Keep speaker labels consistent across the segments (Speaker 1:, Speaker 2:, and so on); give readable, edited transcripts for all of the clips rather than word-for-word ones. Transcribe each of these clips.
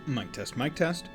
Speaker 1: Mic test, mic test.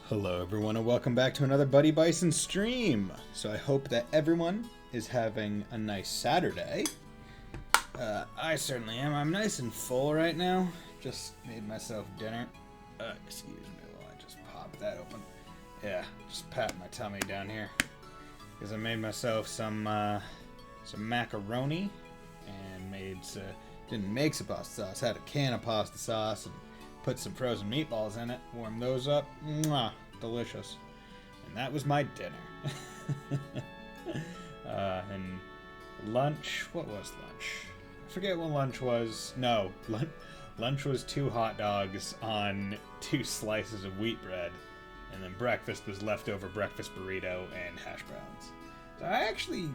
Speaker 1: Hello everyone and welcome back to another Buddy Bison stream. So I hope that everyone is having a nice Saturday. I certainly am. I'm nice and full right now. Just made myself dinner. Excuse me while I just pop that open. Yeah, just pat my tummy down here. Because I made myself some macaroni and didn't make some pasta sauce. Had a can of pasta sauce and put some frozen meatballs in it, warmed those up. Mwah, delicious. And that was my dinner. And lunch, what was lunch? I forget what lunch was. No, lunch was 2 hot dogs on 2 slices of wheat bread And then breakfast was leftover breakfast burrito and hash browns. So I actually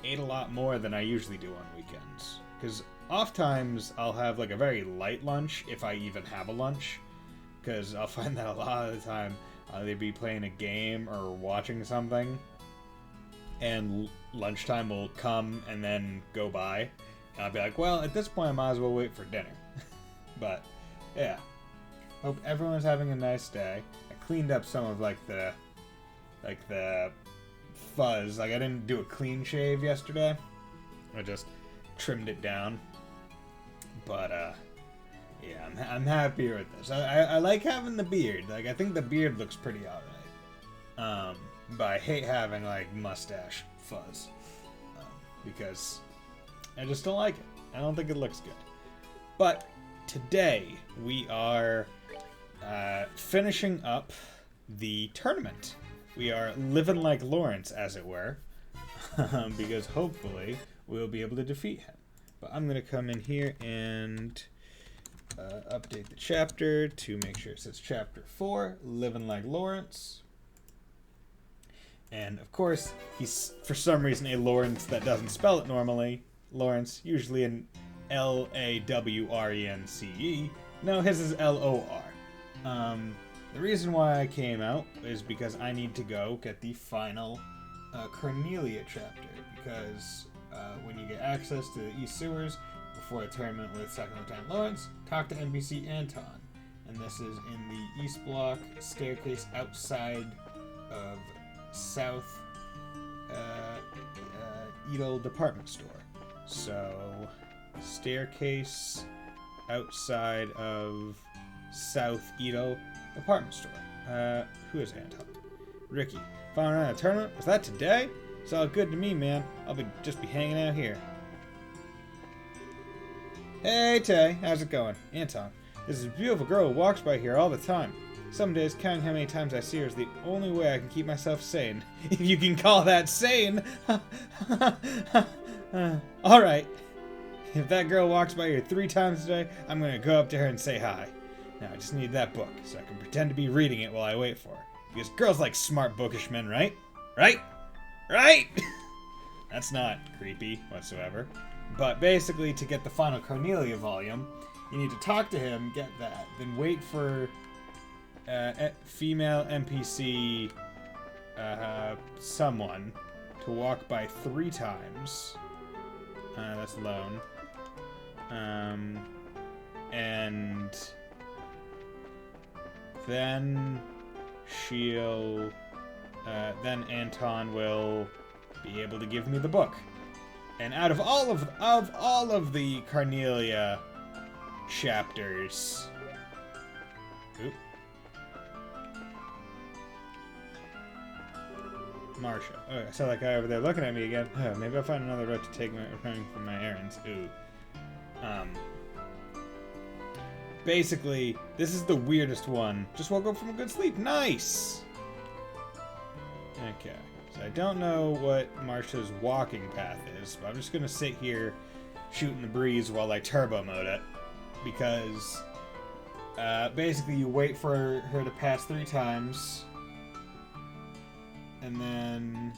Speaker 1: ate a lot more than I usually do on weekends. Because oftentimes I'll have like a very light lunch, if I even have a lunch. Because I'll find that a lot of the time I'll either be playing a game or watching something. And lunchtime will come and then go by. And I'll be like, well, at this point I might as well wait for dinner. But, yeah. Hope everyone's having a nice day. I cleaned up some of like the fuzz. Like I didn't do a clean shave yesterday. I just trimmed it down. But yeah, I'm happier with this. I like having the beard. Like I think the beard looks pretty alright. But I hate having like mustache fuzz because I just don't like it. I don't think it looks good. But today we are finishing up the tournament. We are living like Lorence, as it were, because hopefully we'll be able to defeat him. But I'm going to come in here and update the chapter to make sure it says Chapter 4, Living Like Lorence. And, of course, he's, for some reason, a Lorence that doesn't spell it normally. Lorence, usually an Lawrence. No, his is Lor. The reason why I came out is because I need to go get the final Cornelia chapter. Because when you get access to the East Sewers before a tournament with Second Lieutenant Lorence, talk to NPC Anton. And this is in the East Block staircase outside of South Edel department store. So, staircase outside of South Edel department store. Who is Anton? Ricky. Found around a tournament? Was that today? It's all good to me, man. I'll just be hanging out here. Hey, Tay. How's it going? Anton. This is a beautiful girl who walks by here all the time. Some days, counting how many times I see her is the only way I can keep myself sane. If you can call that sane. Alright. If that girl walks by here 3 times today, I'm going to go up to her and say hi. Now, I just need that book, so I can pretend to be reading it while I wait for her. Because girls like smart, bookish men, right? Right? Right? That's not creepy whatsoever. But basically, to get the final Cornelia volume, you need to talk to him, get that, then wait for female NPC someone to walk by 3 times. That's alone. And then then Anton will be able to give me the book. And out of all of the Cornelia chapters, Marsha. Oh, I saw that guy over there looking at me again. Oh, maybe I'll find another route to take returning from my errands. Ooh. Basically, this is the weirdest one. Just woke up from a good sleep. Nice! Okay. So I don't know what Marsha's walking path is, but I'm just gonna sit here shooting the breeze while I turbo mode it. Because, basically you wait for her to pass 3 times, and then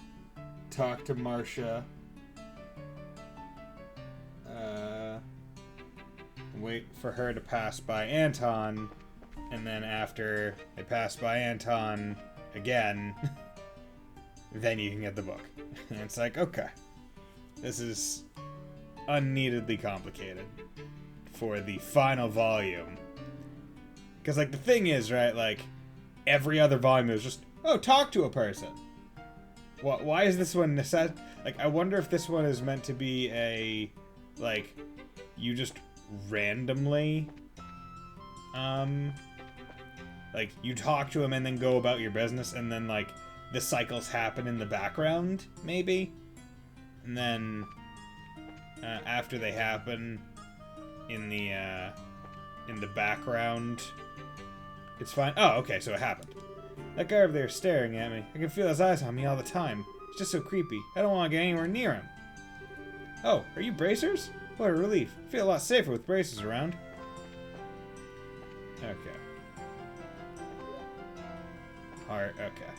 Speaker 1: talk to Marsha. Wait for her to pass by Anton, and then after they pass by Anton again, then you can get the book. And it's like, okay, this is unneededly complicated for the final volume. Because, like, the thing is, right, like, every other volume is just, oh, talk to a person. Why is this one like, I wonder if this one is meant to be a, like, you just randomly, like, you talk to him and then go about your business, and then, like, the cycles happen in the background, maybe? And then, after they happen in the background, it's fine. Oh, okay, so it happened. That guy over there is staring at me. I can feel his eyes on me all the time. It's just so creepy. I don't want to get anywhere near him. Oh, are you bracers? What a relief. I feel a lot safer with braces around. Okay. heart. Okay.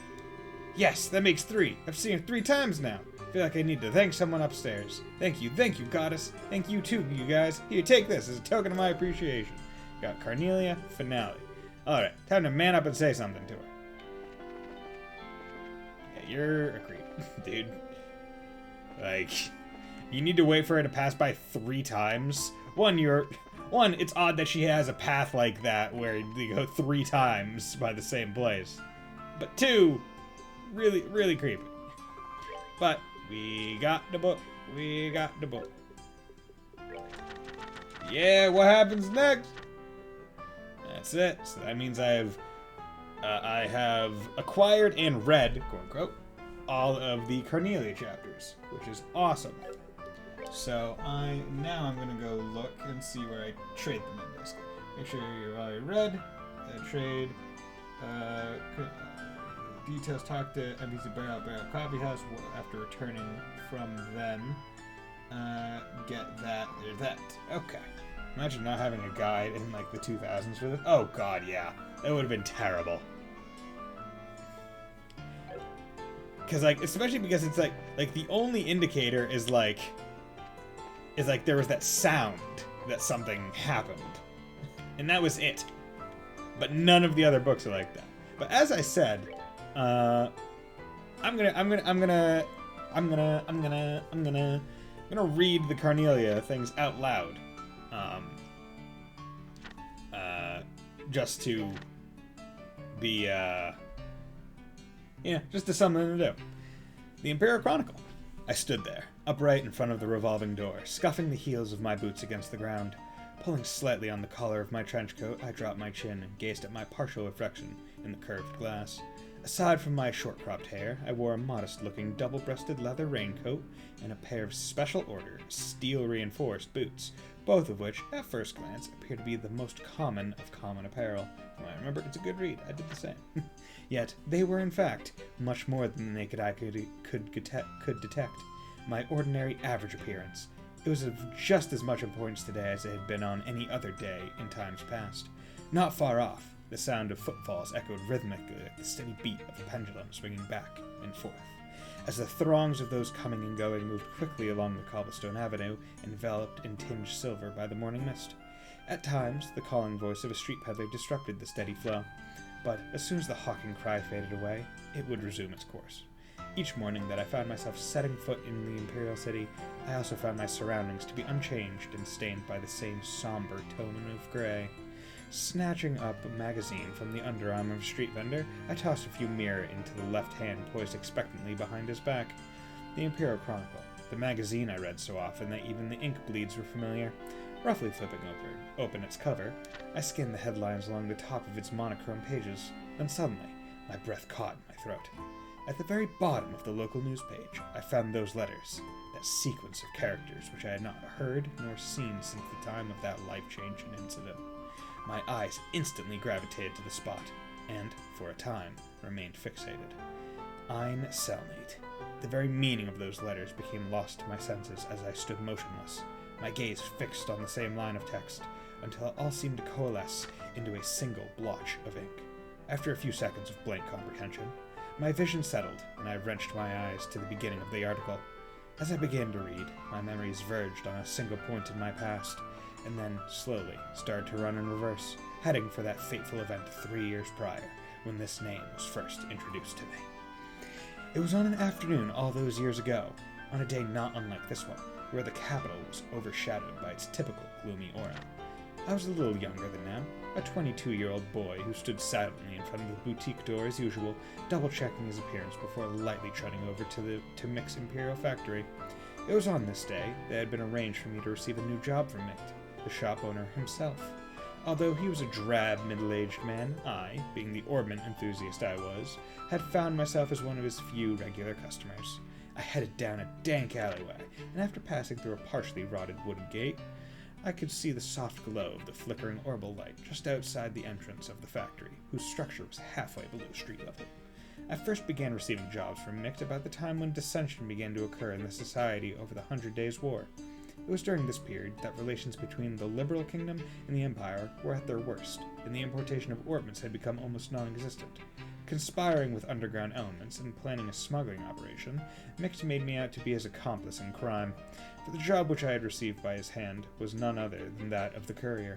Speaker 1: Yes, that makes 3. I've seen her 3 times now. I feel like I need to thank someone upstairs. Thank you, goddess. Thank you too, you guys. Here, take this as a token of my appreciation. Got Carnelia, finale. Alright, time to man up and say something to her. Yeah, you're a creep, dude. Like, you need to wait for her to pass by 3 times. One, it's odd that she has a path like that where you go 3 times by the same place. But 2, really, really creepy. But we got the book. We got the book. Yeah, what happens next? That's it. So that means I have acquired and read, quote unquote, all of the Carnelia chapters, which is awesome. So I'm gonna go look and see where I trade them in this. Make sure you've already read. Trade. Details. Talk to NPC Barrel Coffee House after returning from them. Get that. There's that. Okay. Imagine not having a guide in like the 2000s for this. Oh god, yeah, that would have been terrible. Because especially because it's like the only indicator is like there was that sound that something happened, and that was it. But none of the other books are like that. But as I said, I'm gonna read the Carnelia things out loud. Just to be, just to something to do. The Imperial Chronicle. I stood there, upright in front of the revolving door, scuffing the heels of my boots against the ground. Pulling slightly on the collar of my trench coat, I dropped my chin and gazed at my partial reflection in the curved glass. Aside from my short-cropped hair, I wore a modest-looking double-breasted leather raincoat and a pair of special order, steel-reinforced boots, both of which, at first glance, appear to be the most common of common apparel. Well, I remember, it's a good read. I did the same. Yet, they were, in fact, much more than the naked eye could detect. My ordinary average appearance. It was of just as much importance today as it had been on any other day in times past. Not far off, the sound of footfalls echoed rhythmically like the steady beat of a pendulum swinging back and forth. As the throngs of those coming and going moved quickly along the cobblestone avenue, enveloped in tinged silver by the morning mist. At times, the calling voice of a street peddler disrupted the steady flow, but as soon as the hawking cry faded away, it would resume its course. Each morning that I found myself setting foot in the Imperial City, I also found my surroundings to be unchanged and stained by the same somber tone of gray. Snatching up a magazine from the underarm of a street vendor, I tossed a few mirror into the left hand poised expectantly behind his back. The Imperial Chronicle, the magazine I read so often that even the ink bleeds were familiar. Roughly flipping open its cover, I skimmed the headlines along the top of its monochrome pages. Then suddenly, my breath caught in my throat. At the very bottom of the local news page, I found those letters, that sequence of characters which I had not heard nor seen since the time of that life-changing incident. My eyes instantly gravitated to the spot, and, for a time, remained fixated. Ein Cellmate. The very meaning of those letters became lost to my senses as I stood motionless, my gaze fixed on the same line of text, until it all seemed to coalesce into a single blotch of ink. After a few seconds of blank comprehension, my vision settled, and I wrenched my eyes to the beginning of the article. As I began to read, my memories verged on a single point in my past, and then, slowly, started to run in reverse, heading for that fateful event 3 years prior, when this name was first introduced to me. It was on an afternoon all those years ago, on a day not unlike this one, where the capital was overshadowed by its typical gloomy aura. I was a little younger than now, a 22-year-old boy who stood silently in front of the boutique door as usual, double-checking his appearance before lightly treading over to Mick's Imperial factory. It was on this day that it had been arranged for me to receive a new job from Mick, the shop owner himself. Although he was a drab, middle-aged man, I, being the orbment enthusiast I was, had found myself as one of his few regular customers. I headed down a dank alleyway, and after passing through a partially rotted wooden gate, I could see the soft glow of the flickering orbital light just outside the entrance of the factory, whose structure was halfway below street level. I first began receiving jobs from Mick about the time when dissension began to occur in the society over the 100 Days' War. It It was during this period that relations between the liberal kingdom and the empire were at their worst, and the importation of ornaments had become almost non-existent. Conspiring with underground elements and planning a smuggling operation, Micht made me out to be his accomplice in crime, for the job which I had received by his hand was none other than that of the courier.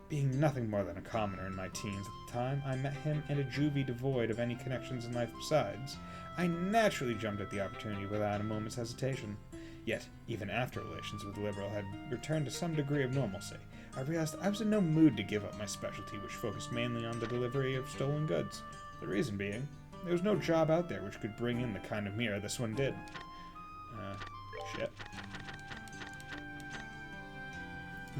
Speaker 1: Being nothing more than a commoner in my teens at the time, I met him in a juvie devoid of any connections in life besides. I naturally jumped at the opportunity without a moment's hesitation. Yet, even after relations with the Liberal had returned to some degree of normalcy, I realized I was in no mood to give up my specialty, which focused mainly on the delivery of stolen goods. The reason being, there was no job out there which could bring in the kind of mirror this one did. Shit.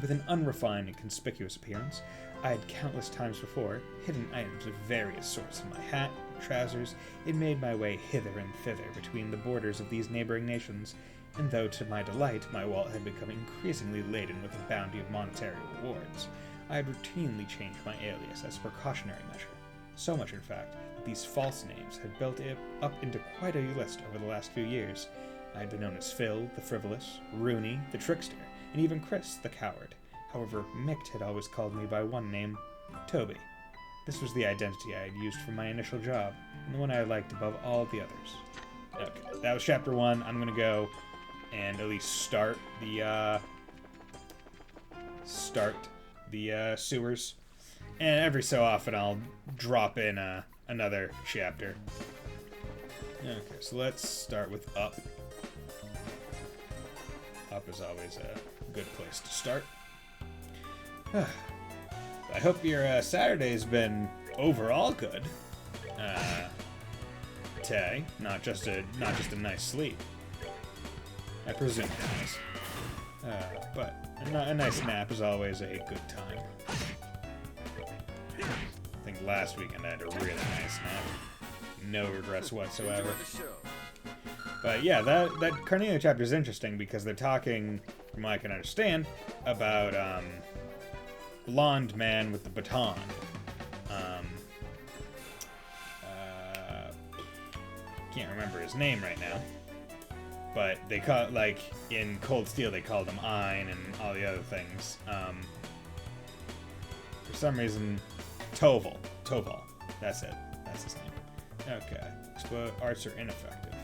Speaker 1: With an unrefined and conspicuous appearance, I had countless times before hidden items of various sorts in my hat, trousers, and made my way hither and thither between the borders of these neighboring nations, and though to my delight my wallet had become increasingly laden with a bounty of monetary rewards, I had routinely changed my alias as a precautionary measure. So much, in fact, that these false names had built it up into quite a list over the last few years. I had been known as Phil, the Frivolous, Rooney, the Trickster, and even Chris, the Coward. However, Micht had always called me by one name, Toby. This was the identity I had used for my initial job, and the one I liked above all the others. Okay, that was chapter 1. I'm gonna go and at least start the sewers. And every so often I'll drop in another chapter. Okay, so let's start with Up. Up is always a good place to start. I hope your Saturday's been overall good. Tay, not just a nice sleep. I presume it is. But a nice nap is always a good time. I think last weekend I had a really nice nap. No regrets whatsoever. But yeah, that Carnelia chapter is interesting because they're talking, from what I can understand, about blonde man with the baton. Can't remember his name right now. But they call, like, in Cold Steel they called him Ein and all the other things. For some reason, Toval. That's it. That's his name. Okay. Explode arts are ineffective.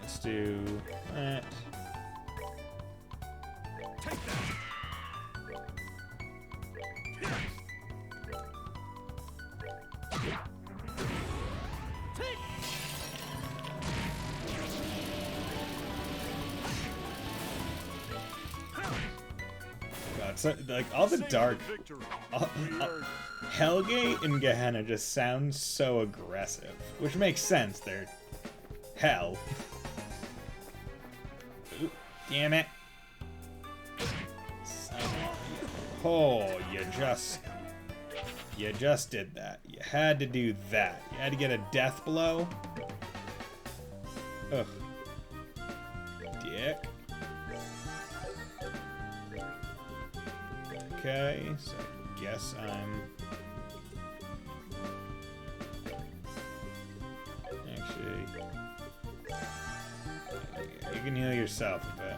Speaker 1: Let's do that. Take that. So, like, all the dark... Hellgate and Gehenna just sound so aggressive. Which makes sense, they're... hell. Ooh, damn it. Oh, you just did that. You had to do that. You had to get a death blow. Ugh. Dick. Okay, so I guess I'm... Actually... You can heal yourself a bit.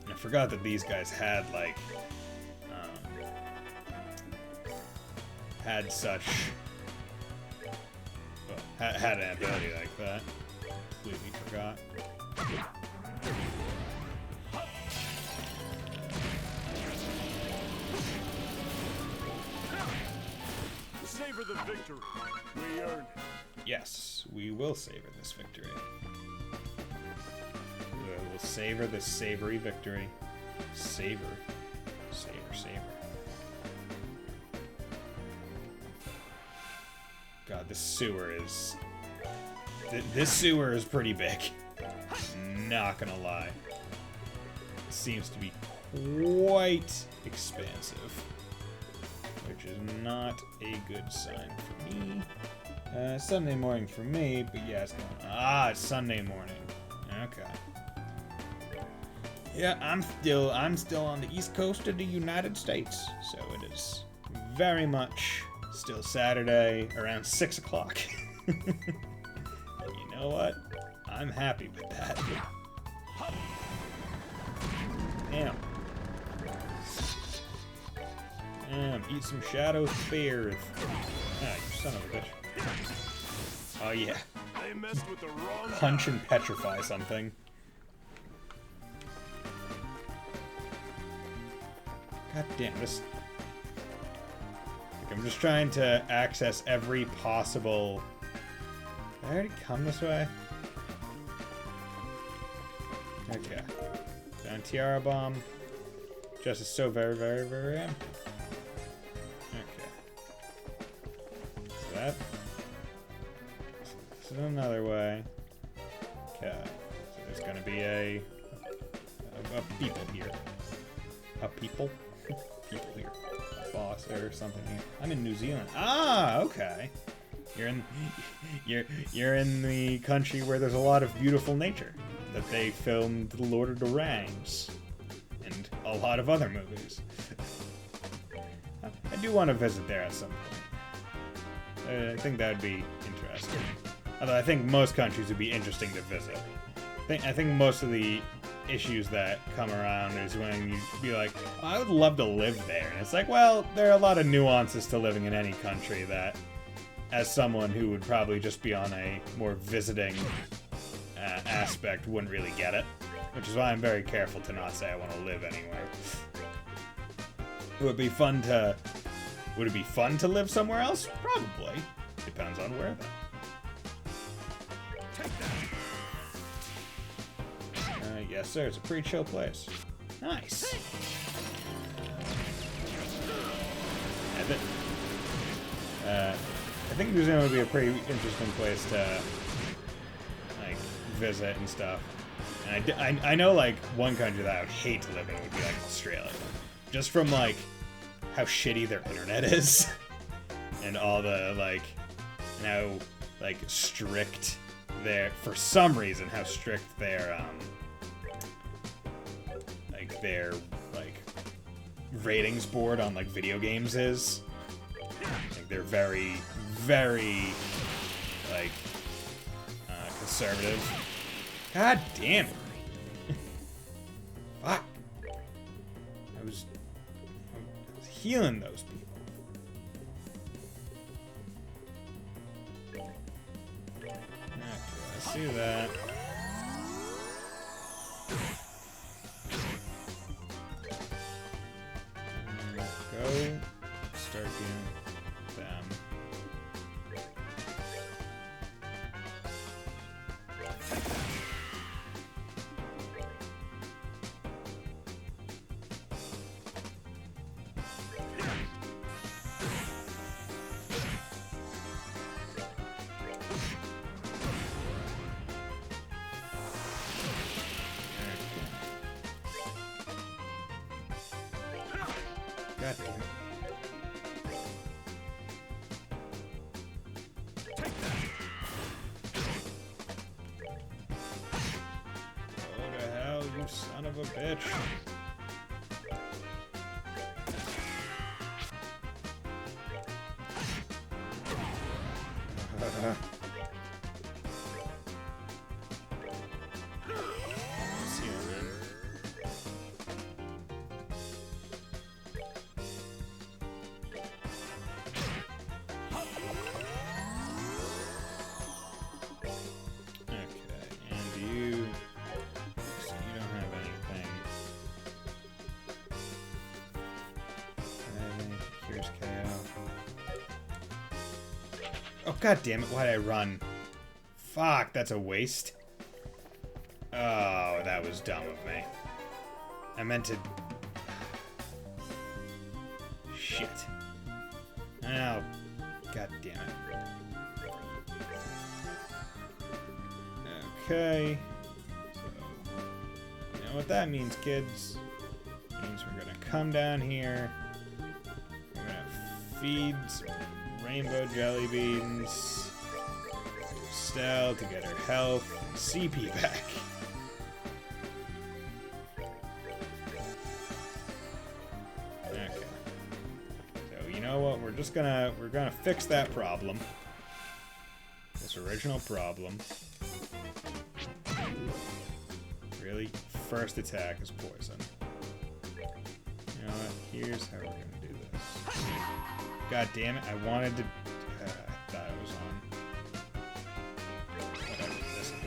Speaker 1: I forgot that these guys had, like... had such... Well, had an ability like that. Completely forgot.
Speaker 2: Savor the victory. We earned it.
Speaker 1: Yes, we will savor this victory. We'll savor this savory victory. Savor. God, this sewer is... This sewer is pretty big. Not gonna lie. It seems to be quite expansive. Which is not a good sign for me. Sunday morning for me, but yeah, it's going on. Ah, it's Sunday morning. Okay. Yeah, I'm still on the east coast of the United States, so it is very much Still Saturday, around 6 o'clock. You know what? I'm happy with that. Damn. Damn, eat some shadow spears. Ah, you son of a bitch. Oh yeah.
Speaker 2: They messed with the wrong
Speaker 1: Punch and petrify something. God damn this. Like, I'm just trying to access every possible. Did I already come this way? Okay. Down Tiara Bomb. Just is so very, very, very rare. Okay. So that. This is another way. Okay. So there's gonna be a people here. A people? People here. A boss or something here. I'm in New Zealand. Ah, okay. You're in the country where there's a lot of beautiful nature. That they filmed The Lord of the Rings. And a lot of other movies. I do want to visit there at some point. I think that would be interesting. Although I think most countries would be interesting to visit. I think most of the issues that come around is when you be like, oh, I would love to live there. And it's like, well, there are a lot of nuances to living in any country that, as someone who would probably just be on a more visiting aspect, wouldn't really get it. Which is why I'm very careful to not say I want to live anywhere. Would it be fun to live somewhere else? Probably. Depends on where, though. Yes, sir. It's a pretty chill place. Nice. I think New Zealand would be a pretty interesting place to like visit and stuff. And I know like one country that I would hate to live in would be like Australia, just from like how shitty their internet is, and all the like, and how like strict for some reason how strict their ratings board on like video games is. Like, they're very, very like conservative. God damn it! Fuck! I was healing those people. Okay, I see that. Go start doing them. God damn it. Go to hell, you son of a bitch. See you, man. Oh, god damn it, why'd I run? Fuck, that's a waste. Oh, that was dumb of me. I meant to... Shit. Oh, god damn it. Okay. So, you know what that means, kids? It means we're gonna come down here. We're gonna feed some rainbow jelly beans to Estelle to get her health and CP back. Okay. So, you know know what? We're gonna fix that problem. This original problem. Really? First attack is poison. You know what? Here's how we're gonna do this. God damn it! I wanted to. I thought it was on. Whatever. Listen.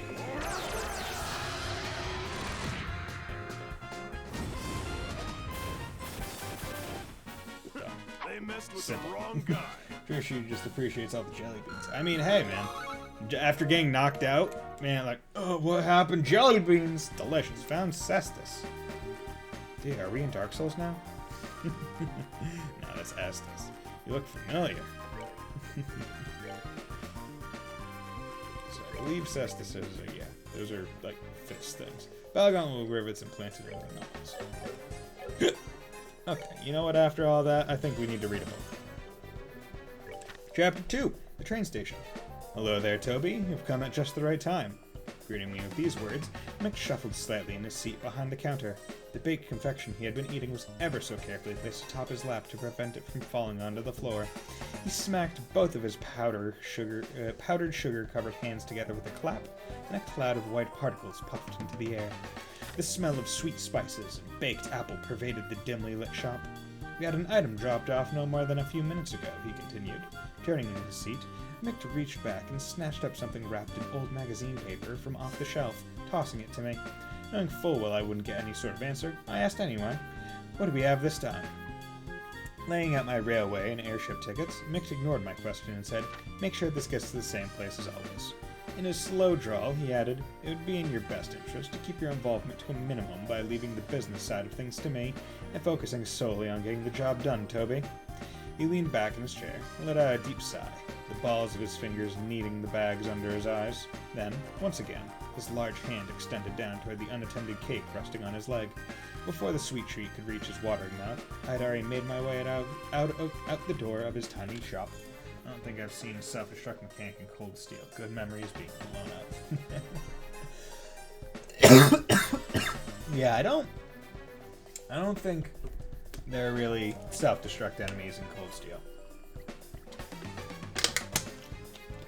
Speaker 2: They messed with the wrong guy.
Speaker 1: Sure, she just appreciates all the jelly beans. I mean, hey, man. After getting knocked out, man, like, oh, what happened? Jelly beans! Delicious. Found Cestus. Dude, are we in Dark Souls now? No, that's Estus. You look familiar. So I believe Cestus is, yeah, those are like fist things. Balgauntlet rivets implanted in the knuckles. Okay, you know what, after all that, I think we need to read a book. Chapter 2, The Train Station. Hello there, Toby. You've come at just the right time. Greeting me with these words, Mick shuffled slightly in his seat behind the counter. The baked confection he had been eating was ever so carefully placed atop his lap to prevent it from falling onto the floor. He smacked both of his powdered sugar-covered hands together with a clap, and a cloud of white particles puffed into the air. The smell of sweet spices and baked apple pervaded the dimly lit shop. We had an item dropped off no more than a few minutes ago, he continued. Turning in his seat, Mick reached back and snatched up something wrapped in old magazine paper from off the shelf, tossing it to me. Knowing full well I wouldn't get any sort of answer, I asked anyway. What do we have this time? Laying out my railway and airship tickets, Mick ignored my question and said, make sure this gets to the same place as always. In his slow drawl, he added, it would be in your best interest to keep your involvement to a minimum by leaving the business side of things to me and focusing solely on getting the job done, Toby. He leaned back in his chair and let out a deep sigh, the balls of his fingers kneading the bags under his eyes. Then, once again, his large hand extended down toward the unattended cake resting on his leg. Before the sweet treat could reach his watering mouth, I had already made my way out the door of his tiny shop. I don't think I've seen a self-destruct mechanic in Cold Steel. Good memories being blown up. Yeah, I don't think there are really self-destruct enemies in Cold Steel.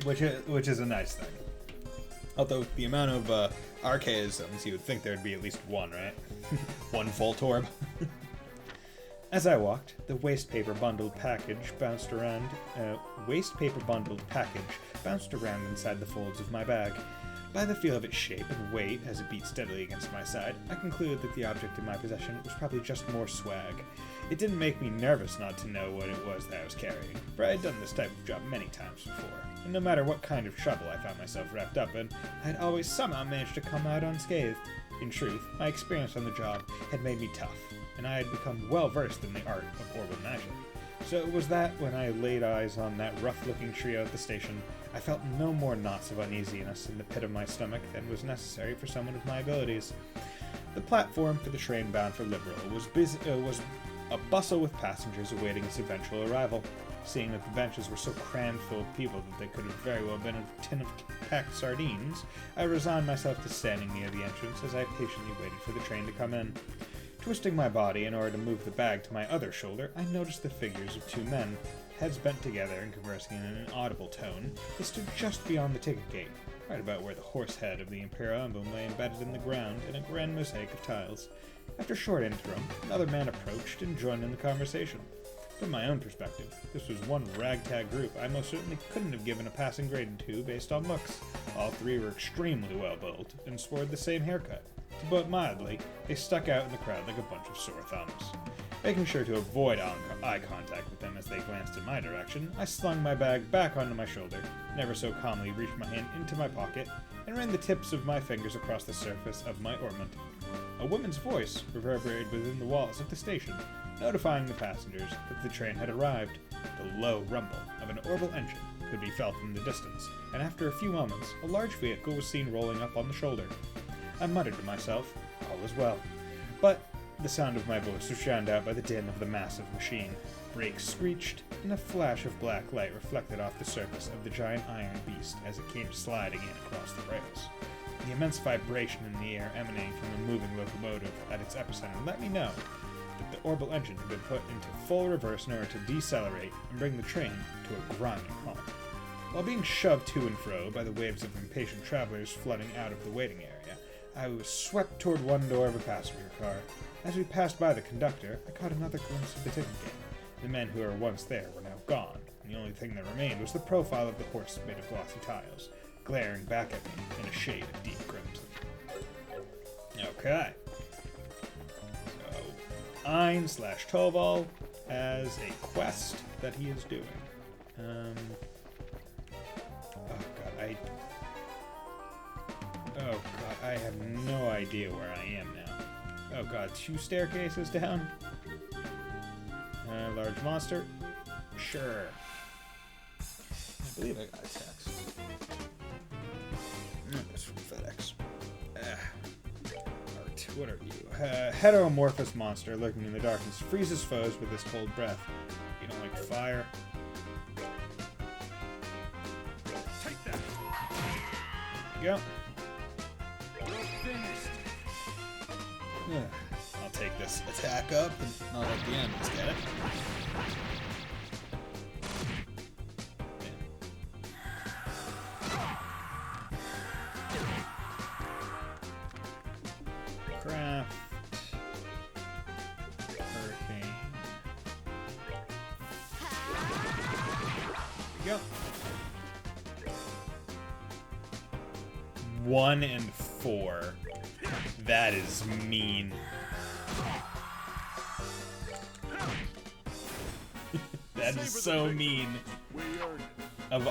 Speaker 1: Which is a nice thing. Although the amount of archaisms, you would think there'd be at least one, right? One Voltorb. As I walked, the waste paper bundled package bounced around inside the folds of my bag. By the feel of its shape and weight as it beat steadily against my side, I concluded that the object in my possession was probably just more swag. It didn't make me nervous not to know what it was that I was carrying, for I had done this type of job many times before, and no matter what kind of trouble I found myself wrapped up in, I had always somehow managed to come out unscathed. In truth, my experience on the job had made me tough, and I had become well versed in the art of orbital magic. So it was that when I laid eyes on that rough-looking trio at the station, I felt no more knots of uneasiness in the pit of my stomach than was necessary for someone of my abilities. The platform for the train bound for Liberal was a bustle with passengers awaiting its eventual arrival. Seeing that the benches were so crammed full of people that they could have very well been a tin of packed sardines, I resigned myself to standing near the entrance as I patiently waited for the train to come in. Twisting my body in order to move the bag to my other shoulder, I noticed the figures of two men, heads bent together and conversing in an inaudible tone. They stood just beyond the ticket gate, right about where the horse head of the Imperial emblem lay embedded in the ground in a grand mosaic of tiles. After a short interim, another man approached and joined in the conversation. From my own perspective, this was one ragtag group I most certainly couldn't have given a passing grade to based on looks. All three were extremely well built and sported the same haircut. To put it mildly, they stuck out in the crowd like a bunch of sore thumbs. Making sure to avoid eye contact with them as they glanced in my direction, I slung my bag back onto my shoulder, never so calmly reached my hand into my pocket, and ran the tips of my fingers across the surface of my ornament. A woman's voice reverberated within the walls of the station, notifying the passengers that the train had arrived. The low rumble of an orbital engine could be felt in the distance, and after a few moments, a large vehicle was seen rolling up on the shoulder. I muttered to myself, all is well. But the sound of my voice was drowned out by the din of the massive machine. Brakes screeched, and a flash of black light reflected off the surface of the giant iron beast as it came sliding in across the rails. The immense vibration in the air emanating from a moving locomotive at its epicenter let me know that the orbital engine had been put into full reverse in order to decelerate and bring the train to a grinding halt. While being shoved to and fro by the waves of impatient travelers flooding out of the waiting area, I was swept toward one door of a passenger car. As we passed by the conductor, I caught another glimpse of the ticket game. The men who were once there were now gone, and the only thing that remained was the profile of the horse made of glossy tiles, glaring back at me in a shade of deep crimson. Okay. So, Ein/Toval as a quest that he is doing. Oh god, I have no idea where I am now. Oh god, 2 staircases down? Large monster? Sure. I believe I got a text. It's from FedEx. Art, what are you? Heteromorphous monster lurking in the darkness freezes foes with his cold breath. You don't like fire?
Speaker 2: Take that.
Speaker 1: There you go.
Speaker 2: You're finished.
Speaker 1: I'll take this attack up and not let the enemies get it. Craft. Hurricane. There we go. 1 and 4. That is mean. That is so mean.
Speaker 2: We earned it.
Speaker 1: Of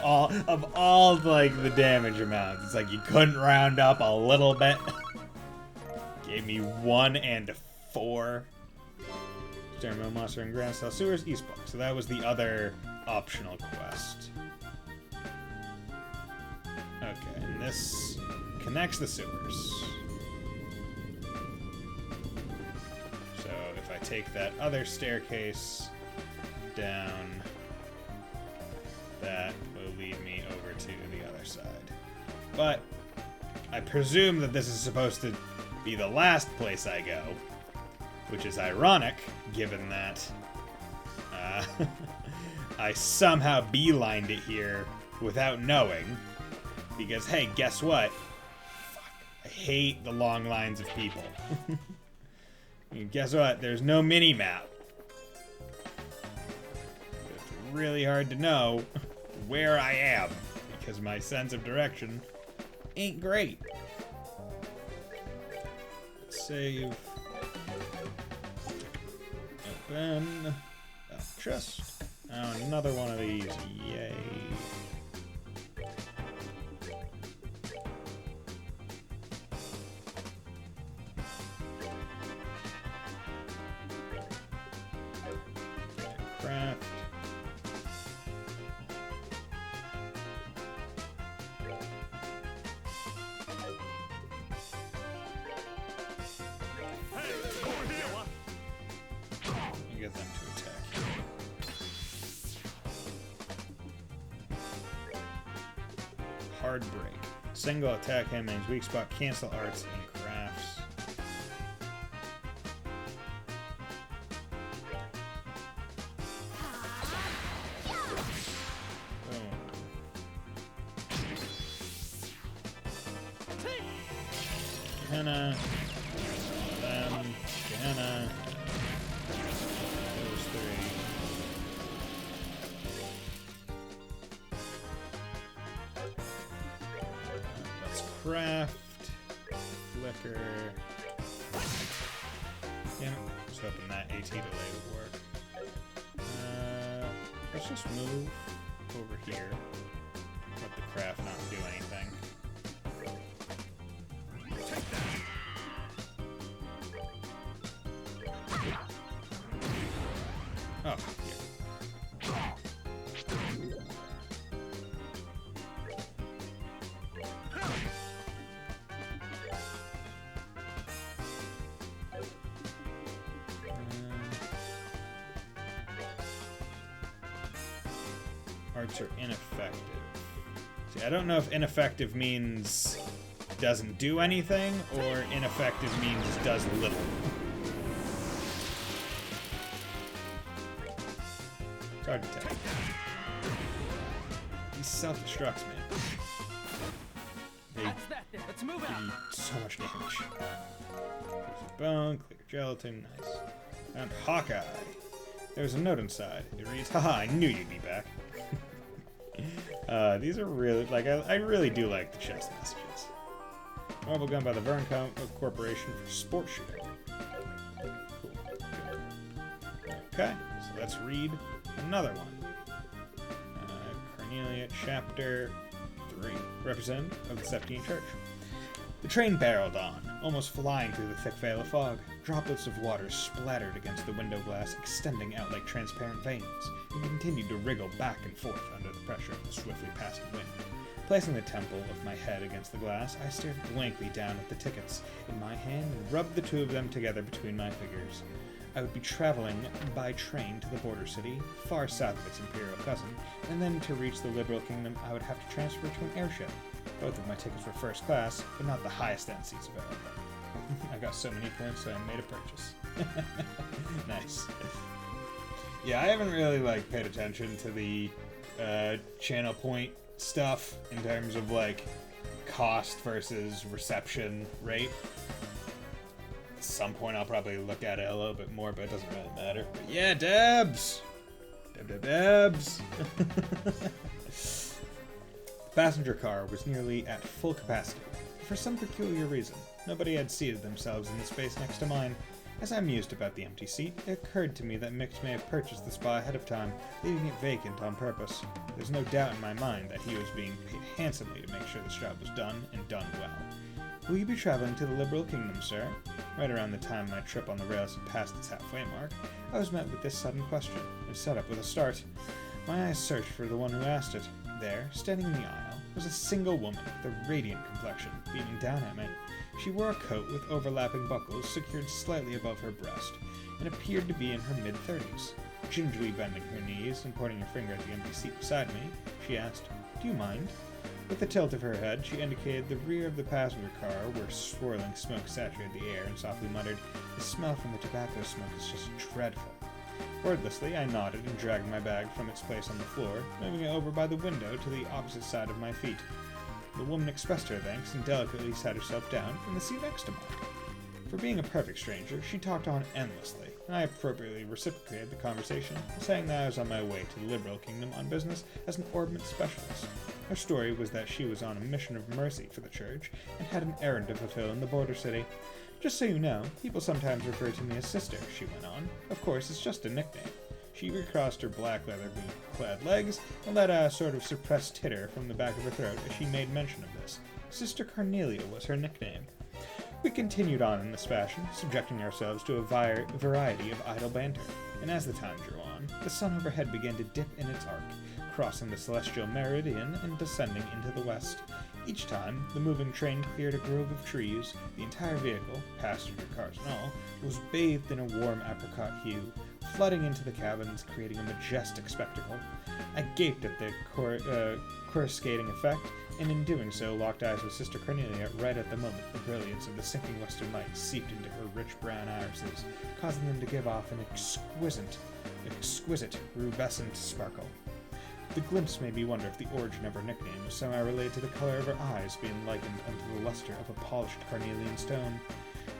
Speaker 1: all like the damage amounts, it's like you couldn't round up a little bit. Gave me 1 and 4. Stairmill monster in Grand Style Sewers, East Block. So that was the other optional quest. Okay, and this connects the sewers. So if I take that other staircase down, that will lead me over to the other side. But I presume that this is supposed to be the last place I go, which is ironic, given that I somehow beelined it here without knowing. Because, hey, guess what? Fuck, I hate the long lines of people. And guess what? There's no mini-map. It's really hard to know where I am, because my sense of direction ain't great. Let's save. Open. Chest. Oh, another one of these. Yay. Craft.
Speaker 2: Hey, over here.
Speaker 1: And get them to attack. Hard break. Single attack him and his weak spot. Cancel arts and crafts. Gehenna, them, Gehenna, those 3. Let's craft, flicker. Damn it, I was hoping that AT delay would work. Let's just move over here. Let the craft not do anything. Oh, yeah. Arts are ineffective. See, I don't know if ineffective means doesn't do anything, or ineffective means does little. It's hard to tell. These self-destructs, man. They
Speaker 3: That's that then. Let's move
Speaker 1: give
Speaker 3: out.
Speaker 1: you so much damage. There's a bone, clear gelatin, nice. And Hawkeye. There's a note inside. It reads, haha, I knew you'd be back. These are really, like, I really do like the chest messages. Marvel gun by the Vern Corporation for sport shooting. Cool. Okay, so let's read another one. Cornelia, chapter 3. Representative of the Septine Church. The train barreled on, almost flying through the thick veil of fog. Droplets of water splattered against the window glass, extending out like transparent veins, and continued to wriggle back and forth under the pressure of the swiftly passing wind. Placing the temple of my head against the glass, I stared blankly down at the tickets in my hand and rubbed the two of them together between my fingers. I would be traveling by train to the border city, far south of its imperial cousin, and then to reach the liberal kingdom I would have to transfer to an airship. Both of my tickets were first class, but not the highest end seats available. I got so many points, so I made a purchase. Nice. Yeah, I haven't really, like, paid attention to the channel point stuff in terms of, like, cost versus reception rate. At some point I'll probably look at it a little bit more, but it doesn't really matter. But yeah, Debs! Debs! The passenger car was nearly at full capacity. For some peculiar reason, nobody had seated themselves in the space next to mine. As I mused about the empty seat, it occurred to me that Mix may have purchased the spot ahead of time, leaving it vacant on purpose. There's no doubt in my mind that he was being paid handsomely to make sure this job was done, and done well. Will you be traveling to the Liberal Kingdom, sir? Right around the time my trip on the rails had passed its halfway mark, I was met with this sudden question, and set up with a start. My eyes searched for the one who asked it. There, standing in the aisle, was a single woman with a radiant complexion, beaming down at me. She wore a coat with overlapping buckles secured slightly above her breast, and appeared to be in her mid-30s. Gingerly bending her knees and pointing her finger at the empty seat beside me, she asked, "Do you mind?" With a tilt of her head, she indicated the rear of the passenger car, where swirling smoke saturated the air, and softly muttered, "The smell from the tobacco smoke is just dreadful." Wordlessly, I nodded and dragged my bag from its place on the floor, moving it over by the window to the opposite side of my feet. The woman expressed her thanks and delicately sat herself down in the seat next to mine. For being a perfect stranger, she talked on endlessly, and I appropriately reciprocated the conversation, saying that I was on my way to the Liberal Kingdom on business as an orbment specialist. Her story was that she was on a mission of mercy for the church and had an errand to fulfill in the border city. "Just so you know, people sometimes refer to me as Sister," she went on. "Of course, it's just a nickname." She recrossed her black leather boot-clad legs and let a sort of suppressed titter from the back of her throat as she made mention of this. Sister Cornelia was her nickname. We continued on in this fashion, subjecting ourselves to a variety of idle banter, and as the time drew on, the sun overhead began to dip in its arc, crossing the celestial meridian and descending into the west. Each time the moving train cleared a grove of trees, the entire vehicle, passenger cars and all, was bathed in a warm apricot hue, flooding into the cabins, creating a majestic spectacle. I gaped at the coruscating effect, and in doing so locked eyes with Sister Cornelia right at the moment the brilliance of the sinking western light seeped into her rich brown irises, causing them to give off an exquisite rubescent sparkle. The glimpse made me wonder if the origin of her nickname was somehow related to the color of her eyes being likened unto the luster of a polished carnelian stone.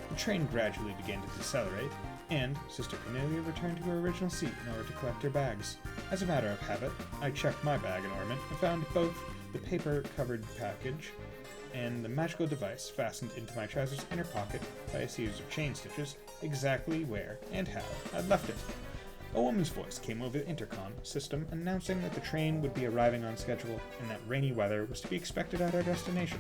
Speaker 1: The train gradually began to decelerate, and Sister Cornelia returned to her original seat in order to collect her bags. As a matter of habit, I checked my bag and ornament and found both the paper-covered package and the magical device fastened into my trousers' inner pocket by a series of chain stitches exactly where and how I'd left it. A woman's voice came over the intercom system announcing that the train would be arriving on schedule and that rainy weather was to be expected at our destination.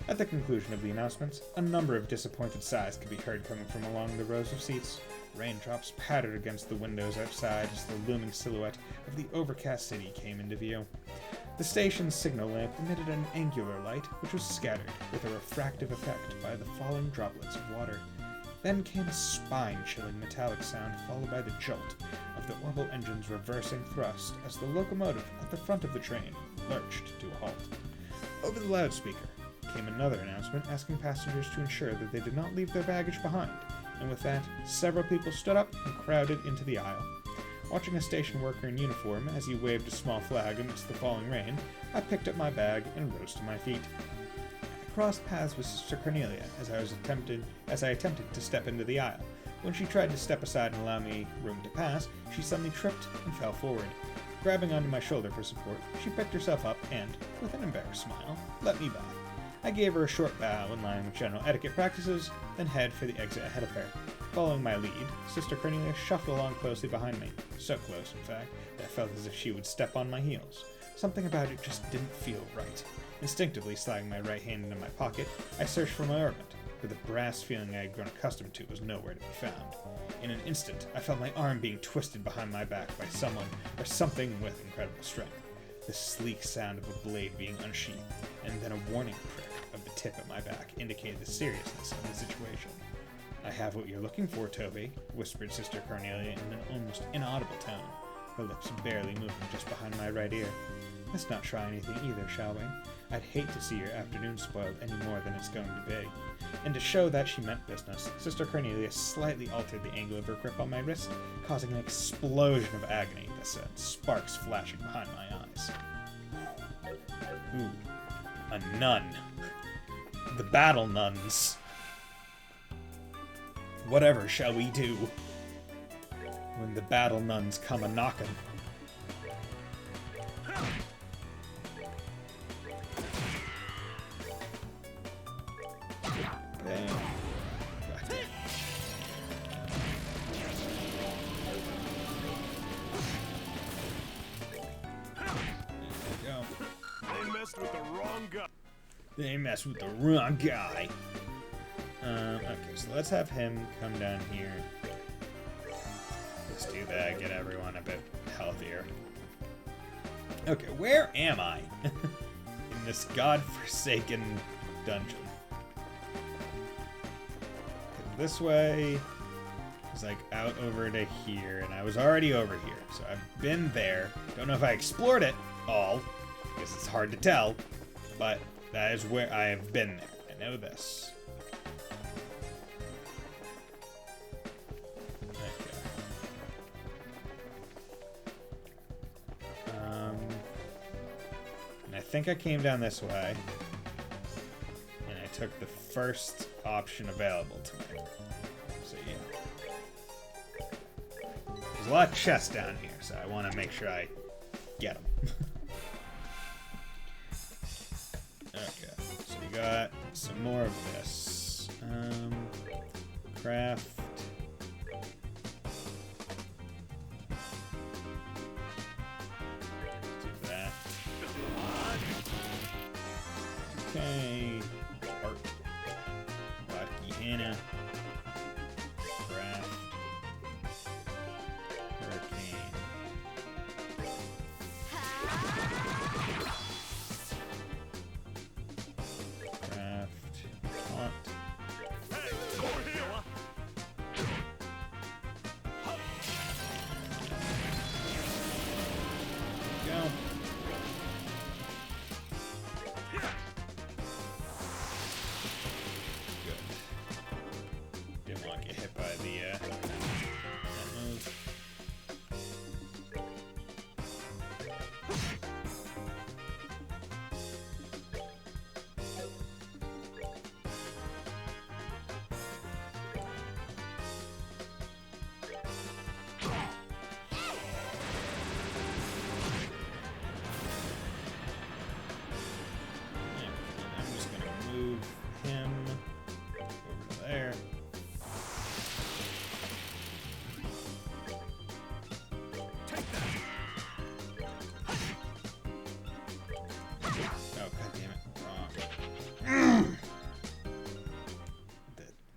Speaker 1: At the conclusion of the announcements, a number of disappointed sighs could be heard coming from along the rows of seats. Raindrops pattered against the windows outside as the looming silhouette of the overcast city came into view. The station's signal lamp emitted an angular light, which was scattered with a refractive effect by the falling droplets of water. Then came a spine-chilling metallic sound, followed by the jolt of the orbital engine's reversing thrust as the locomotive at the front of the train lurched to a halt. Over the loudspeaker came another announcement asking passengers to ensure that they did not leave their baggage behind, and with that, several people stood up and crowded into the aisle. Watching a station worker in uniform as he waved a small flag amidst the falling rain, I picked up my bag and rose to my feet. I crossed paths with Sister Cornelia as I attempted to step into the aisle. When she tried to step aside and allow me room to pass, she suddenly tripped and fell forward. Grabbing onto my shoulder for support, she picked herself up and, with an embarrassed smile, let me by. I gave her a short bow in line with general etiquette practices, then head for the exit ahead of her. Following my lead, Sister Cornelia shuffled along closely behind me, so close, in fact, that I felt as if she would step on my heels. Something about it just didn't feel right. Instinctively sliding my right hand into my pocket, I searched for my ornament, but the brass feeling I had grown accustomed to was nowhere to be found. In an instant, I felt my arm being twisted behind my back by someone or something with incredible strength. The sleek sound of a blade being unsheathed, and then a warning prick of the tip at my back indicated the seriousness of the situation. "I have what you're looking for, Toby," whispered Sister Cornelia in an almost inaudible tone, her lips barely moving just behind my right ear. "Let's not try anything either, shall we? I'd hate to see your afternoon spoiled any more than it's going to be." And to show that she meant business, Sister Cornelia slightly altered the angle of her grip on my wrist, causing an explosion of agony that sent sparks flashing behind my eyes. Ooh, a nun. The battle nuns. Whatever shall we do when the battle nuns come a-knockin'? They messed with the wrong guy. Okay, so let's have him come down here. Let's do that, get everyone a bit healthier. Okay, where am I? In this godforsaken dungeon. This way is like out over to here, and I was already over here, so I've been there. Don't know if I explored it all, because it's hard to tell, but that is where I have been there. I know this. Okay. And I think I came down this way, and I took the first option available to me. So yeah. There's a lot of chests down here, so I want to make sure I get them. Okay, so we got some more of this. Craft. Do that. Okay. Art. Vodka Hannah. Craft. Hurricane.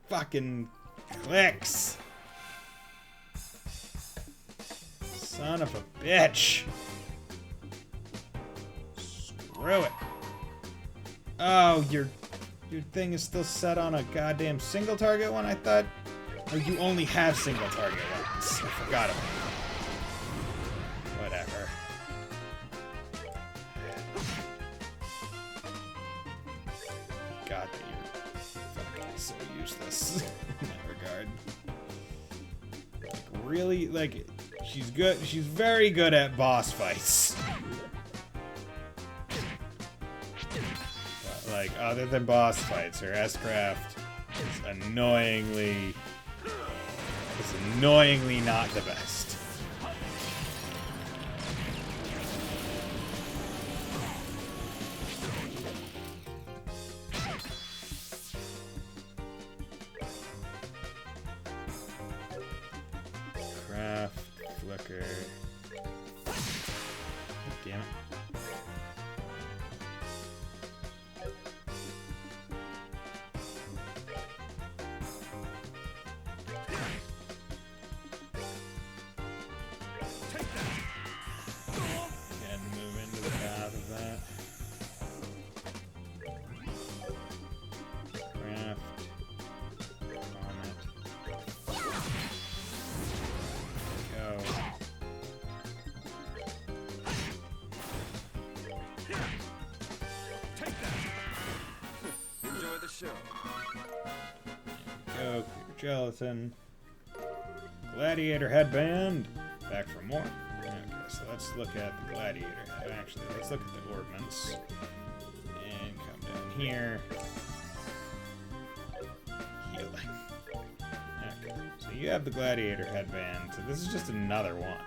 Speaker 1: Fucking clicks. Son of a bitch. Screw it. Oh, your thing is still set on a goddamn single target one, I thought? Or you only have single target ones. I forgot about that. Whatever. God, that you're fucking so useless in that regard. Like, really? Like, She's good. She's very good at boss fights. But, like, other than boss fights, her S-Craft is annoyingly not the best. Craft, flicker. Damn it. Again, move into the path of that. Craft. Vomit. Go.
Speaker 2: Enjoy the show.
Speaker 1: Go, clear gelatin. Gladiator headband. Back for more. Okay, so let's look at the gladiator head. Actually, let's look at the ordnance. And come down here. Healing. Okay, so you have the gladiator headband. So this is just another one.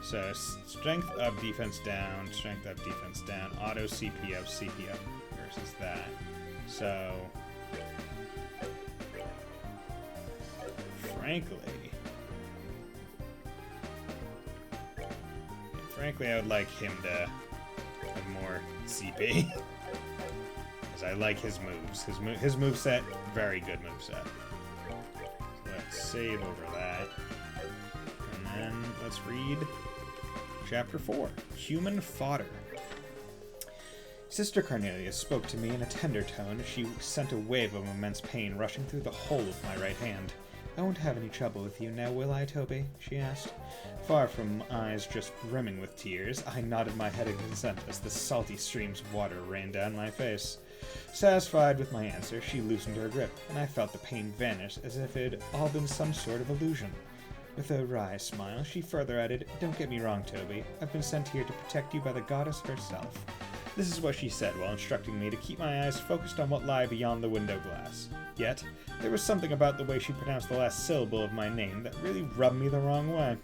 Speaker 1: So strength up, defense down, strength up, defense down, auto CP up, CP up versus that. So frankly, I would like him to have more CP. Because I like his moves. His moveset, very good moveset. So let's save over that. And then let's read Chapter 4, Human Fodder. Sister Cornelia spoke to me in a tender tone as she sent a wave of immense pain rushing through the whole of my right hand. I won't have any trouble with you now, will I, Toby? She asked. Far from eyes just brimming with tears, I nodded my head in consent as the salty streams of water ran down my face. Satisfied with my answer, she loosened her grip, and I felt the pain vanish as if it had all been some sort of illusion. With a wry smile, she further added, Don't get me wrong, Toby. I've been sent here to protect you by the goddess herself. This is what she said while instructing me to keep my eyes focused on what lay beyond the window glass. Yet, there was something about the way she pronounced the last syllable of my name that really rubbed me the wrong way.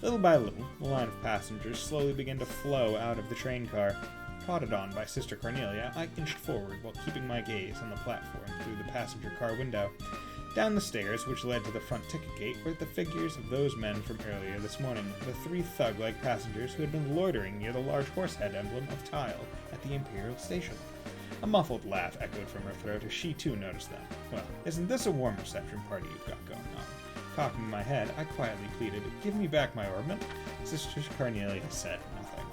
Speaker 1: Little by little, the line of passengers slowly began to flow out of the train car. Prodded on by Sister Cornelia, I inched forward while keeping my gaze on the platform through the passenger car window. Down the stairs, which led to the front ticket gate, were the figures of those men from earlier this morning, the three thug-like passengers who had been loitering near the large horse-head emblem of Tile at the Imperial Station. A muffled laugh echoed from her throat as she too noticed them. Well, isn't this a warm reception party you've got going on? Cocking my head, I quietly pleaded, Give me back my ornament. Sister Cornelia said nothing.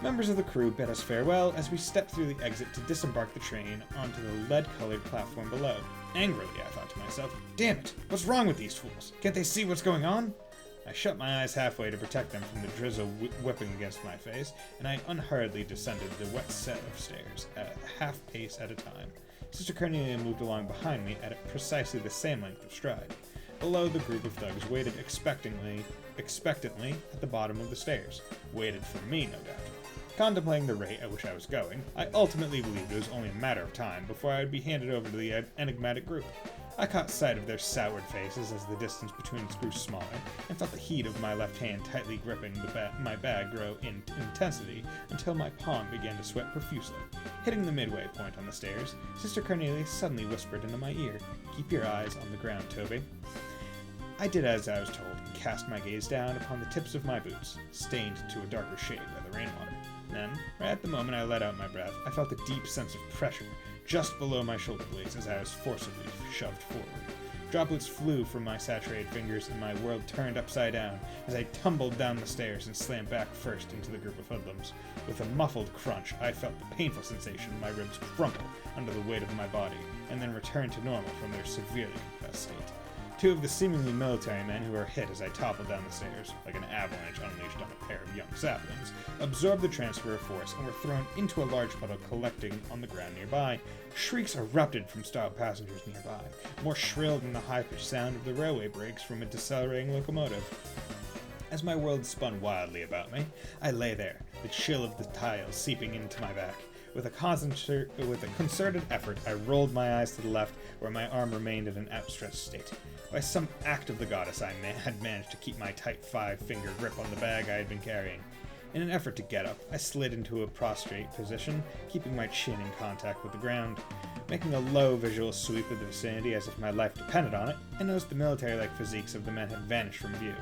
Speaker 1: Members of the crew bid us farewell as we stepped through the exit to disembark the train onto the lead-colored platform below. Angrily, I thought to myself, Damn it! What's wrong with these fools? Can't they see what's going on? I shut my eyes halfway to protect them from the drizzle whipping against my face, and I unhurriedly descended the wet set of stairs, at a half pace at a time. Sister Cornelia moved along behind me at precisely the same length of stride. Below, the group of thugs waited expectantly at the bottom of the stairs. Waited for me, no doubt. Contemplating the rate at which I was going, I ultimately believed it was only a matter of time before I would be handed over to the enigmatic group. I caught sight of their soured faces as the distance between us grew smaller, and felt the heat of my left hand tightly gripping my bag grow in intensity until my palm began to sweat profusely. Hitting the midway point on the stairs, Sister Cornelia suddenly whispered into my ear, Keep your eyes on the ground, Toby. I did as I was told, and cast my gaze down upon the tips of my boots, stained to a darker shade by the rainwater. Then, right at the moment I let out my breath, I felt a deep sense of pressure just below my shoulder blades as I was forcibly shoved forward. Droplets flew from my saturated fingers and my world turned upside down as I tumbled down the stairs and slammed back first into the group of hoodlums. With a muffled crunch, I felt the painful sensation of my ribs crumple under the weight of my body, and then return to normal from their severely compressed state. Two of the seemingly military men who were hit as I toppled down the stairs, like an avalanche unleashed on a pair of young saplings, absorbed the transfer of force and were thrown into a large puddle collecting on the ground nearby. Shrieks erupted from startled passengers nearby, more shrill than the high-pitched sound of the railway brakes from a decelerating locomotive. As my world spun wildly about me, I lay there, the chill of the tiles seeping into my back. With a concerted effort, I rolled my eyes to the left, where my arm remained in an outstretched state. By some act of the goddess, I had managed to keep my tight 5-finger grip on the bag I had been carrying. In an effort to get up, I slid into a prostrate position, keeping my chin in contact with the ground. Making a low visual sweep of the vicinity as if my life depended on it, I noticed the military-like physiques of the men had vanished from view.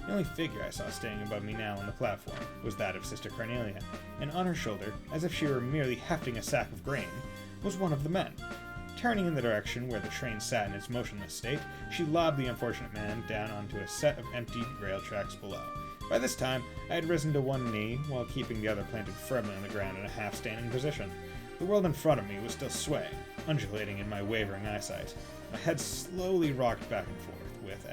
Speaker 1: The only figure I saw standing above me now on the platform was that of Sister Cornelia, and on her shoulder, as if she were merely hefting a sack of grain, was one of the men. Turning in the direction where the train sat in its motionless state, she lobbed the unfortunate man down onto a set of empty rail tracks below. By this time, I had risen to one knee, while keeping the other planted firmly on the ground in a half-standing position. The world in front of me was still swaying, undulating in my wavering eyesight. My head slowly rocked back and forth with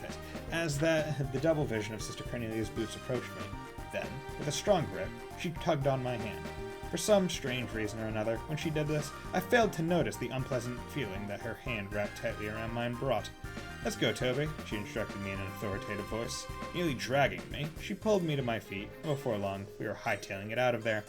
Speaker 1: it, as the double vision of Sister Cornelia's boots approached me. Then, with a strong grip, she tugged on my hand. For some strange reason or another, when she did this, I failed to notice the unpleasant feeling that her hand wrapped tightly around mine brought. "Let's go, Toby," she instructed me in an authoritative voice. Nearly dragging me, she pulled me to my feet, and before long, we were hightailing it out of there.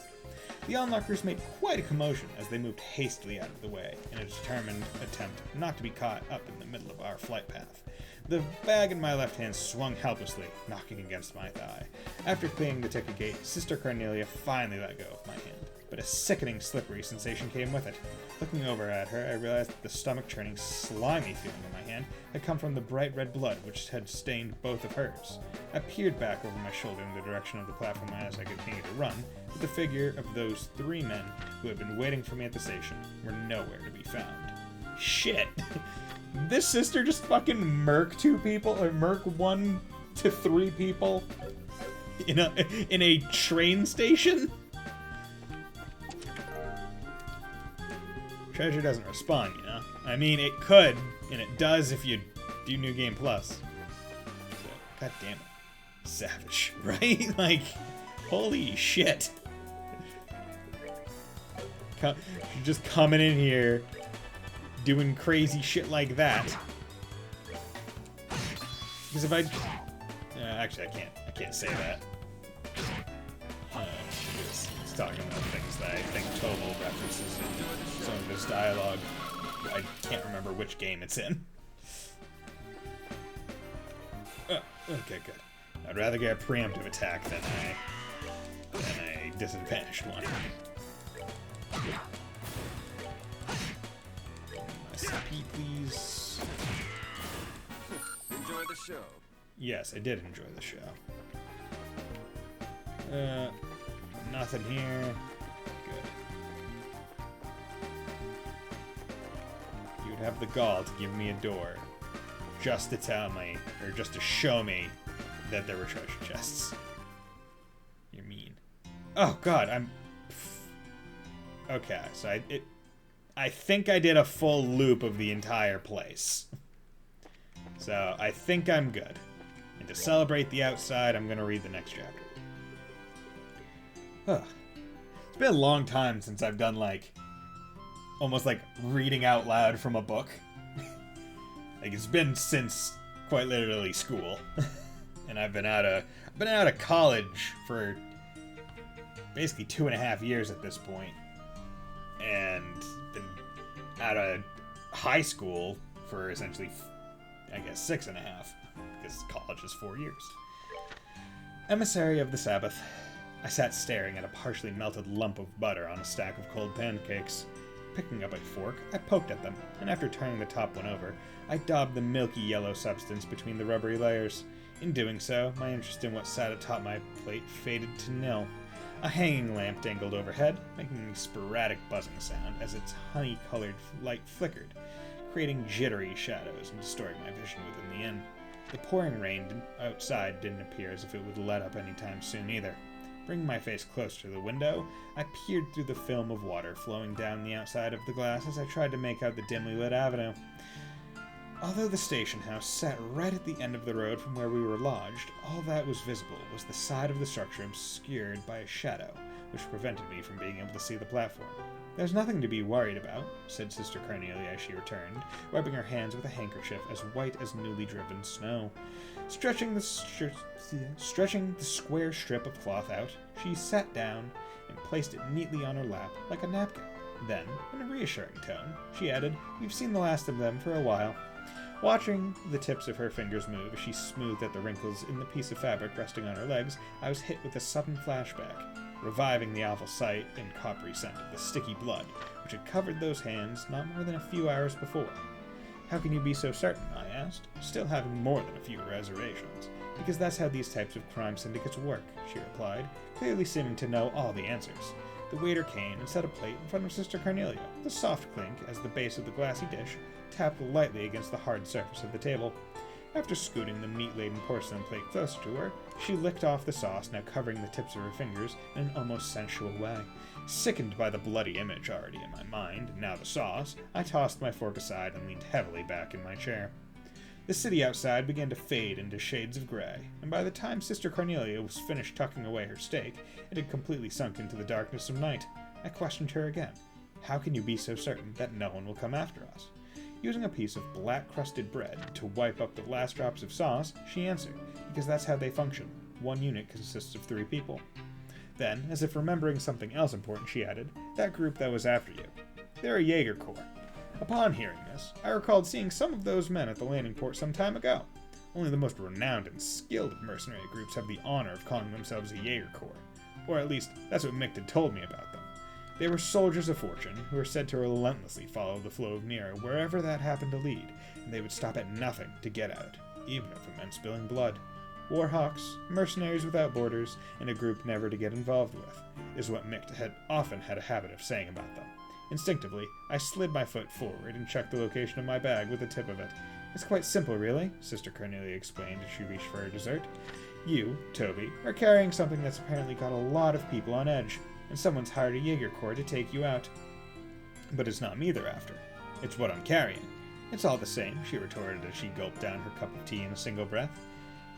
Speaker 1: The onlookers made quite a commotion as they moved hastily out of the way in a determined attempt not to be caught up in the middle of our flight path. The bag in my left hand swung helplessly, knocking against my thigh. After clearing the ticket gate, Sister Cornelia finally let go of my hand, but a sickening slippery sensation came with it. Looking over at her, I realized that the stomach-churning, slimy feeling in my hand had come from the bright red blood which had stained both of hers. I peered back over my shoulder in the direction of the platform as I continued to run, but the figure of those 3 men who had been waiting for me at the station were nowhere to be found. Shit! This sister just fucking murked 2 people, or murk 1 to 3 people in a train station? Treasure doesn't respond, you know? I mean, it could, and it does if you do New Game Plus. So, God damn it. Savage, right? Like, holy shit. Just coming in here, doing crazy shit like that. Because if I... actually, I can't say that. It's talking about things that I think Total references in some of his dialogue. I can't remember which game it's in. Oh, okay, good. I'd rather get a preemptive attack than a disadvantaged one. My CP, please.
Speaker 2: Enjoy the show.
Speaker 1: Yes, I did enjoy the show. Nothing here. Good. You'd have the gall to give me a door, just to tell me, or just to show me that there were treasure chests. You're mean. Oh God, okay, so I think I did a full loop of the entire place. So I think I'm good. And to celebrate the outside, I'm gonna read the next chapter. It's been a long time since I've done almost like reading out loud from a book. Like it's been since quite literally school. And I've been out of college for basically 2.5 years at this point. And been out of high school for essentially, I guess, 6.5. Because college is 4 years. Emissary of the Sabbath. I sat staring at a partially melted lump of butter on a stack of cold pancakes. Picking up a fork, I poked at them, and after turning the top one over, I daubed the milky yellow substance between the rubbery layers. In doing so, my interest in what sat atop my plate faded to nil. A hanging lamp dangled overhead, making a sporadic buzzing sound as its honey-colored light flickered, creating jittery shadows and distorting my vision within the inn. The pouring rain outside didn't appear as if it would let up anytime soon either. Bringing my face closer to the window, I peered through the film of water flowing down the outside of the glass as I tried to make out the dimly lit avenue. Although the station house sat right at the end of the road from where we were lodged, all that was visible was the side of the structure obscured by a shadow, which prevented me from being able to see the platform. There's nothing to be worried about, said Sister Cornelia as she returned, wiping her hands with a handkerchief as white as newly driven snow. Stretching the square strip of cloth out, she sat down and placed it neatly on her lap like a napkin. Then, in a reassuring tone, she added, "We've seen the last of them for a while." Watching the tips of her fingers move as she smoothed at the wrinkles in the piece of fabric resting on her legs, I was hit with a sudden flashback, reviving the awful sight and coppery scent of the sticky blood which had covered those hands not more than a few hours before. "How can you be so certain?" I asked, still having more than a few reservations. "Because that's how these types of crime syndicates work," she replied, clearly seeming to know all the answers. The waiter came and set a plate in front of Sister Cornelia, with a soft clink as the base of the glassy dish tapped lightly against the hard surface of the table. After scooting the meat-laden porcelain plate closer to her, she licked off the sauce now covering the tips of her fingers in an almost sensual way. Sickened by the bloody image already in my mind, and now the sauce, I tossed my fork aside and leaned heavily back in my chair. The city outside began to fade into shades of gray, and by the time Sister Cornelia was finished tucking away her steak, it had completely sunk into the darkness of night. I questioned her again. "How can you be so certain that no one will come after us?" Using a piece of black-crusted bread to wipe up the last drops of sauce, she answered, "Because that's how they function. One unit consists of 3 people. Then, as if remembering something else important, she added, "That group that was after you. They're a Jaeger Corps." Upon hearing this, I recalled seeing some of those men at the landing port some time ago. Only the most renowned and skilled of mercenary groups have the honor of calling themselves a Jaeger Corps. Or at least, that's what Mick had told me about them. They were soldiers of fortune who were said to relentlessly follow the flow of Nero wherever that happened to lead, and they would stop at nothing to get at it, even if it meant spilling blood. Warhawks, mercenaries without borders, and a group never to get involved with, is what Mick had often had a habit of saying about them. Instinctively, I slid my foot forward and checked the location of my bag with the tip of it. "It's quite simple, really," Sister Cornelia explained as she reached for her dessert. "You, Toby, are carrying something that's apparently got a lot of people on edge, and someone's hired a Jaeger Corps to take you out. But it's not me they're after. It's what I'm carrying." "It's all the same," she retorted as she gulped down her cup of tea in a single breath.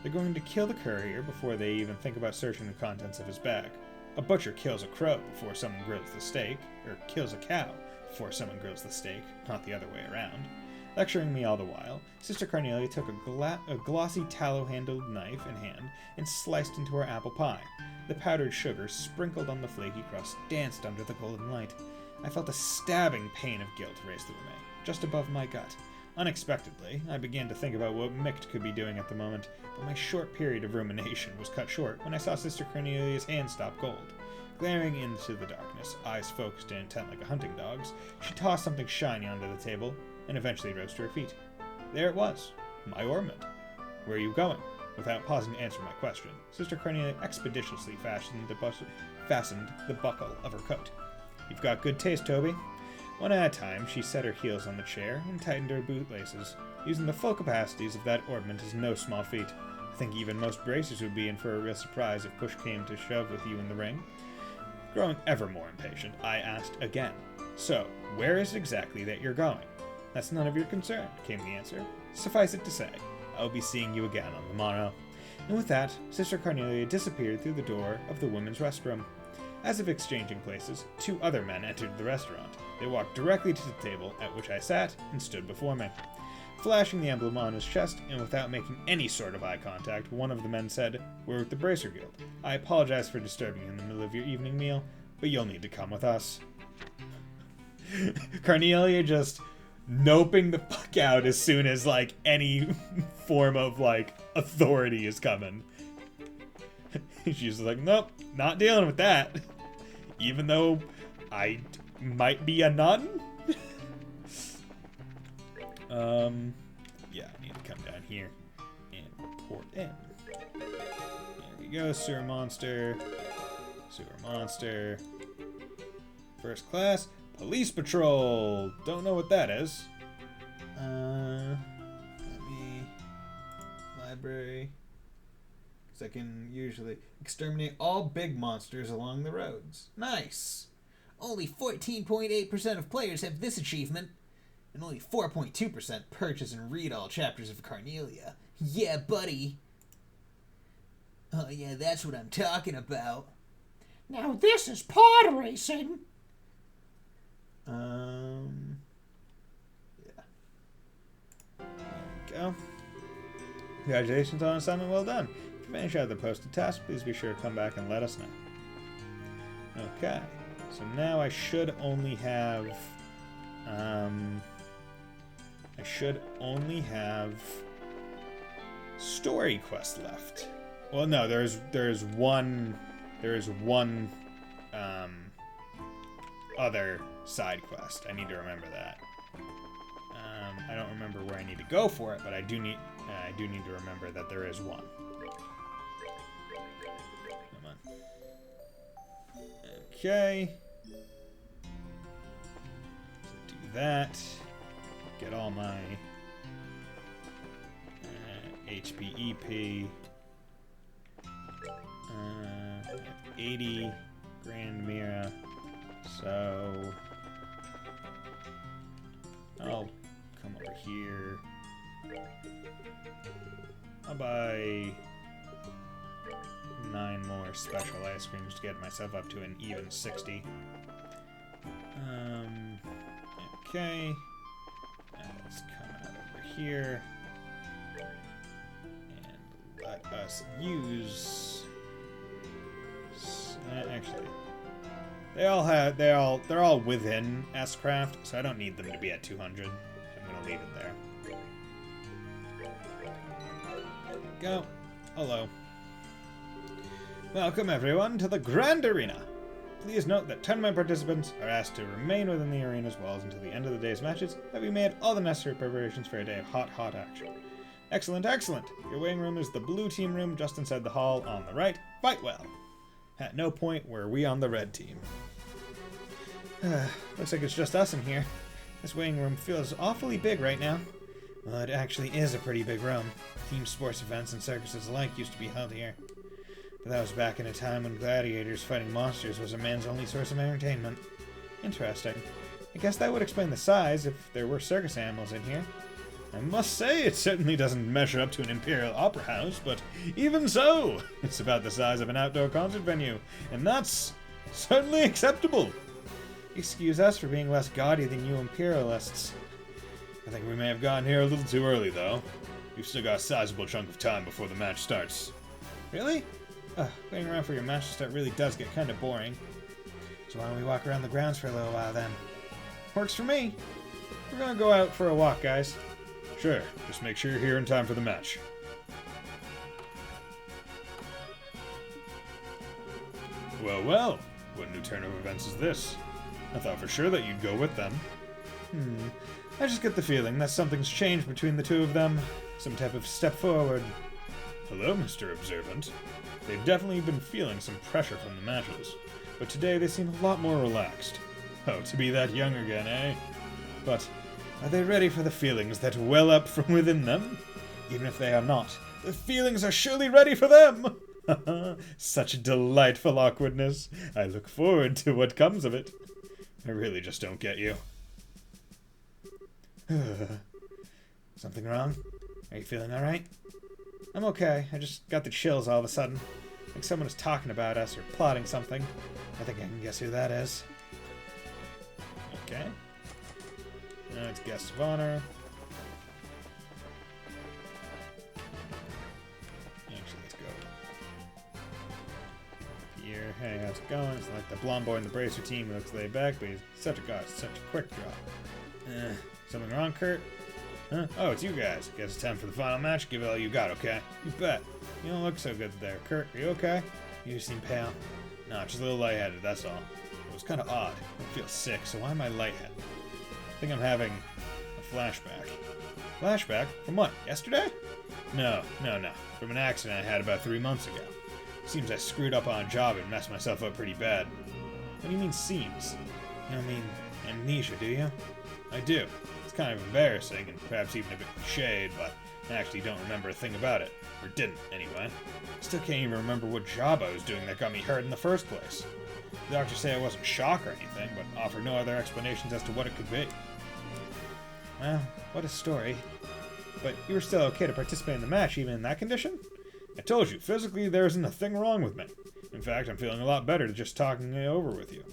Speaker 1: "They're going to kill the courier before they even think about searching the contents of his bag. A butcher kills a crow before someone grills the steak, or kills a cow before someone grills the steak, not the other way around." Lecturing me all the while, Sister Cornelia took a glossy tallow-handled knife in hand and sliced into her apple pie. The powdered sugar sprinkled on the flaky crust danced under the golden light. I felt a stabbing pain of guilt race through me, just above my gut. Unexpectedly, I began to think about what Mick could be doing at the moment, but my short period of rumination was cut short when I saw Sister Cornelia's hand stop cold. Glaring into the darkness, eyes focused and intent like a hunting dog's, she tossed something shiny onto the table and eventually rose to her feet. There it was, my ornament. "Where are you going?" Without pausing to answer my question, Sister Cornelia expeditiously fastened the buckle of her coat. "You've got good taste, Toby." One at a time, she set her heels on the chair and tightened her bootlaces. Using the full capacities of that ornament is no small feat. I think even most bracers would be in for a real surprise if push came to shove with you in the ring. Growing ever more impatient, I asked again, "So, where is it exactly that you're going?" "That's none of your concern," came the answer. "Suffice it to say, I will be seeing you again on the morrow." And with that, Sister Cornelia disappeared through the door of the women's restroom. As if exchanging places, 2 other men entered the restaurant. They walked directly to the table at which I sat and stood before me. Flashing the emblem on his chest, and without making any sort of eye contact, one of the men said, "We're with the Bracer Guild. I apologize for disturbing you in the middle of your evening meal, but you'll need to come with us." Cornelia just noping the fuck out as soon as, any form of, authority is coming. She's like, "Nope, not dealing with that. Even though I might be a nun." Yeah, I need to come down here and report in. There we go, sewer monster. First class, police patrol. Don't know what that is. Library. Because I can usually exterminate all big monsters along the roads. Nice.
Speaker 3: Only 14.8% of players have this achievement, and only 4.2% purchase and read all chapters of Cornelia. Yeah, buddy. Oh yeah, that's what I'm talking about.
Speaker 4: Now this is pod racing.
Speaker 1: Congratulations on an assignment well done. If you finish out the posted task, please be sure to come back and let us know. Okay, so now I should only have story quest left. Well, no, there's one other side quest. I need to remember that. I don't remember where I need to go for it, but I do need to remember that there is one. Come on. Okay. So do that. Get all my HP, EP. 80 Grand Mira. So I'll come over here. I'll buy 9 more special ice creams to get myself up to an even 60. Okay. Now let's come out over here and let us use. Actually, they're all within S-Craft, so I don't need them to be at 200. So I'm gonna leave it there. There we go. Hello. Welcome everyone to the Grand Arena. Please note that tournament participants are asked to remain within the arena's walls until the end of the day's matches. Have you made all the necessary preparations for a day of hot action? Excellent, excellent. Your waiting room is the blue team room just inside the hall on the right. Fight well. At no point were we on the red team. Looks like it's just us in here. This waiting room feels awfully big right now. Well, it actually is a pretty big room. Team sports events and circuses alike used to be held here. But that was back in a time when gladiators fighting monsters was a man's only source of entertainment. Interesting. I guess that would explain the size if there were circus animals in here. I must say, it certainly doesn't measure up to an Imperial Opera House, but even so, it's about the size of an outdoor concert venue, and that's certainly acceptable. Excuse us for being less gaudy than you Imperialists. I think we may have gotten here a little too early, though. We've still got a sizable chunk of time before the match starts. Really? Waiting around for your match to start really does get kind of boring. So why don't we walk around the grounds for a little while, then? Works for me. We're gonna go out for a walk, guys. Sure, just make sure you're here in time for the match. Well, what new turn of events is this? I thought for sure that you'd go with them. I just get the feeling that something's changed between the two of them. Some type of step forward. Hello, Mr. Observant. They've definitely been feeling some pressure from the matches, but today they seem a lot more relaxed. Oh, to be that young again, eh? But are they ready for the feelings that well up from within them? Even if they are not, the feelings are surely ready for them! Such delightful awkwardness. I look forward to what comes of it. I really just don't get you. Something wrong? Are you feeling alright? I'm okay. I just got the chills all of a sudden. Like someone is talking about us or plotting something. I think I can guess who that is. Okay. Now it's guest of honor. Actually, let's go here. Hey, how's it going? It's like the blonde boy in the bracer team who looks laid back, but he's such a quick draw. Something wrong, Kurt? Huh? Oh, it's you guys. Guess it's time for the final match. Give it all you got, okay? You bet. You don't look so good there. Kurt, are you okay? You seem pale. No, just a little lightheaded, that's all. It was kind of odd. I feel sick, so why am I lightheaded? I think I'm having a flashback. Flashback? From what? Yesterday? No. From an accident I had about 3 months ago. Seems I screwed up on a job and messed myself up pretty bad. What do you mean, seems? You don't mean amnesia, do you? I do. It's kind of embarrassing and perhaps even a bit cliched, but I actually don't remember a thing about it. Or didn't, anyway. Still can't even remember what job I was doing that got me hurt in the first place. The doctors say I wasn't shocked or anything, but offer no other explanations as to what it could be. Well, what a story. But you were still okay to participate in the match even in that condition? I told you, physically there isn't a thing wrong with me. In fact, I'm feeling a lot better just talking it over with you.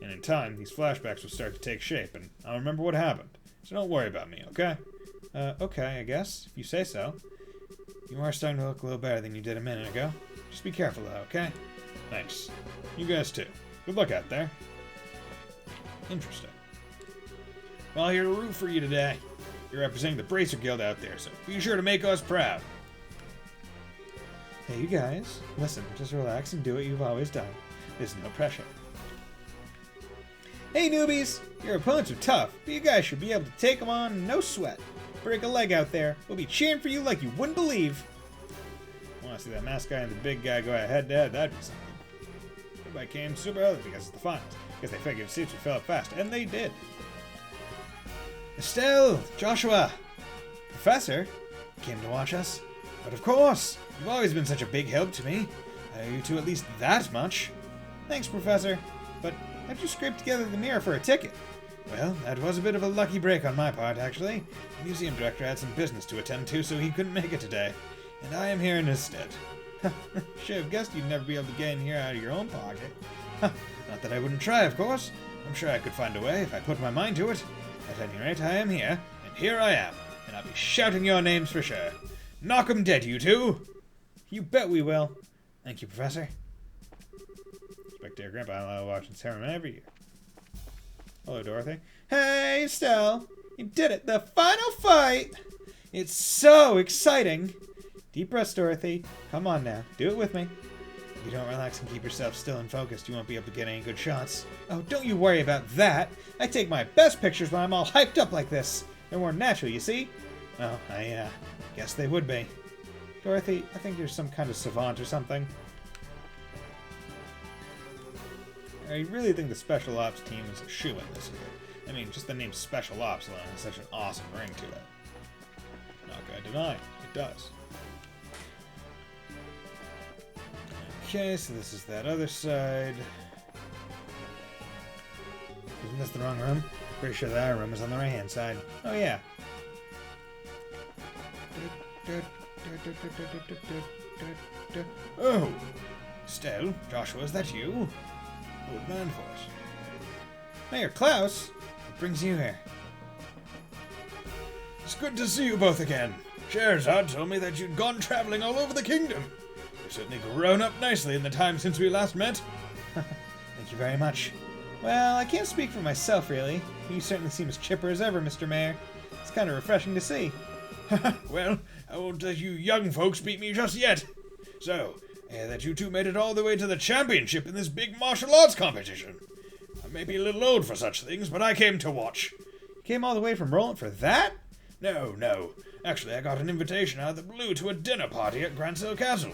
Speaker 1: And in time, these flashbacks will start to take shape, and I'll remember what happened. So don't worry about me, okay? Okay, I guess, if you say so. You are starting to look a little better than you did a minute ago. Just be careful though, okay? Thanks. You guys too. Good luck out there. Interesting. Well, here to root for you today. You're representing the Bracer Guild out there, so be sure to make us proud. Hey, you guys. Listen, just relax and do what you've always done. There's no pressure. Hey, newbies! Your opponents are tough, but you guys should be able to take them on, no sweat. Break a leg out there. We'll be cheering for you like you wouldn't believe. I want to see that masked guy and the big guy go head-to-head. That'd be something. Everybody came super early because it's the finals. Because they figured seats would fill up fast, and they did. Estelle, Joshua, Professor, came to watch us. But of course, you've always been such a big help to me. I owe you two at least that much. Thanks, Professor. But how'd you scrape together the mirror for a ticket? Well, that was a bit of a lucky break on my part, actually. The museum director had some business to attend to, so he couldn't make it today. And I am here in his stead. Should have guessed you'd never be able to get in here out of your own pocket. Not that I wouldn't try, of course. I'm sure I could find a way if I put my mind to it. At any rate, I am here, and here I am. And I'll be shouting your names for sure. Knock 'em dead, you two! You bet we will. Thank you, Professor. Spectator Grandpa and I will watch and ceremony every year. Hello, Dorothy. Hey, Estelle! You did it! The final fight! It's so exciting! Deep breaths, Dorothy. Come on now. Do it with me. If you don't relax and keep yourself still and focused, you won't be able to get any good shots. Oh, don't you worry about that. I take my best pictures when I'm all hyped up like this. They're more natural, you see? Well, I guess they would be. Dorothy, I think you're some kind of savant or something. I really think the Special Ops team is a shoo-in this year. I mean, just the name Special Ops alone has such an awesome ring to it. Not gonna deny, it does. Okay, so this is that other side. Isn't this the wrong room? Pretty sure the other room is on the right-hand side. Oh, yeah. Oh! Estelle, Joshua, is that you? Old man force. Mayor Klaus? What brings you here? It's good to see you both again. Scheherazade told me that you'd gone traveling all over the kingdom. You've certainly grown up nicely in the time since we last met. Thank you very much. Well, I can't speak for myself, really. You certainly seem as chipper as ever, Mr. Mayor. It's kind of refreshing to see. Well, I won't let you young folks beat me just yet. So, I hear that you two made it all the way to the championship in this big martial arts competition. I may be a little old for such things, but I came to watch. You came all the way from Roland for that? No. Actually, I got an invitation out of the blue to a dinner party at Gransill Castle.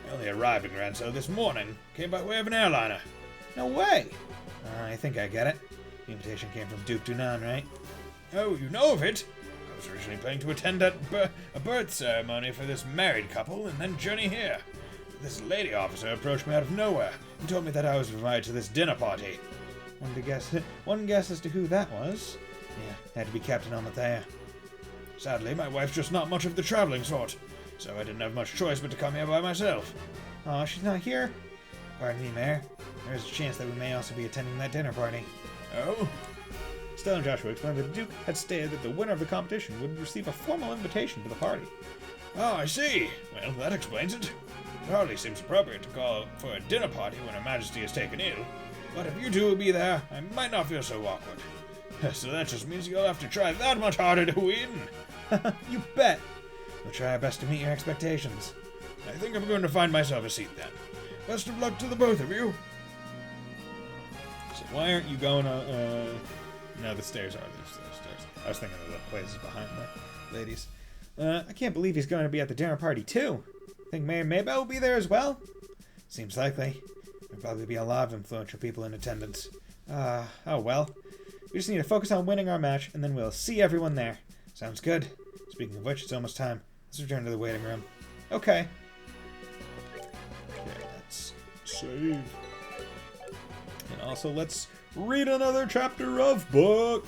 Speaker 1: I only arrived in Gransill this morning. Came by way of an airliner. No way. I think I get it. The invitation came from Duke Dunan, right? Oh, you know of it? I was originally planning to attend a birth ceremony for this married couple and then journey here. This lady officer approached me out of nowhere and told me that I was invited to this dinner party. One guess as to who that was. Yeah, had to be Captain Amathea. Sadly, my wife's just not much of the traveling sort, so I didn't have much choice but to come here by myself. Oh, she's not here? Pardon me, Mayor. There is a chance that we may also be attending that dinner party. Oh? Estelle and Joshua explained that the Duke had stated that the winner of the competition would receive a formal invitation to the party. Oh, I see. Well, that explains it. It hardly seems appropriate to call for a dinner party when Her Majesty is taken ill. But if you two will be there, I might not feel so awkward. So that just means you'll have to try that much harder to win. You bet. We'll try our best to meet your expectations. I think I'm going to find myself a seat then. Best of luck to the both of you. So why aren't you going no, the stairs are the stairs. I was thinking of the places behind the ladies. I can't believe he's going to be at the dinner party too. Think Mayor Maybell will be there as well? Seems likely. There'll probably be a lot of influential people in attendance. Oh well. We just need to focus on winning our match, and then we'll see everyone there. Sounds good. Speaking of which, it's almost time. Let's return to the waiting room. Okay. Okay, let's save. And also, let's read another chapter of book.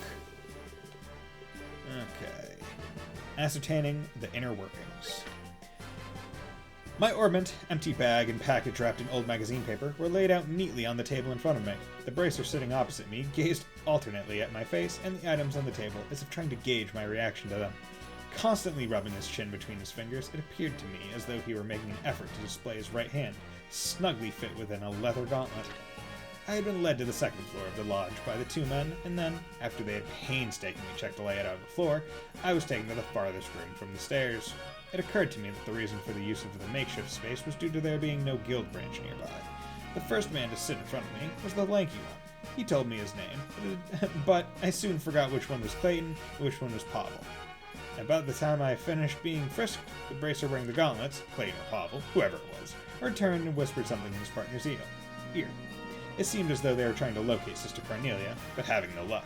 Speaker 1: Okay. Ascertaining the inner workings. My orbment, empty bag, and package wrapped in old magazine paper were laid out neatly on the table in front of me. The bracer sitting opposite me gazed alternately at my face and the items on the table as if trying to gauge my reaction to them. Constantly rubbing his chin between his fingers, it appeared to me as though he were making an effort to display his right hand, snugly fit within a leather gauntlet. I had been led to the second floor of the lodge by the two men, and then, after they had painstakingly checked the layout of the floor, I was taken to the farthest room from the stairs. It occurred to me that the reason for the use of the makeshift space was due to there being no guild branch nearby. The first man to sit in front of me was the lanky one. He told me his name, but I soon forgot which one was Clayton and which one was Pavel. About the time I finished being frisked, the bracer wearing the gauntlets, Clayton or Pavel, whoever it was, returned and whispered something in his partner's ear. It seemed as though they were trying to locate Sister Cornelia, but having no luck.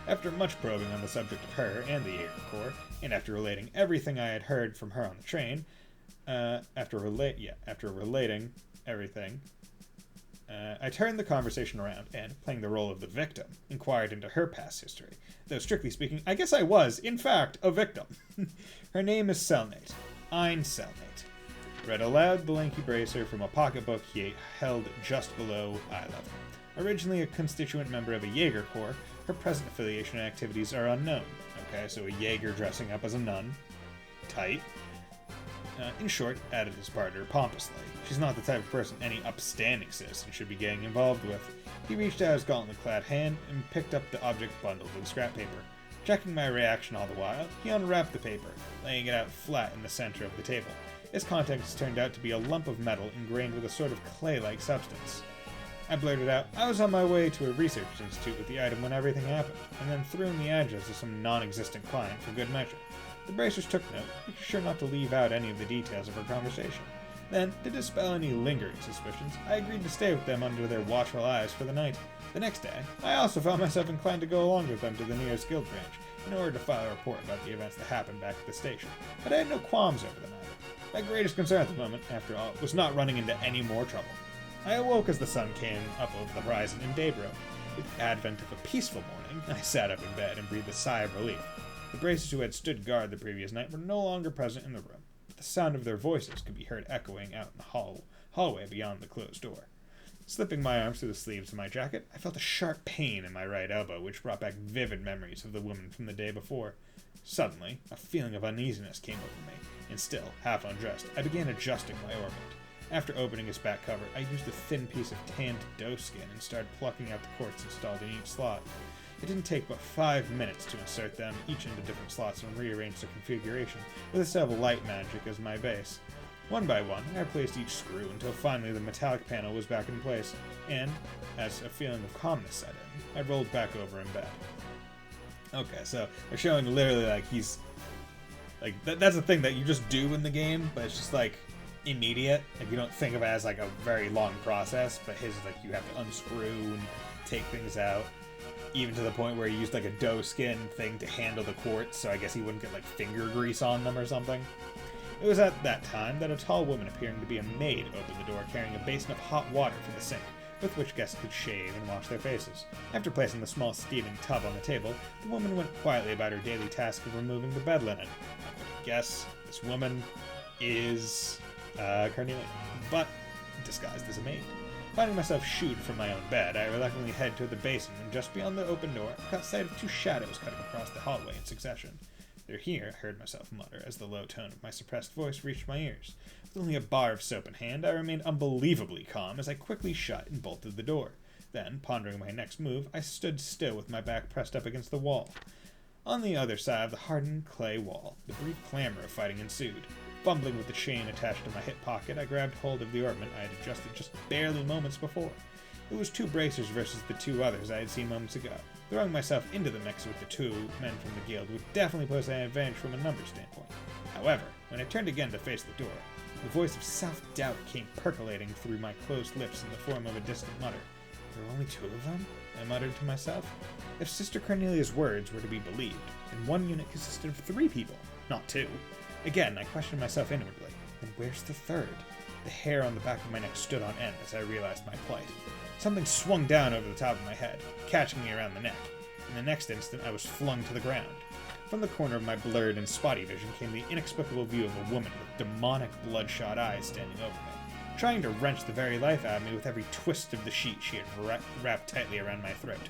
Speaker 1: After much probing on the subject of her and the Jaeger Corps, and after relating everything I had heard from her on the train, after relating everything, I turned the conversation around and, playing the role of the victim, inquired into her past history. Though, strictly speaking, I guess I was, in fact, a victim. Her name is Selnate. Ein Selnate. Read aloud the lanky bracer from a pocketbook he held just below eye level. Originally a constituent member of a Jaeger Corps, her present affiliation and activities are unknown. Okay, so a Jaeger dressing up as a nun. Tight. In short, added his partner pompously, she's not the type of person any upstanding citizen should be getting involved with. He reached out his gauntlet-clad hand and picked up the object bundled with scrap paper. Checking my reaction all the while, he unwrapped the paper, laying it out flat in the center of the table. Its contents turned out to be a lump of metal ingrained with a sort of clay-like substance. I blurted out, I was on my way to a research institute with the item when everything happened, and then threw in the address of some non-existent client for good measure. The bracers took note, making sure not to leave out any of the details of our conversation. Then, to dispel any lingering suspicions, I agreed to stay with them under their watchful eyes for the night. The next day, I also found myself inclined to go along with them to the nearest guild branch, in order to file a report about the events that happened back at the station. But I had no qualms over the matter. My greatest concern at the moment, after all, was not running into any more trouble. I awoke as the sun came up over the horizon and day broke. With the advent of a peaceful morning, I sat up in bed and breathed a sigh of relief. The bracers who had stood guard the previous night were no longer present in the room, but the sound of their voices could be heard echoing out in the hallway beyond the closed door. Slipping my arms through the sleeves of my jacket, I felt a sharp pain in my right elbow, which brought back vivid memories of the woman from the day before. Suddenly, a feeling of uneasiness came over me, and still, half undressed, I began adjusting my orbit. After opening its back cover, I used a thin piece of tanned doe skin and started plucking out the quartz installed in each slot. It didn't take but 5 minutes to insert them each into different slots and rearrange their configuration, with a set of light magic as my base. One by one, I replaced each screw until finally the metallic panel was back in place, and, as a feeling of calmness set in, I rolled back over in bed. Okay, so they're showing literally like he's... like, that's a thing that you just do in the game, but it's just like immediate. Like, you don't think of it as like a very long process, but his is like you have to unscrew and take things out. Even to the point where he used like a doe skin thing to handle the quartz, so I guess he wouldn't get like finger grease on them or something. It was at that time that a tall woman appearing to be a maid opened the door carrying a basin of hot water for the sink, with which guests could shave and wash their faces. After placing the small steaming tub on the table, the woman went quietly about her daily task of removing the bed linen. I would guess this woman is Cornelia, but disguised as a maid. Finding myself shooed from my own bed, I reluctantly head toward the basin, and just beyond the open door, I caught sight of two shadows cutting across the hallway in succession. "They're here," I heard myself mutter as the low tone of my suppressed voice reached my ears. With only a bar of soap in hand, I remained unbelievably calm as I quickly shut and bolted the door. Then, pondering my next move, I stood still with my back pressed up against the wall. On the other side of the hardened clay wall, the brief clamor of fighting ensued. Fumbling with the chain attached to my hip pocket, I grabbed hold of the ornament I had adjusted just barely moments before. It was two bracers versus the two others I had seen moments ago. Throwing myself into the mix with the two men from the guild would definitely pose an advantage from a numbers standpoint. However, when I turned again to face the door, the voice of self-doubt came percolating through my closed lips in the form of a distant mutter. "There were only two of them?" I muttered to myself. If Sister Cornelia's words were to be believed, then one unit consisted of 3 people, not 2. Again, I questioned myself inwardly. Then where's the third? The hair on the back of my neck stood on end as I realized my plight. Something swung down over the top of my head, catching me around the neck. In the next instant, I was flung to the ground. From the corner of my blurred and spotty vision came the inexplicable view of a woman with demonic bloodshot eyes standing over me, trying to wrench the very life out of me with every twist of the sheet she had wrapped tightly around my throat.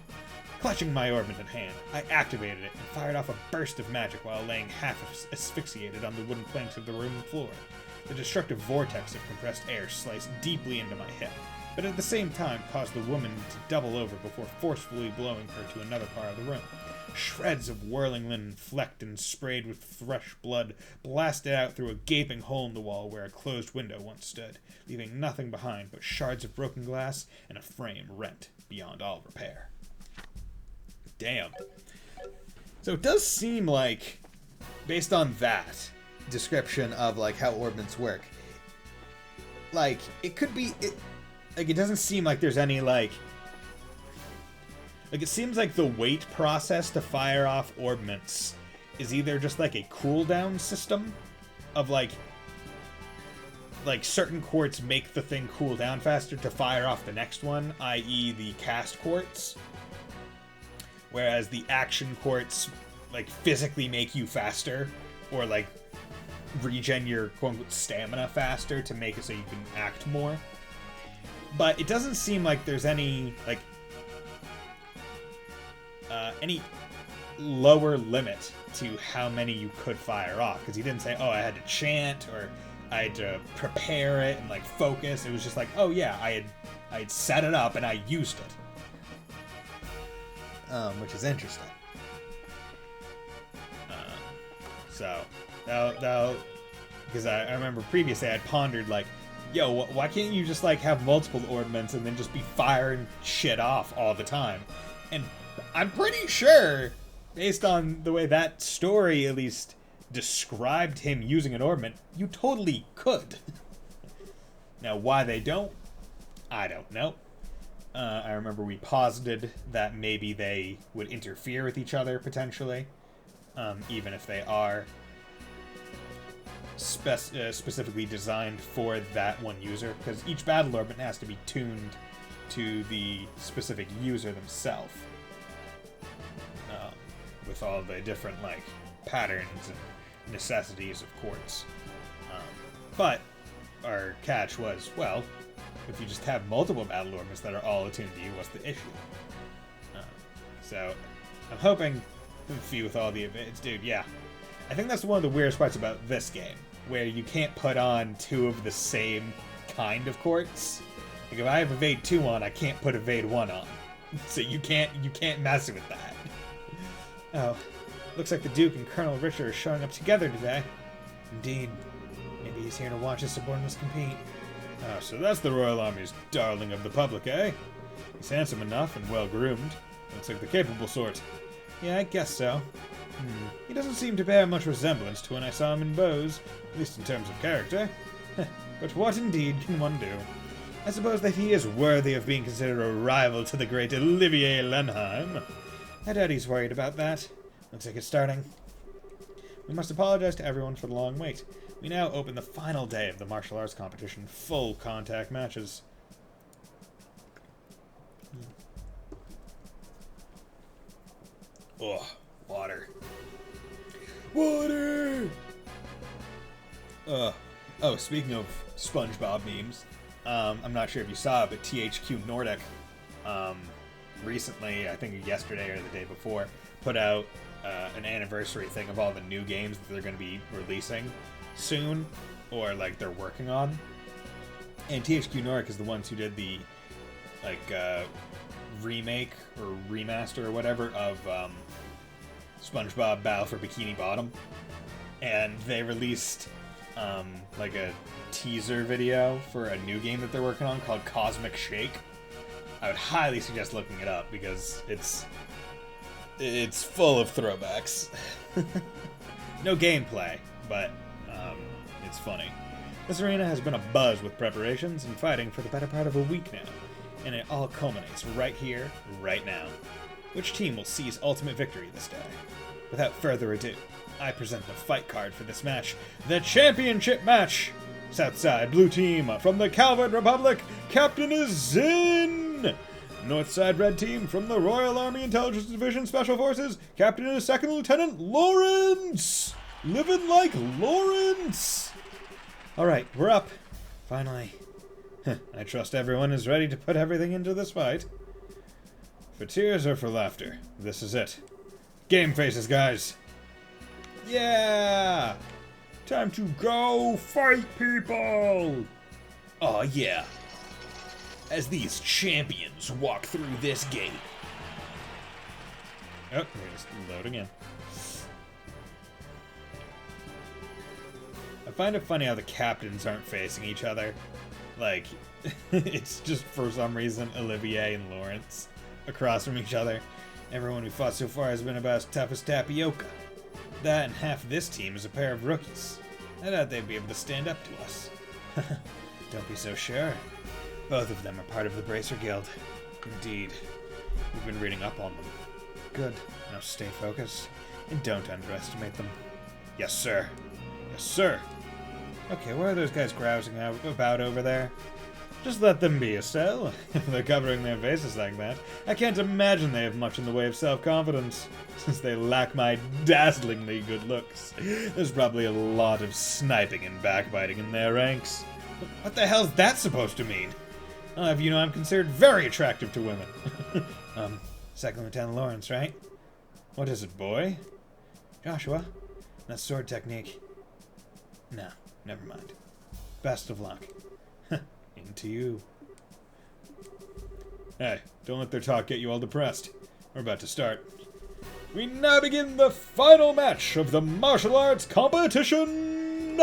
Speaker 1: Clutching my orbment in hand, I activated it and fired off a burst of magic while laying half asphyxiated on the wooden planks of the room floor. The destructive vortex of compressed air sliced deeply into my hip, but at the same time caused the woman to double over before forcefully blowing her to another part of the room. Shreds of whirling linen, flecked and sprayed with fresh blood, blasted out through a gaping hole in the wall where a closed window once stood, leaving nothing behind but shards of broken glass and a frame rent beyond all repair. Damn. So it does seem like, based on that description of like how orbments work, like it could be it doesn't seem like there's any like it seems like the wait process to fire off orbments is either just like a cooldown system of like certain quartz make the thing cool down faster to fire off the next one, i.e. the cast quartz, whereas the action quartz like physically make you faster or like regen your quote-unquote stamina faster to make it so you can act more. But it doesn't seem like there's any like any lower limit to how many you could fire off, because he didn't say, oh, I had to chant or I had to prepare it and like focus. It was just like, oh yeah, I had set it up and I used it, which is interesting. So that'll because I remember previously I'd pondered like, yo, why can't you just like have multiple orbments and then just be firing shit off all the time? And I'm pretty sure, based on the way that story at least described him using an orbment, you totally could. Now, why they don't, I don't know. I remember we posited that maybe they would interfere with each other, potentially, even if they are specifically designed for that one user, because each battle orbment has to be tuned to the specific user themselves, with all the different like patterns and necessities of quartz. But our catch was, well, if you just have multiple battle orbments that are all attuned to you, what's the issue? So I'm hoping with all the events, dude. Yeah, I think that's one of the weirdest parts about this game, where you can't put on two of the same kind of quartz. Like if I have Evade 2 on, I can't put Evade 1 on. So you can't mess with that. Oh, looks like the Duke and Colonel Richard are showing up together today. Indeed. Maybe he's here to watch his subordinates compete. Oh, so that's the Royal Army's darling of the public, eh? He's handsome enough and well-groomed. Looks like the capable sort. Yeah, I guess so. He doesn't seem to bear much resemblance to when I saw him in Bose, at least in terms of character. But what indeed can one do? I suppose that he is worthy of being considered a rival to the great Olivier Lenheim. I doubt he's worried about that. Looks like it's starting. We must apologize to everyone for the long wait. We now open the final day of the martial arts competition, full contact matches. Ugh, water. Water! Oh, speaking of SpongeBob memes, I'm not sure if you saw it, but THQ Nordic, recently, I think yesterday or the day before, put out an anniversary thing of all the new games that they're going to be releasing soon, or like they're working on. And THQ Nordic is the ones who did the remake or remaster or whatever of SpongeBob Battle for Bikini Bottom, and they released like a teaser video for a new game that they're working on called Cosmic Shake. I would highly suggest looking it up because it's full of throwbacks. No gameplay, but it's funny. This arena has been abuzz with preparations and fighting for the better part of a week now, and it all culminates right here, right now. Which team will seize ultimate victory this day? Without further ado, I present the fight card for this match, the championship match! Southside Blue Team from the Calvert Republic, Captain is Zin! Northside Red Team from the Royal Army Intelligence Division Special Forces, Captain is Second Lieutenant Lorence! Living like Lorence! Alright, we're up. Finally. I trust everyone is ready to put everything into this fight. For tears or for laughter? This is it. Game faces, guys. Yeah! Time to go fight people!
Speaker 4: Aw, yeah. As these champions walk through this gate.
Speaker 1: Oh, they're just loading in. I find it funny how the captains aren't facing each other. Like, it's just for some reason Olivier and Lorence across from each other. Everyone we fought so far has been about as tough as tapioca. That and half this team is a pair of rookies. I thought they'd be able to stand up to us. Don't be so sure. Both of them are part of the Bracer Guild. Indeed. We've been reading up on them. Good. Now stay focused, and don't underestimate them. Yes, sir. Yes, sir. Okay, what are those guys grousing about over there? Just let them be, Estelle. If they're covering their faces like that, I can't imagine they have much in the way of self-confidence, since they lack my dazzlingly good looks. There's probably a lot of sniping and backbiting in their ranks. What the hell's that supposed to mean? You know, I'm considered very attractive to women. Second Lieutenant Lorence, right? What is it, boy? Joshua? That sword technique. No, never mind. Best of luck. Into you. Hey, don't let their talk get you all depressed. We're about to start. We now begin the final match of the martial arts competition!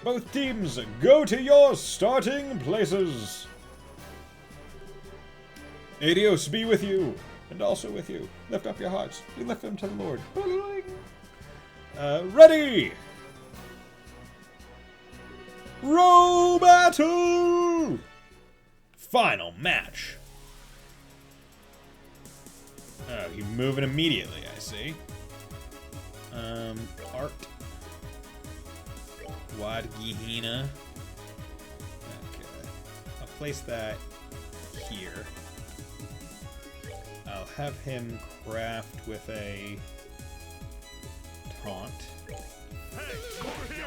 Speaker 1: Both teams, go to your starting places. Adios be with you, and also with you. Lift up your hearts. We lift them to the Lord. Ready! Row battle! Final match. Oh, you're moving immediately, I see. Art. Wad Gehenna. Okay. I'll place that here. I'll have him craft with a taunt.
Speaker 2: Hey, over here!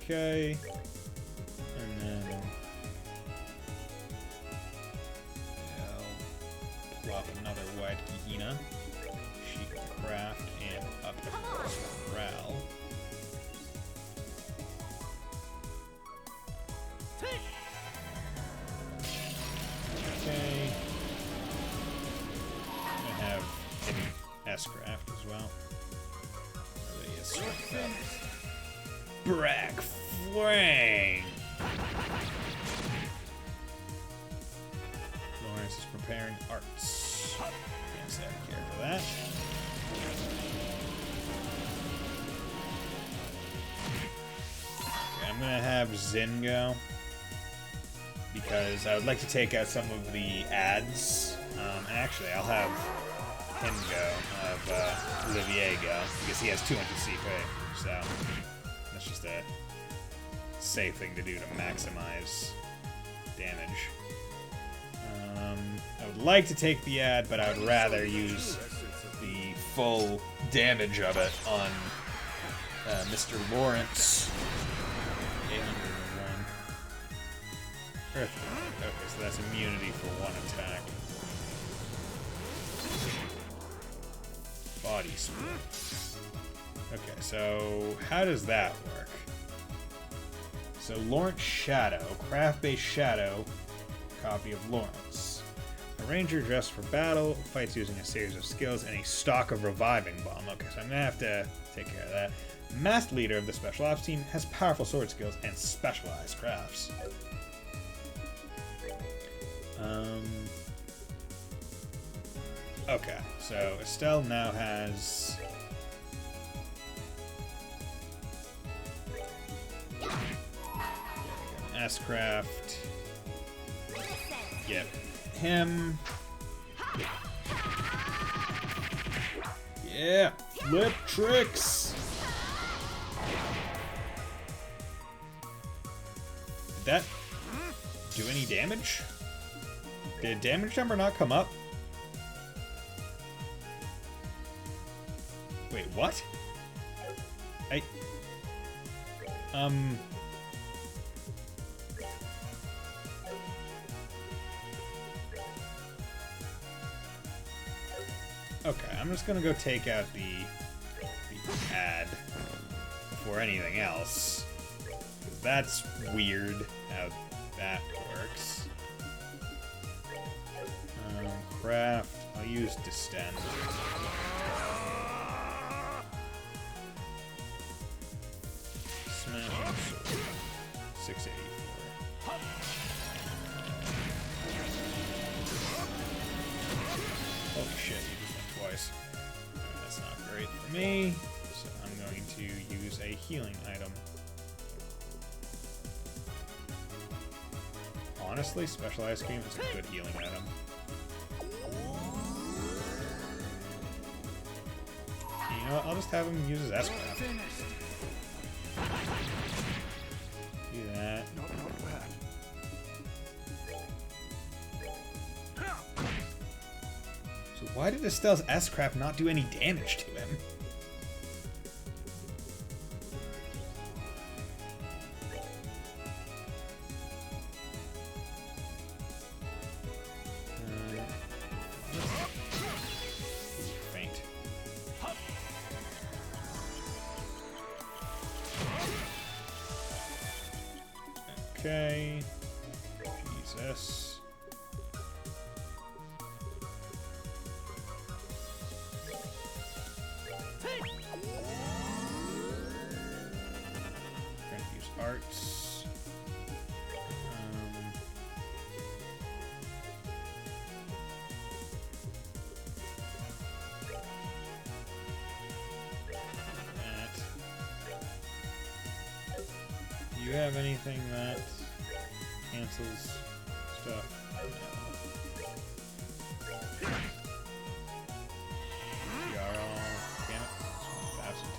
Speaker 1: Okay. And then I'll plop another white Gehenna. She can craft and up to morale. Okay. I'm gonna have him S-craft as well. Brack Flang! Lorence is preparing arts. Yes, I don't care for that. Okay, I'm gonna have Zin go. Because I would like to take out some of the ads. And actually, I'll have him go, Olivier go, because he has 200 CP, so that's just a safe thing to do to maximize damage. I would like to take the ad, but I would rather use the full damage of it on Mr. Lorence. 801. Okay, so that's immunity for one attack. Body split. Okay, so how does that work? So Lorence Shadow, craft-based Shadow, copy of Lorence. A ranger dressed for battle, fights using a series of skills and a stock of reviving bomb. Okay, so I'm gonna have to take care of that. Masked leader of the special ops team has powerful sword skills and specialized crafts. Okay, so Estelle now has S-craft. Get him. Yeah, flip tricks. Did that do any damage? Did damage number not come up? Wait, what? Okay, I'm just gonna go take out the pad before anything else. 'Cause that's weird how that works. Craft. I'll use distend. Smash and sword. 684. Holy shit, you just went twice. That's not great for me, so I'm going to use a healing item. Honestly, Special Ice Cream is a good healing item. You know what, I'll just have him use his S-Craft. Do that. So why did Estelle's S-Craft not do any damage to him? Faint. Okay. Jesus. Trying to use arts. That. Do you have anything that cancels stuff? Jarl. Damn it. Thousand.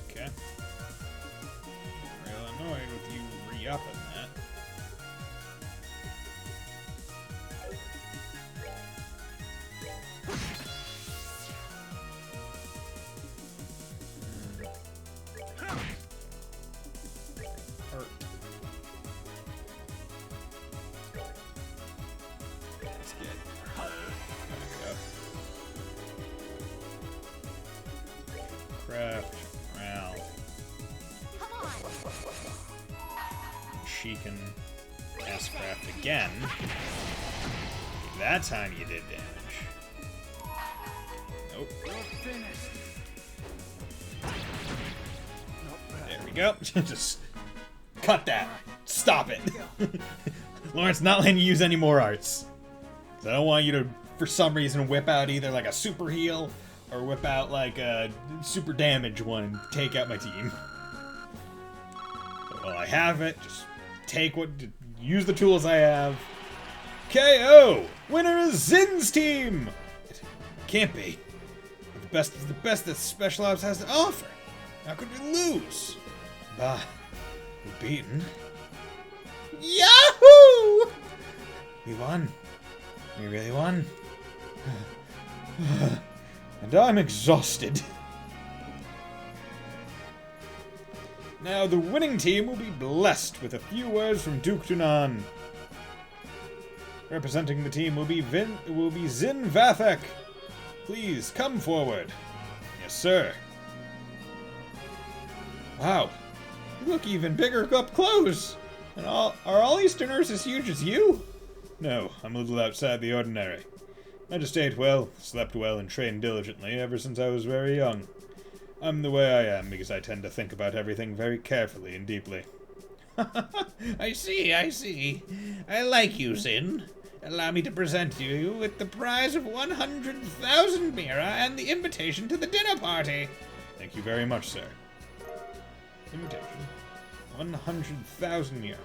Speaker 1: Okay. Real annoyed with you re-upping that. Hurt. Let's get back up. Craft. Morale. She can S-Craft again. That time you did damage. Nope. There we go. Just cut that. Stop it. Lorence, not letting you use any more arts. 'Cause I don't want you to, for some reason, whip out either like a super heal or whip out like a super damage one and take out my team. So while I have it, just use the tools I have. KO! Winner is Zin's team! It can't be. The best is the best that Special Ops has to offer. How could we lose? Bah, we're beaten. Yahoo! We won. We really won. And I'm exhausted. Now the winning team will be blessed with a few words from Duke Dunan. Representing the team will be Zin Vathek. Please come forward. Yes, sir. Wow, you look even bigger up close. And are all Easterners as huge as you? No, I'm a little outside the ordinary. I just ate well, slept well, and trained diligently ever since I was very young. I'm the way I am because I tend to think about everything very carefully and deeply. I see. I like you, Zin. Allow me to present you with the prize of 100,000 Mira and the invitation to the dinner party. Thank you very much, sir. Invitation. 100,000 Mira.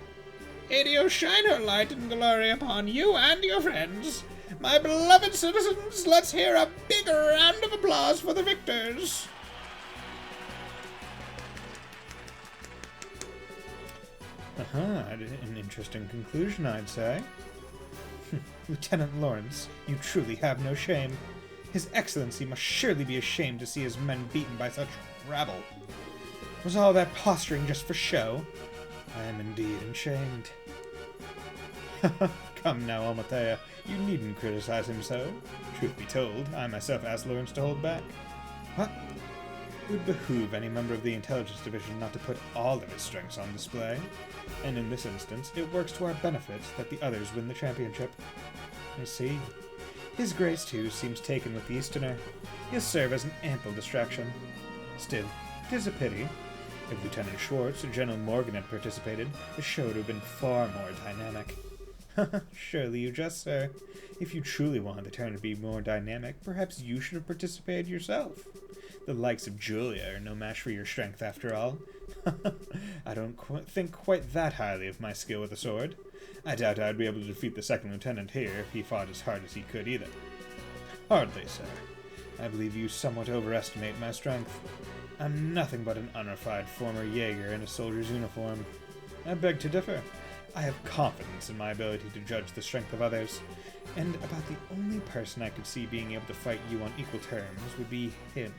Speaker 1: Adio shine her light and glory upon you and your friends. My beloved citizens, let's hear a big round of applause for the victors. An interesting conclusion, I'd say. Lieutenant Lorence, you truly have no shame. His Excellency must surely be ashamed to see his men beaten by such rabble. Was all that posturing just for show? I am indeed unchained. Come now, Almathea, you needn't criticize him so. Truth be told, I myself asked Lorence to hold back. What? It would behoove any member of the Intelligence Division not to put all of its strengths on display. And in this instance, it works to our benefit that the others win the championship. I see. His Grace, too, seems taken with the Easterner. He'll serve as an ample distraction. Still, it is a pity. If Lieutenant Schwartz or General Morgan had participated, the show would have been far more dynamic. Surely you jest, sir. If you truly wanted the turn to be more dynamic, perhaps you should have participated yourself. The likes of Julia are no match for your strength, after all. I don't think quite that highly of my skill with the sword. I doubt I'd be able to defeat the second lieutenant here if he fought as hard as he could either. Hardly, sir. I believe you somewhat overestimate my strength. I'm nothing but an unrefined former Jaeger in a soldier's uniform. I beg to differ. I have confidence in my ability to judge the strength of others, and about the only person I could see being able to fight you on equal terms would be him.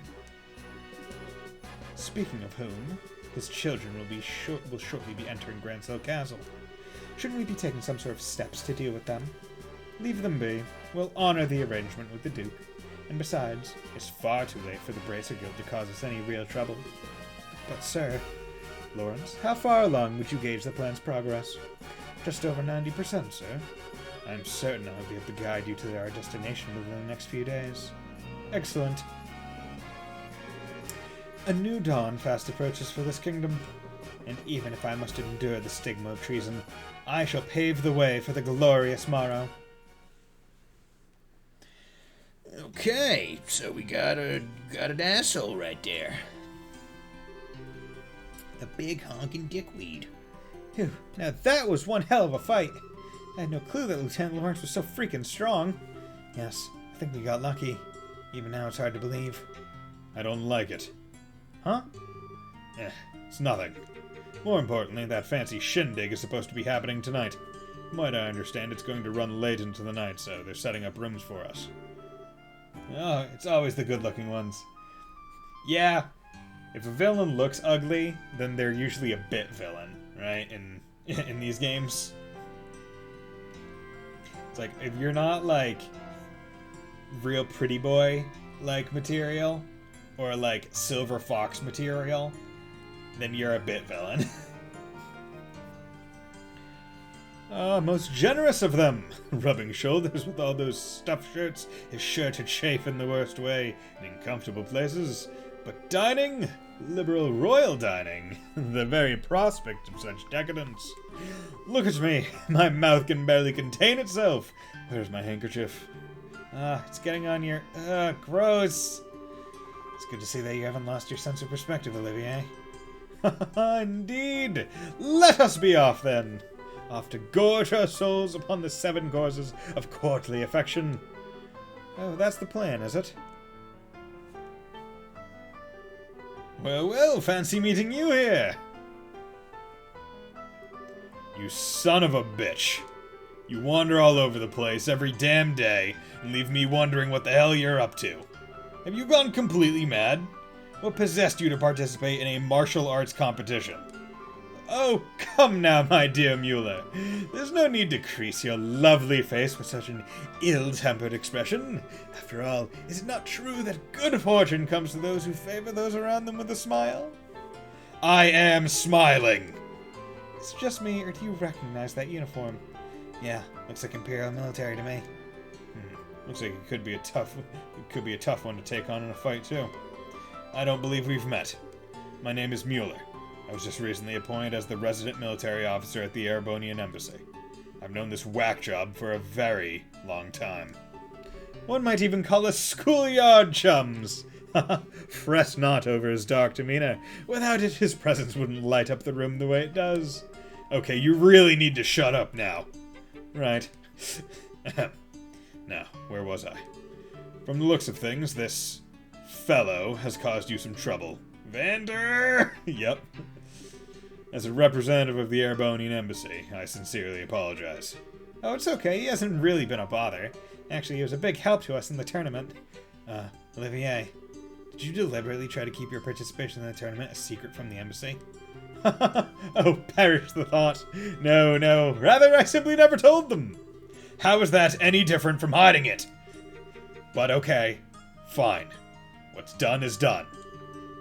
Speaker 1: Speaking of whom, his children will shortly be entering Grancel Castle. Shouldn't we be taking some sort of steps to deal with them? Leave them be. We'll honor the arrangement with the Duke. And besides, it's far too late for the Bracer Guild to cause us any real trouble. But sir, Lorence, how far along would you gauge the plan's progress? Just over 90%, sir. I'm certain I'll be able to guide you to our destination within the next few days. Excellent. A new dawn fast approaches for this kingdom, and even if I must endure the stigma of treason, I shall pave the way for the glorious morrow.
Speaker 4: Okay, so we got an asshole right there. A big honking dickweed.
Speaker 1: Phew, now that was one hell of a fight. I had no clue that Lieutenant Lorence was so freaking strong. Yes, I think we got lucky. Even now it's hard to believe.
Speaker 2: I don't like it.
Speaker 1: Huh?
Speaker 2: It's nothing. More importantly, that fancy shindig is supposed to be happening tonight. From what I understand, it's going to run late into the night, so they're setting up rooms for us.
Speaker 1: Oh, it's always the good-looking ones. Yeah, if a villain looks ugly, then they're usually a bit villain, right? In these games. It's like, if you're not, like, real pretty boy, like, material, or, like, Silver Fox material, then you're a bit villain. Most generous of them! Rubbing shoulders with all those stuffed shirts is sure to chafe in the worst way in comfortable places. But dining? Liberal royal dining. The very prospect of such decadence. Look at me! My mouth can barely contain itself! Where's my handkerchief? It's getting on your... gross! It's good to see that you haven't lost your sense of perspective, Olivier. Indeed! Let us be off, then! Off to gorge our souls upon the 7 courses of courtly affection. Oh, that's the plan, is it? Well, well, fancy meeting you here!
Speaker 2: You son of a bitch! You wander all over the place every damn day and leave me wondering what the hell you're up to. Have you gone completely mad? What possessed you to participate in a martial arts competition?
Speaker 1: Oh, come now, my dear Mueller. There's no need to crease your lovely face with such an ill-tempered expression. After all, is it not true that good fortune comes to those who favor those around them with a smile?
Speaker 2: I am smiling!
Speaker 1: It's just me, or do you recognize that uniform? Yeah, looks like Imperial military to me.
Speaker 2: Looks like it could be a tough one to take on in a fight, too. I don't believe we've met. My name is Mueller. I was just recently appointed as the resident military officer at the Erebonian Embassy. I've known this whack job for a very long time.
Speaker 1: One might even call us schoolyard chums. Fret not over his dark demeanor. Without it, his presence wouldn't light up the room the way it does.
Speaker 2: Okay, you really need to shut up now.
Speaker 1: Right.
Speaker 2: Now, where was I? From the looks of things, this fellow has caused you some trouble. Vander!
Speaker 1: Yep.
Speaker 2: As a representative of the Erebonian Embassy, I sincerely apologize.
Speaker 1: Oh, it's okay. He hasn't really been a bother. Actually, he was a big help to us in the tournament. Olivier, did you deliberately try to keep your participation in the tournament a secret from the embassy?
Speaker 2: Oh, perish the thought. No, no. Rather, I simply never told them. How is that any different from hiding it? But okay. Fine. What's done is done.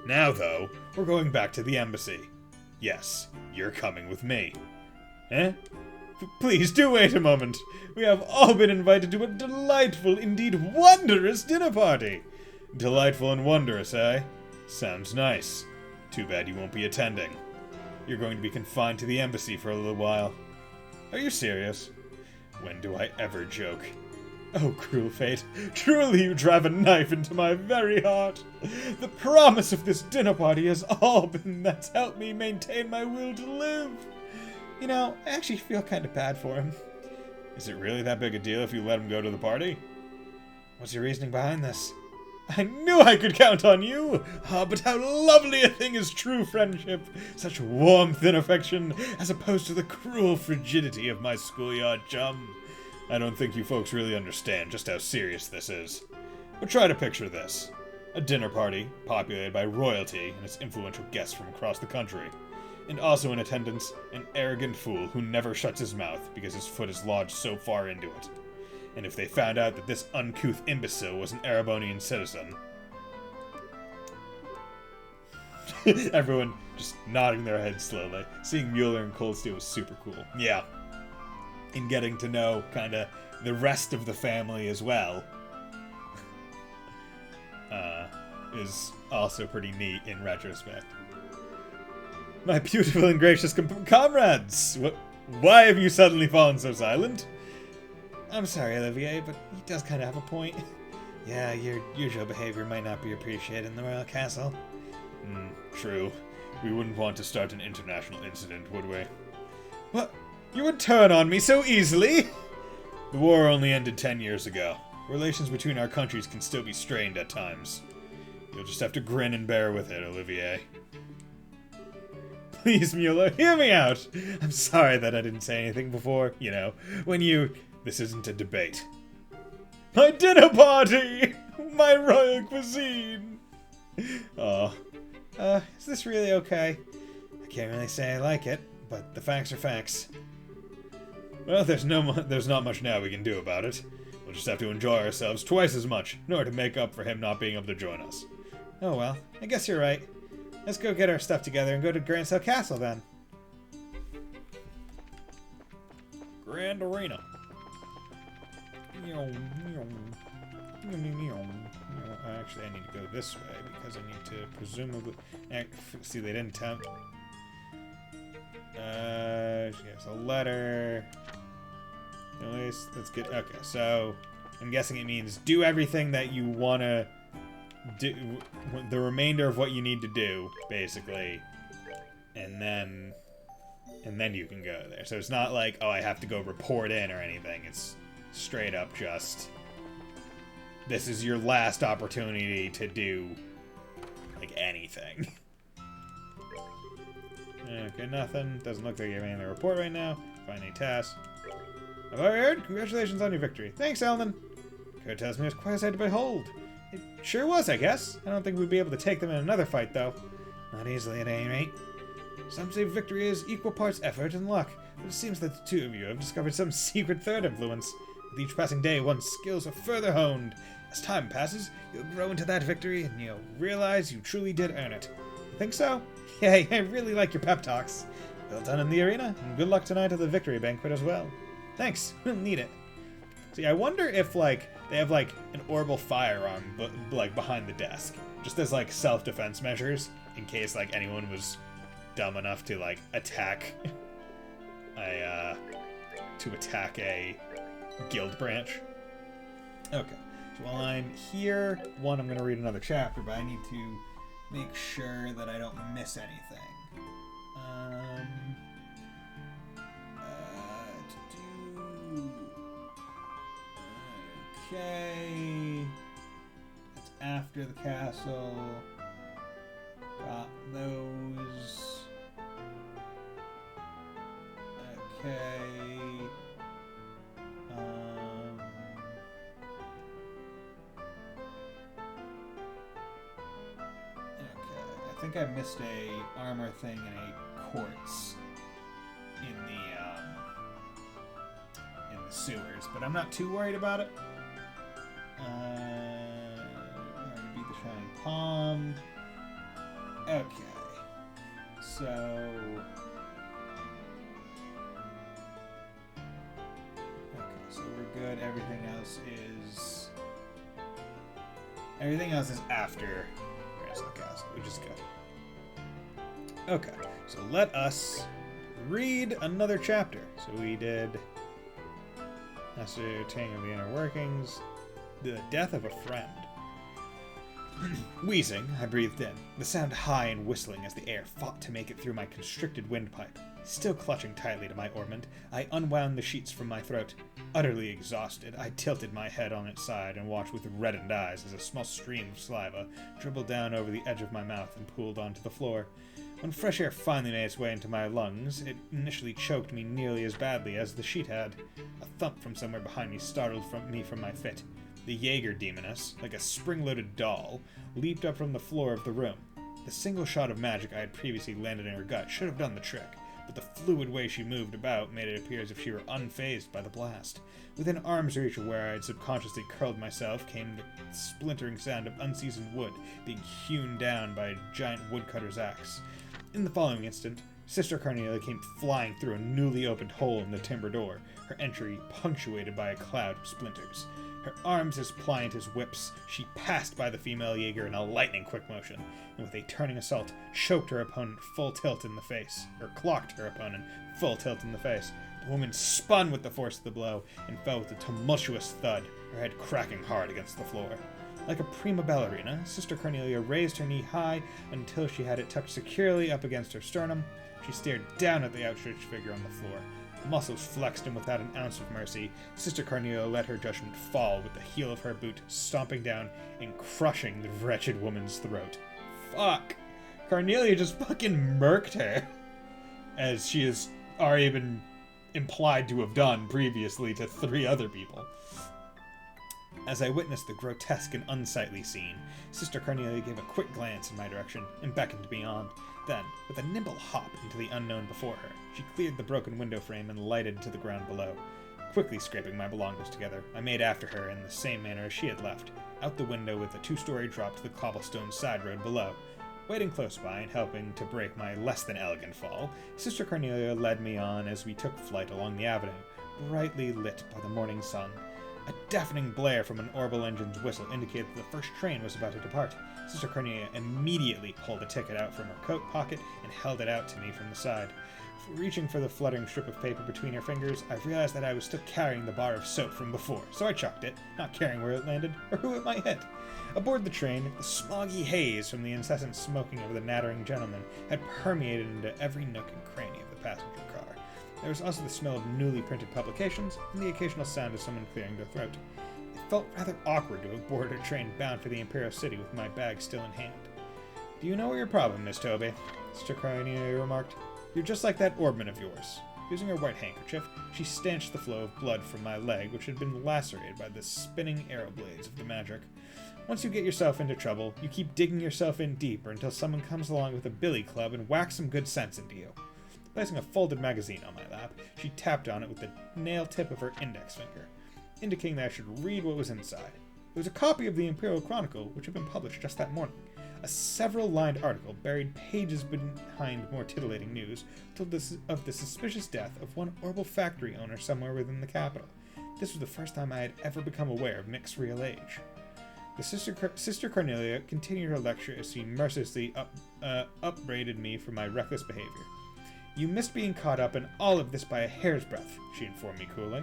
Speaker 2: Now, though, we're going back to the embassy. Yes, you're coming with me. Eh? Please do wait a moment. We have all been invited to a delightful, indeed wondrous dinner party. Delightful and wondrous, eh? Sounds nice. Too bad you won't be attending. You're going to be confined to the embassy for a little while. Are you serious? When do I ever joke? Oh, cruel fate, truly you drive a knife into my very heart. The promise of this dinner party has all been that's helped me maintain my will to live. You know, I actually feel kind of bad for him. Is it really that big a deal if you let him go to the party? What's your reasoning behind this? I knew I could count on you! Ah, but how lovely a thing is true friendship! Such warmth and affection, as opposed to the cruel frigidity of my schoolyard chum. I don't think you folks really understand just how serious this is. But try to picture this. A dinner party, populated by royalty and its influential guests from across the country. And also in attendance, an arrogant fool who never shuts his mouth because his foot is lodged so far into it. And if they found out that this uncouth imbecile was an Erebonian citizen... Everyone just nodding their heads slowly. Seeing Mueller and Cold Steel was super cool. Yeah. And getting to know, kinda, the rest of the family as well. Is also pretty neat in retrospect. My beautiful and gracious comrades! Why have you suddenly fallen so silent? I'm sorry, Olivier, but he does kind of have a point. Yeah, your usual behavior might not be appreciated in the royal castle. True. We wouldn't want to start an international incident, would we? What? You would turn on me so easily? The war only ended 10 years ago. Relations between our countries can still be strained at times. You'll just have to grin and bear with it, Olivier. Please, Mueller, hear me out! I'm sorry that I didn't say anything before, you know, when you... This isn't a debate. My dinner party! My royal cuisine! Oh. Is this really okay? I can't really say I like it, but the facts are facts. Well, there's not much now we can do about it. We'll just have to enjoy ourselves twice as much, in order to make up for him not being able to join us. Oh well, I guess you're right. Let's go get our stuff together and go to Grancel Castle then. Grand Arena. Actually, I need to go this way because I need to presumably... See, they didn't tell me. She has a letter. Anyways, let's get... Okay, so I'm guessing it means do everything that you want to do, the remainder of what you need to do, basically, and then you can go there. So it's not like, oh, I have to go report in or anything. It's straight up just, this is your last opportunity to do, like, anything. Okay, nothing. Doesn't look like you have anything to report right now. Find any tasks. Have I heard? Congratulations on your victory. Thanks, Elman. Code tells me it was quite a sight to behold. It sure was, I guess. I don't think we'd be able to take them in another fight, though. Not easily, at any rate. Some say victory is equal parts effort and luck, but it seems that the two of you have discovered some secret third influence. With each passing day, one's skills are further honed. As time passes, you'll grow into that victory, and you'll realize you truly did earn it. You think so? Yay, I really like your pep talks. Well done in the arena, and good luck tonight at the victory banquet as well. Thanks, we'll need it. See, I wonder if, like, they have, like, an orbital firearm, but, like, behind the desk. Just as, like, self-defense measures, in case, like, anyone was dumb enough to, like, attack a guild branch. Okay, so while I'm here, I'm gonna read another chapter, but I need to make sure that I don't miss anything. Okay. That's after the castle. Got those. Okay. Okay. I think I missed a armor thing and a
Speaker 1: reports in the sewers, but I'm not too worried about it. Beat the Shining Palm. Okay. So... Okay, so we're good. Everything else is after Castle, which is good. Okay, so let us read another chapter. So we did Ascertaining of the Inner Workings, the Death of a Friend. Wheezing, I breathed in, the sound high and whistling as the air fought to make it through my constricted windpipe. Still clutching tightly to my ornament, I unwound the sheets from my throat. Utterly exhausted, I tilted my head on its side and watched with reddened eyes as a small stream of saliva dribbled down over the edge of my mouth and pooled onto the floor. When fresh air finally made its way into my lungs, it initially choked me nearly as badly as the sheet had. A thump from somewhere behind me startled me from my fit. The Jaeger demoness, like a spring-loaded doll, leaped up from the floor of the room. The single shot of magic I had previously landed in her gut should have done the trick, but the fluid way she moved about made it appear as if she were unfazed by the blast. Within arm's reach of where I had subconsciously curled myself came the splintering sound of unseasoned wood being hewn down by a giant woodcutter's axe. In the following instant, Sister Carnelia came flying through a newly opened hole in the timber door, her entry punctuated by a cloud of splinters. Her arms as pliant as whips, she passed by the female Jaeger in a lightning-quick motion, and with a turning assault, choked her opponent full tilt in the face, or clocked her opponent full tilt in the face. The woman spun with the force of the blow, and fell with a tumultuous thud, her head cracking hard against the floor. Like a prima ballerina, Sister Cornelia raised her knee high until she had it tucked securely up against her sternum. She stared down at the outstretched figure on the floor. Muscles flexed, and without an ounce of mercy, Sister Cornelia let her judgment fall with the heel of her boot stomping down and crushing the wretched woman's throat. Fuck! Cornelia just fucking murked her, as she has already been implied to have done previously to 3 other people. As I witnessed the grotesque and unsightly scene, Sister Cornelia gave a quick glance in my direction and beckoned me on. Then, with a nimble hop into the unknown before her, she cleared the broken window frame and lighted to the ground below. Quickly scraping my belongings together, I made after her in the same manner as she had left, out the window with a 2-story drop to the cobblestone side road below. Waiting close by and helping to break my less-than-elegant fall, Sister Cornelia led me on as we took flight along the avenue, brightly lit by the morning sun. A deafening blare from an orbital engine's whistle indicated that the first train was about to depart. Sister Cornelia immediately pulled a ticket out from her coat pocket and held it out to me from the side. Reaching for the fluttering strip of paper between her fingers, I realized that I was still carrying the bar of soap from before, so I chucked it, not caring where it landed or who it might hit. Aboard the train, the smoggy haze from the incessant smoking of the nattering gentleman had permeated into every nook and cranny of the passenger car. There was also the smell of newly printed publications and the occasional sound of someone clearing their throat. It felt rather awkward to have boarded a train bound for the Imperial City with my bag still in hand. "Do you know your problem, Miss Toby?" Sister Cornelia remarked. "You're just like that orbman of yours." Using her white handkerchief, she stanched the flow of blood from my leg, which had been lacerated by the spinning arrow blades of the magic. "Once you get yourself into trouble, you keep digging yourself in deeper until someone comes along with a billy club and whacks some good sense into you." Placing a folded magazine on my lap, she tapped on it with the nail tip of her index finger, indicating that I should read what was inside. It was a copy of the Imperial Chronicle, which had been published just that morning. A several-lined article buried pages behind more titillating news told of the suspicious death of one orbital factory owner somewhere within the capital. This was the first time I had ever become aware of Mick's real age. The Sister Cornelia continued her lecture as she mercilessly upbraided me for my reckless behavior. "You missed being caught up in all of this by a hair's breadth," she informed me coolly.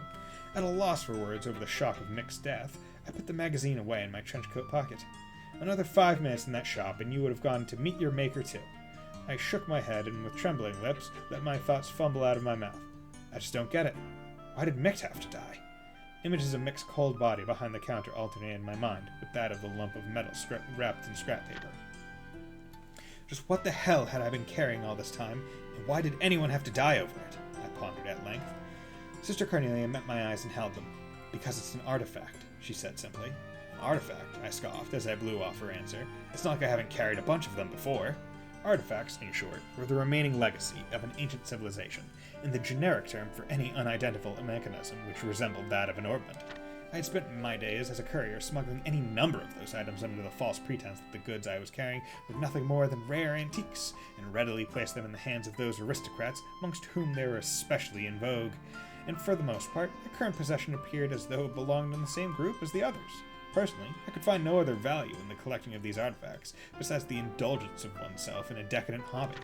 Speaker 1: At a loss for words over the shock of Mick's death, I put the magazine away in my trench coat pocket. Another 5 minutes in that shop and you would have gone to meet your maker too. I shook my head and with trembling lips let my thoughts fumble out of my mouth. I just don't get it. Why did Mick have to die? Images of Mick's cold body behind the counter alternated in my mind with that of the lump of metal wrapped in scrap paper. Just what the hell had I been carrying all this time, and why did anyone have to die over it? I pondered at length. Sister Cornelia met my eyes and held them. "Because it's an artifact," she said simply. "An artifact?" I scoffed as I blew off her answer. "It's not like I haven't carried a bunch of them before."
Speaker 2: Artifacts, in short, were the remaining legacy of an ancient civilization, and the generic term for any unidentifiable mechanism which resembled that of an orbment. I had spent my days as a courier smuggling any number of those items under the false pretense that the goods I was carrying were nothing more than rare antiques, and readily placed them in the hands of those aristocrats amongst whom they were especially in vogue. And for the most part, my current possession appeared as though it belonged in the same group as the others. Personally, I could find no other value in the collecting of these artifacts, besides the indulgence of oneself in a decadent hobby.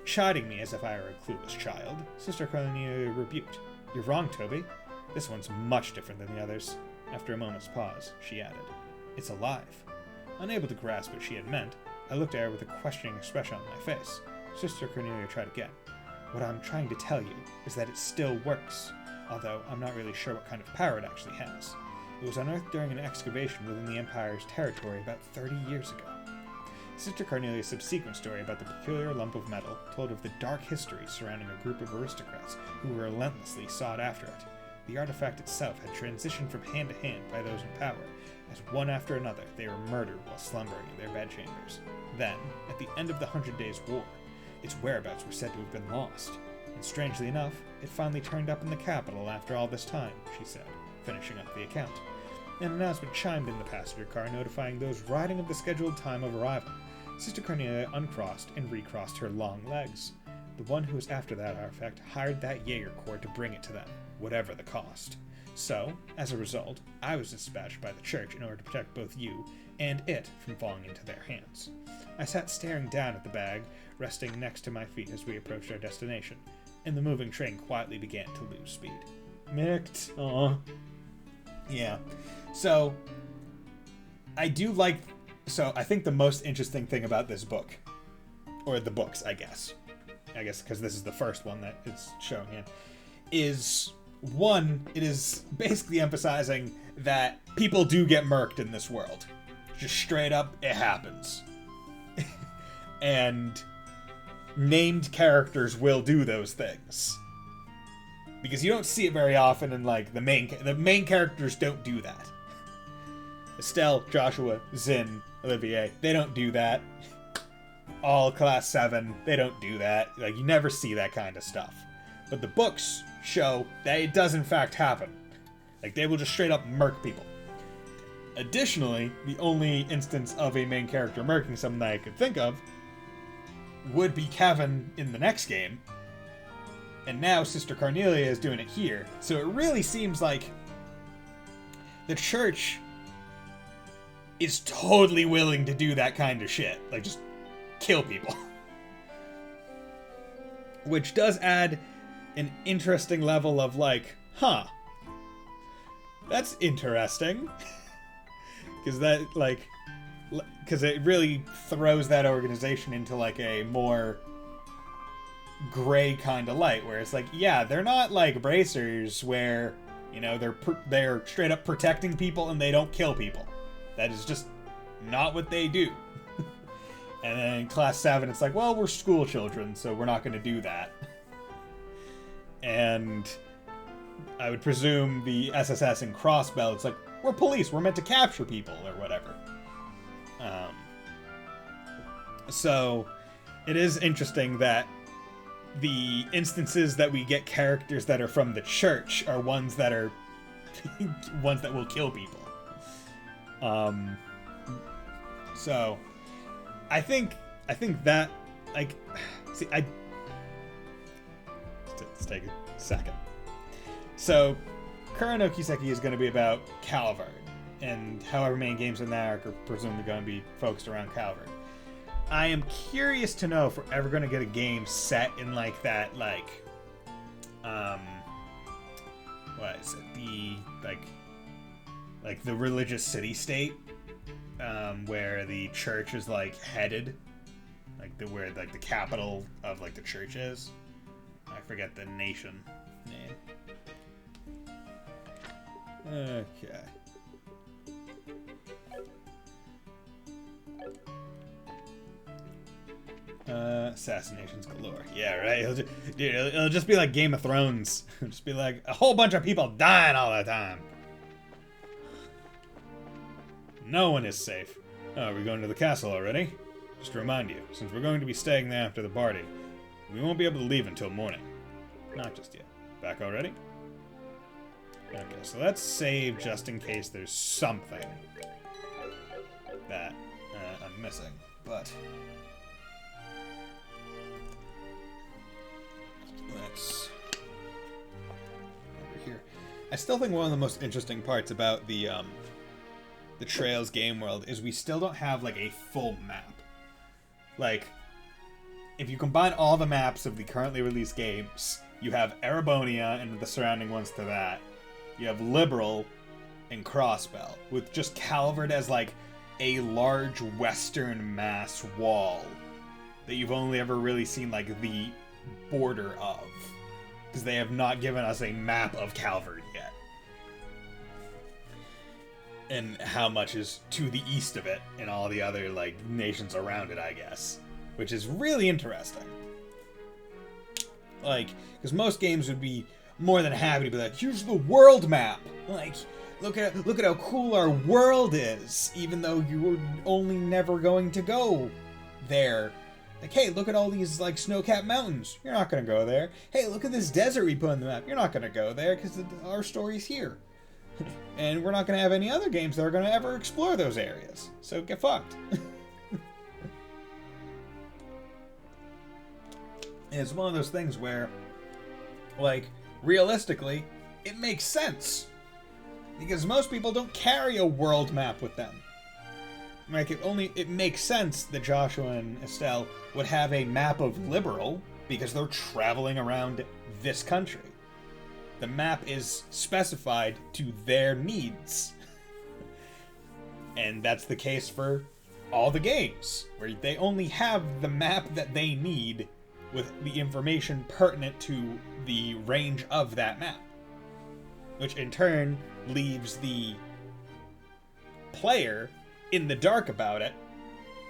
Speaker 2: Chiding me as if I were a clueless child, Sister Cornelia rebuked. "You're wrong, Toby. This one's much different than the others." After a moment's pause, she added, "It's alive." Unable to grasp what she had meant, I looked at her with a questioning expression on my face. Sister Cornelia tried again. "What I'm trying to tell you is that it still works, although I'm not really sure what kind of power it actually has. It was unearthed during an excavation within the Empire's territory about 30 years ago." Sister Cornelia's subsequent story about the peculiar lump of metal told of the dark history surrounding a group of aristocrats who relentlessly sought after it. The artifact itself had transitioned from hand to hand by those in power, as one after another they were murdered while slumbering in their bedchambers. Then, at the end of the 100 Days' War, its whereabouts were said to have been lost. And strangely enough, it finally turned up in the capital after all this time, she said, finishing up the account. An announcement chimed in the passenger car notifying those riding of the scheduled time of arrival. Sister Cornelia uncrossed and recrossed her long legs. The one who was after that artifact hired that Jaeger Corps to bring it to them, whatever the cost. So, as a result, I was dispatched by the church in order to protect both you and it from falling into their hands. I sat staring down at the bag, resting next to my feet as we approached our destination, and the moving train quietly began to lose speed. Micked. Aw. Yeah. So, I think the most interesting thing about this book, or the books, I guess because this is the first one that it's showing in, is, one, it is basically emphasizing that people do get murked in this world. Just straight up, it happens. And named characters will do those things. Because you don't see it very often in, like, the main characters don't do that. Estelle, Joshua, Zinn, Olivier, they don't do that. All Class 7, they don't do that. Like, you never see that kind of stuff. But the books show that it does in fact happen. Like, they will just straight up murk people. Additionally, the only instance of a main character murking someone that I could think of would be Kevin in the next game. And now Sister Cornelia is doing it here. So it really seems like the church is totally willing to do that kind of shit. Like, just kill people. Which does add an interesting level of, like, huh, that's interesting. Because it really throws that organization into, like, a more gray kind of light, where it's like, yeah, they're not like bracers where, you know, they're straight up protecting people and they don't kill people. That is just not what they do. And then in Class 7, it's like, well, we're school children, so we're not going to do that. And I would presume the SSS and Crossbell, it's like, we're police, we're meant to capture people, or whatever. So, it is interesting that the instances that we get characters that are from the church are ones that are ones that will kill people. So I think that, like, see, let's take a second. So Kurano Kiseki is going to be about Calvard, and however many games in that arc are presumably going to be focused around Calvard. I am curious to know if we're ever going to get a game set in, like, that, like, what is it? The, like the religious city-state, where the church is, like, headed, like, where, like, the capital of, like, the church is. I forget the nation name. Okay. Assassinations galore. Yeah, right? It'll just be like Game of Thrones. It'll just be like a whole bunch of people dying all the time. No one is safe. Oh, are we going to the castle already? Just to remind you, since we're going to be staying there after the party, we won't be able to leave until morning. Not just yet. Back already? Okay, so let's save just in case there's something that I'm missing. But let's over here. I still think one of the most interesting parts about the Trails game world is we still don't have like a full map. Like, if you combine all the maps of the currently released games, you have Erebonia and the surrounding ones to that. You have Liberal and Crossbell, with just Calvert as like a large western mass wall that you've only ever really seen like the border of, because they have not given us a map of Calvert yet. And how much is to the east of it and all the other like nations around it, I guess, which is really interesting. Like, because most games would be more than happy to be like, here's the world map. Like, look at how cool our world is, even though you were only never going to go there. Like, hey, look at all these like snow-capped mountains. You're not gonna go there. Hey, look at this desert we put on the map. You're not gonna go there because our story's here. And we're not going to have any other games that are going to ever explore those areas. So get fucked. It's one of those things where, like, realistically, it makes sense. Because most people don't carry a world map with them. Like, it makes sense that Joshua and Estelle would have a map of Liberal because they're traveling around this country. The map is specified to their needs. And that's the case for all the games, where they only have the map that they need with the information pertinent to the range of that map. Which in turn leaves the player in the dark about it,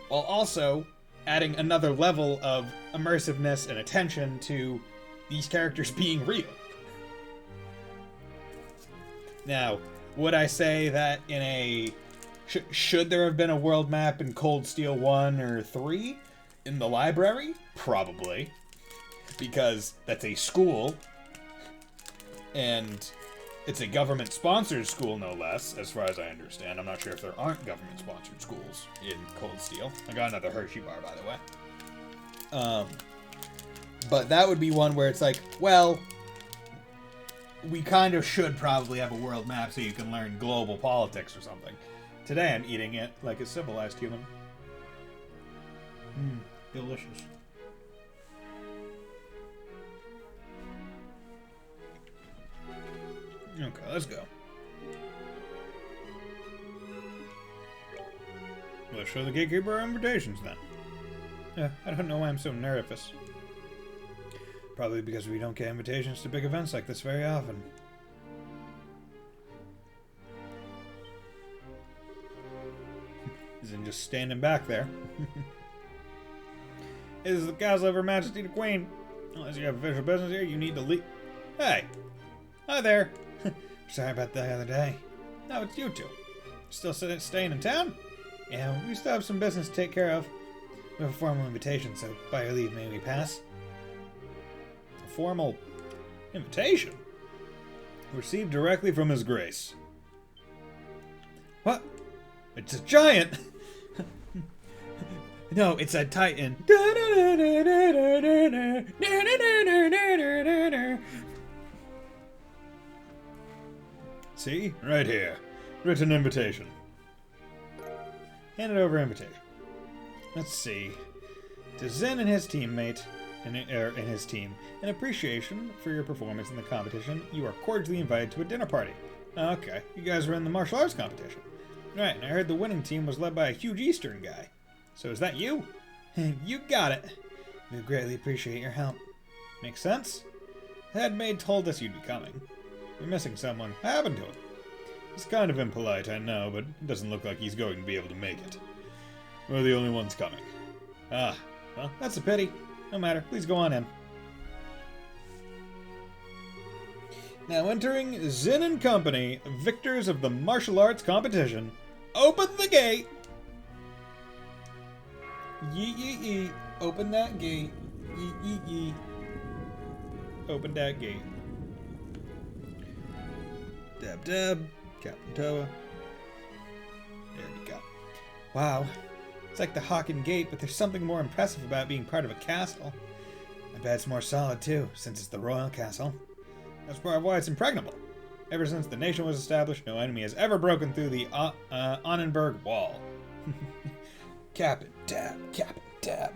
Speaker 2: while also adding another level of immersiveness and attention to these characters being real. Now, would I say that in a... should there have been a world map in Cold Steel 1 or 3 in the library? Probably. Because that's a school. And it's a government-sponsored school, no less, as far as I understand. I'm not sure if there aren't government-sponsored schools in Cold Steel. I got another Hershey bar, by the way. But that would be one where it's like, well... we kind of should probably have a world map so you can learn global politics or something. Today I'm eating it like a civilized human. Delicious. Okay, let's go. Let's show the gatekeeper our invitations then. Yeah, I don't know why I'm so nervous. Probably because we don't get invitations to big events like this very often. Isn't just standing back there. This is the castle of Her Majesty the Queen. Unless you have official business here, you need to leave. Hey! Hi there! Sorry about the other day. No, it's you two. Still staying in town? Yeah, we still have some business to take care of. We have a formal invitation, so by your leave, may we pass? Formal invitation received directly from His Grace. What? It's a giant! No, it's a titan. See? Right here. Written invitation. Handed over invitation. Let's see. To Zen and his teammate, and his team, in appreciation for your performance in the competition, you are cordially invited to a dinner party. Okay, you guys were in the martial arts competition. Right, and I heard the winning team was led by a huge Eastern guy. So is that you? You got it. We greatly appreciate your help. Makes sense? The head maid told us you'd be coming. You're missing someone. What happened to him? He's kind of impolite, I know, but it doesn't look like he's going to be able to make it. We're the only ones coming. Ah, well, that's a pity. No matter, please go on in. Now entering Zin and Company, victors of the martial arts competition. Open the gate!
Speaker 1: Yeet, yeet, yeet. Open that gate. Yeet, yeet, yeet. Open that gate. Dab, dab. Captain Toa. There we go. Wow. It's like the Hawken Gate, but there's something more impressive about being part of a castle. I bet it's more solid, too, since it's the royal castle. That's part of why it's impregnable. Ever since the nation was established, no enemy has ever broken through the Annenberg Wall. Cap and tab, cap and tab.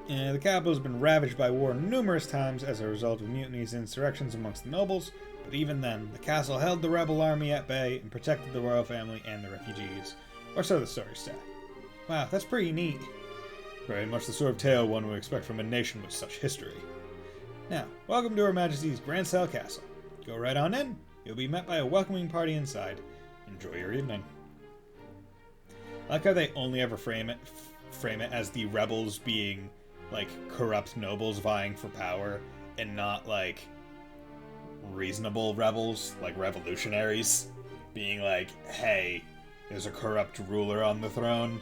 Speaker 1: The capital has been ravaged by war numerous times as a result of mutinies and insurrections amongst the nobles, but even then, the castle held the rebel army at bay and protected the royal family and the refugees. Or so the stories say. Wow, that's pretty neat. Very much the sort of tale one would expect from a nation with such history. Now, welcome to Her Majesty's Grand Cell Castle. Go right on in. You'll be met by a welcoming party inside. Enjoy your evening. I like how they only ever frame it as the rebels being, like, corrupt nobles vying for power, and not, like, reasonable rebels, like revolutionaries, being like, hey, there's a corrupt ruler on the throne,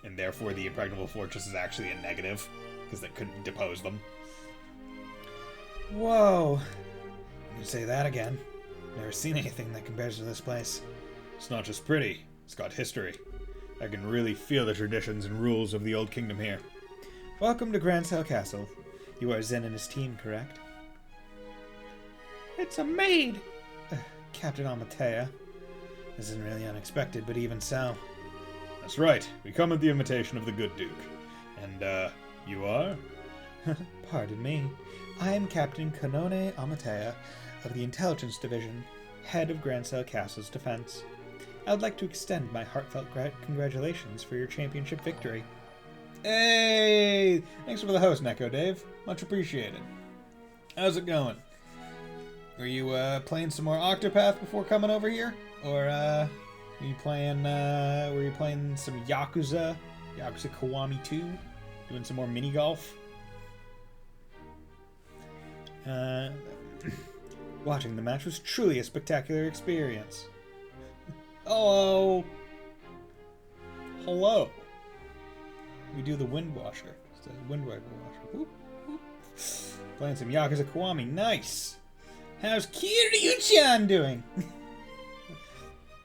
Speaker 1: and therefore the impregnable fortress is actually a negative, because they couldn't depose them. Whoa. You can say that again. Never seen anything that compares to this place. It's not just pretty, it's got history. I can really feel the traditions and rules of the old kingdom here. Welcome to Grand Cell Castle. You are Zen and his team, correct? It's a maid! Captain Amatea. This isn't really unexpected, but even so. That's right. We come at the invitation of the good Duke. And, you are? Pardon me. I am Captain Kanone Amatea of the Intelligence Division, head of Grand Cell Castle's defense. I would like to extend my heartfelt congratulations for your championship victory. Hey! Thanks for the host, Neko Dave. Much appreciated. How's it going? Were you playing some more Octopath before coming over here? Or were you playing some Yakuza Kiwami 2? Doing some more mini golf? Watching the match was truly a spectacular experience. Oh, hello. We do the wind washer. It's the wind wiper washer. Whoop, whoop. Playing some Yakuza Kiwami. Nice. How's Kiryu-chan doing?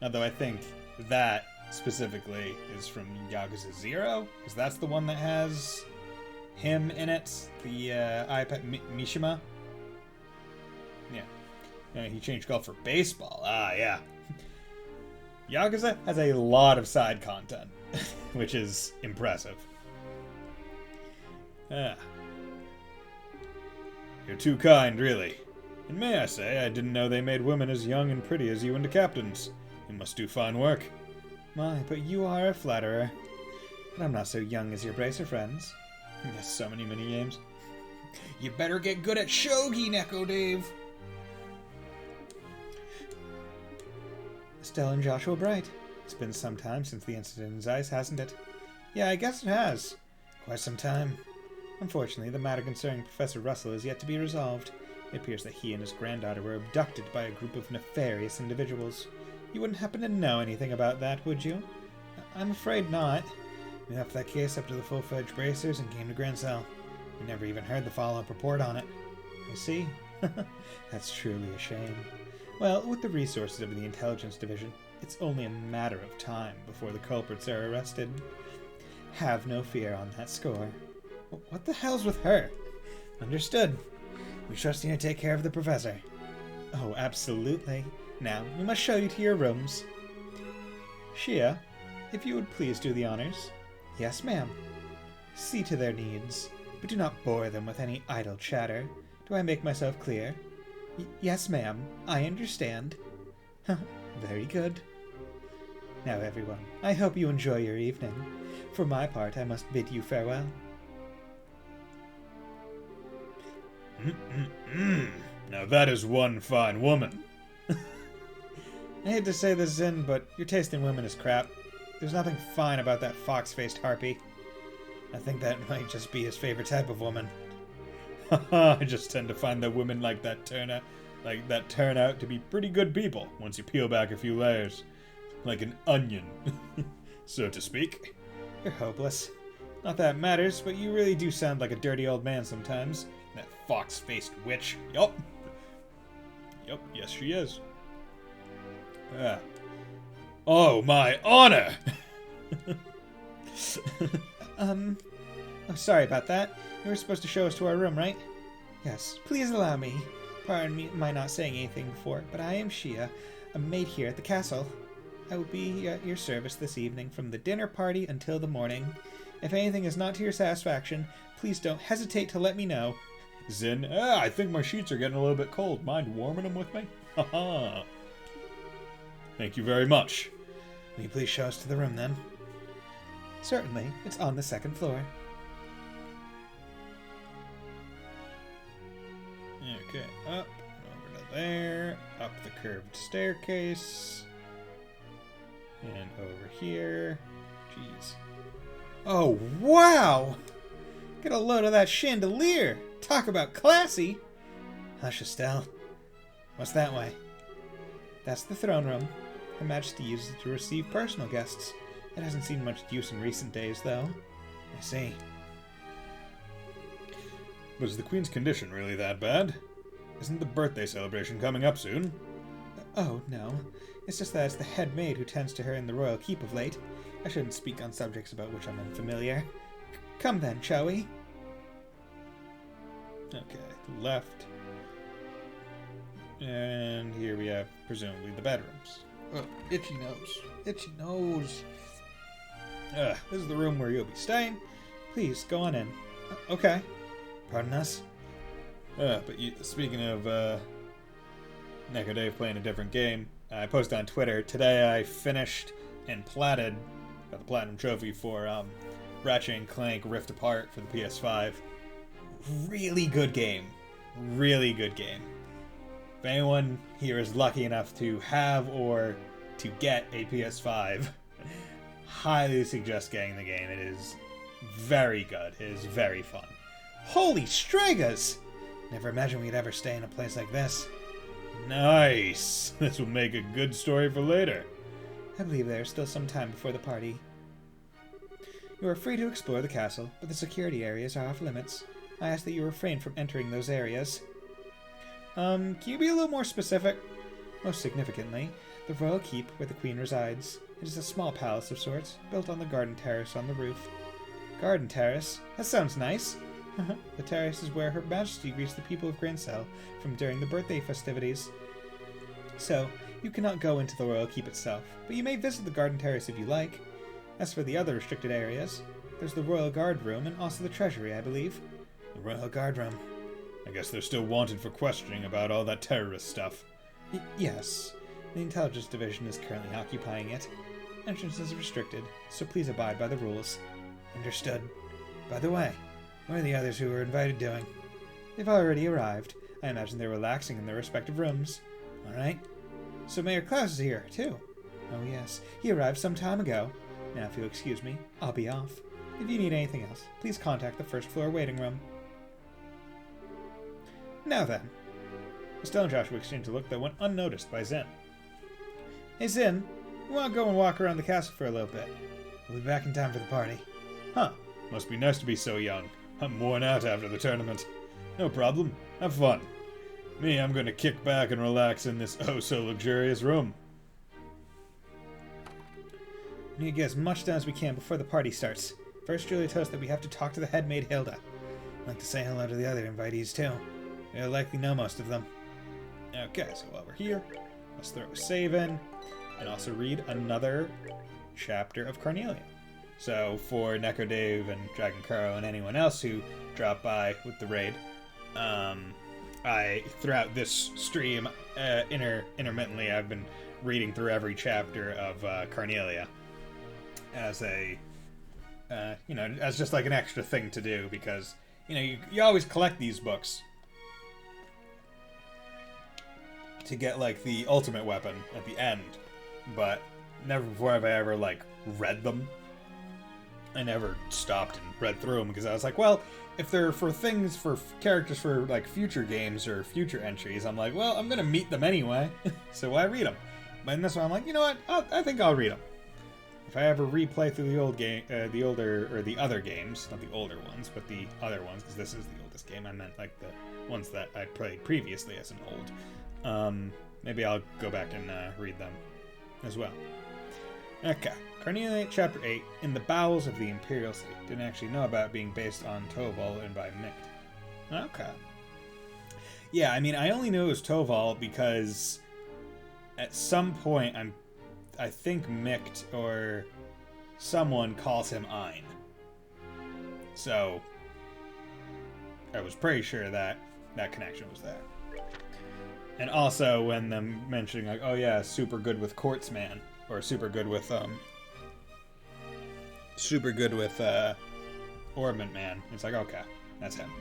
Speaker 1: Although I think that specifically is from Yakuza 0, because that's the one that has him in it. The iPad Mishima. Yeah. He changed golf for baseball. Ah, yeah. Yakuza has a lot of side content, which is impressive. You're too kind, really. And may I say, I didn't know they made women as young and pretty as you into captains. You must do fine work. My, but you are a flatterer. But I'm not so young as your bracer friends. Yes, so many mini-games. You better get good at shogi, Neko Dave. Estelle and Joshua Bright. It's been some time since the incident in Zeiss, hasn't it? Yeah, I guess it has. Quite some time. Unfortunately, the matter concerning Professor Russell is yet to be resolved. It appears that he and his granddaughter were abducted by a group of nefarious individuals. You wouldn't happen to know anything about that, would you? I'm afraid not. We left that case up to the full-fledged bracers and came to Grand Cell. We never even heard the follow-up report on it. I see. That's truly a shame. Well, with the resources of the Intelligence Division, it's only a matter of time before the culprits are arrested. Have no fear on that score. What the hell's with her? Understood. We trust you to take care of the professor. Oh, absolutely. Now, we must show you to your rooms. Shia, if you would please do the honors. Yes, ma'am. See to their needs, but do not bore them with any idle chatter. Do I make myself clear? Yes, ma'am. I understand. Very good. Now, everyone, I hope you enjoy your evening. For my part, I must bid you farewell.
Speaker 2: Now that is one fine woman.
Speaker 1: I hate to say this, Zin, but your taste in women is crap. There's nothing fine about that fox-faced harpy. I think that might just be his favorite type of woman.
Speaker 2: I just tend to find that women like that turn out to be pretty good people once you peel back a few layers. Like an onion. so to speak.
Speaker 1: You're hopeless. Not that it matters, but you really do sound like a dirty old man sometimes.
Speaker 2: That fox-faced witch. Yup. Yup, yes she is. Oh, my honor!
Speaker 1: Oh, sorry about that. You were supposed to show us to our room, right? Yes, please allow me. Pardon me, my not saying anything before, but I am Shia, a maid here at the castle. I will be at your service this evening from the dinner party until the morning. If anything is not to your satisfaction, please don't hesitate to let me know.
Speaker 2: Zin, I think my sheets are getting a little bit cold. Mind warming them with me? Haha. Thank you very much.
Speaker 1: Will you please show us to the room, then? Certainly. It's on the second floor.
Speaker 2: Okay, up, over to there, up the curved staircase, and over here. Jeez.
Speaker 1: Oh, wow! Get a load of that chandelier! Talk about classy! Hush, Estelle. What's that way? That's the throne room. Her Majesty uses it to receive personal guests. It hasn't seen much use in recent days, though. I see.
Speaker 2: But is the Queen's condition really that bad? Isn't the birthday celebration coming up soon?
Speaker 1: Oh, no. It's just that it's the head maid who tends to her in the royal keep of late. I shouldn't speak on subjects about which I'm unfamiliar. Come then, shall we?
Speaker 2: Okay, left. And here we have, presumably, the bedrooms.
Speaker 1: Oh, itchy nose. Itchy nose.
Speaker 2: This is the room where you'll be staying.
Speaker 1: Please, go on in. Okay. Pardon us?
Speaker 2: Speaking of Neko Dave playing a different game, I posted on Twitter, today I finished and got the Platinum Trophy for Ratchet and Clank Rift Apart for the PS5. Really good game. Really good game. If anyone here is lucky enough to have or to get a PS5, highly suggest getting the game. It is very good. It is very fun.
Speaker 1: Holy Stragas! Never imagined we'd ever stay in a place like this.
Speaker 2: Nice! This will make a good story for later.
Speaker 1: I believe there is still some time before the party. You are free to explore the castle, but the security areas are off limits. I ask that you refrain from entering those areas. Can you be a little more specific? Most significantly, the royal keep where the queen resides. It is a small palace of sorts, built on the garden terrace on the roof. Garden terrace? That sounds nice. The terrace is where Her Majesty greets the people of Graincell from during the birthday festivities. So, you cannot go into the royal keep itself, but you may visit the garden terrace if you like. As for the other restricted areas, there's the royal guard room and also the treasury, I believe.
Speaker 2: The royal guard room. I guess they're still wanted for questioning about all that terrorist stuff.
Speaker 1: Yes. The intelligence division is currently occupying it. Entrance is restricted, so please abide by the rules. Understood. By the way, what are the others who were invited doing? They've already arrived. I imagine they're relaxing in their respective rooms. Alright. So Mayor Klaus is here, too. Oh yes, he arrived some time ago. Now if you'll excuse me, I'll be off. If you need anything else, please contact the first floor waiting room. Now then.
Speaker 2: Estelle and Joshua exchanged a look that went unnoticed by Zen.
Speaker 1: Hey Zen, we want to go and walk around the castle for a little bit. We'll be back in time for the party.
Speaker 2: Huh. Must be nice to be so young. I'm worn out after the tournament. No problem. Have fun. Me, I'm going to kick back and relax in this oh-so-luxurious room.
Speaker 1: We need to get as much done as we can before the party starts. First, Julia told us that we have to talk to the head maid Hilda. I'd like to say hello to the other invitees, too. You'll likely know most of them.
Speaker 2: Okay, so while we're here, let's throw a save in, and also read another chapter of Carnelia. So, for Neko Dave and Dragon Kuro and anyone else who dropped by with the raid, throughout this stream, intermittently, I've been reading through every chapter of Carnelia as a, as just like an extra thing to do, because, you always collect these books to get, like, the ultimate weapon at the end, but never before have I ever, like, read them. I never stopped and read through them, because I was like, well, if they're for things, for characters for, like, future games or future entries, I'm like, well, I'm gonna meet them anyway, so why read them? But in this one, I'm like, you know what, I think I'll read them. if I ever replay through the old game, the other games, not the older ones, but the other ones, because this is the oldest game. I meant like the ones that I played previously as an old. Maybe I'll go back and read them as well. Okay, Carnelia Chapter 8, In the Bowels of the Imperial City. Didn't actually know about it being based on Toval and by Mikt. Okay. Yeah, I mean, I only knew it was Toval because at some point I think Mikt or someone calls him Ein. So I was pretty sure that that connection was there. And also when them mentioning like, oh yeah, super good with Quartzman, or super good with Orbment Man. It's like, okay, that's him.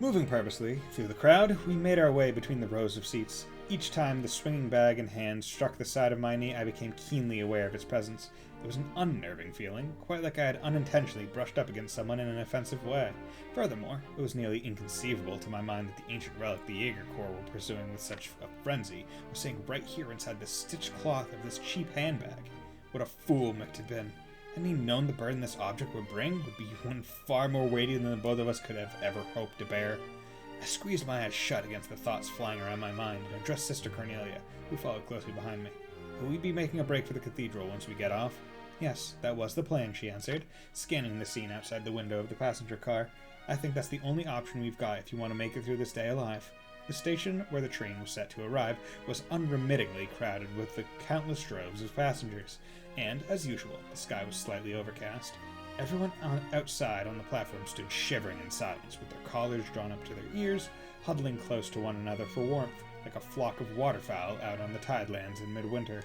Speaker 2: Moving purposely through the crowd, we made our way between the rows of seats. Each time the swinging bag in hand struck the side of my knee, I became keenly aware of its presence. It was an unnerving feeling, quite like I had unintentionally brushed up against someone in an offensive way. Furthermore, it was nearly inconceivable to my mind that the ancient relic the Jaeger Corps were pursuing with such a frenzy was sitting right here inside the stitched cloth of this cheap handbag. What a fool Mick had been. Hadn't he known the burden this object would bring would be one far more weighty than the both of us could have ever hoped to bear? I squeezed my eyes shut against the thoughts flying around my mind and addressed Sister Cornelia, who followed closely behind me. Will we be making a break for the cathedral once we get off? Yes, that was the plan, she answered, scanning the scene outside the window of the passenger car. I think that's the only option we've got if you want to make it through this day alive. The station where the train was set to arrive was unremittingly crowded with the countless droves of passengers, and, as usual, the sky was slightly overcast. Everyone outside on the platform stood shivering in silence, with their collars drawn up to their ears, huddling close to one another for warmth, like a flock of waterfowl out on the tidelands in midwinter.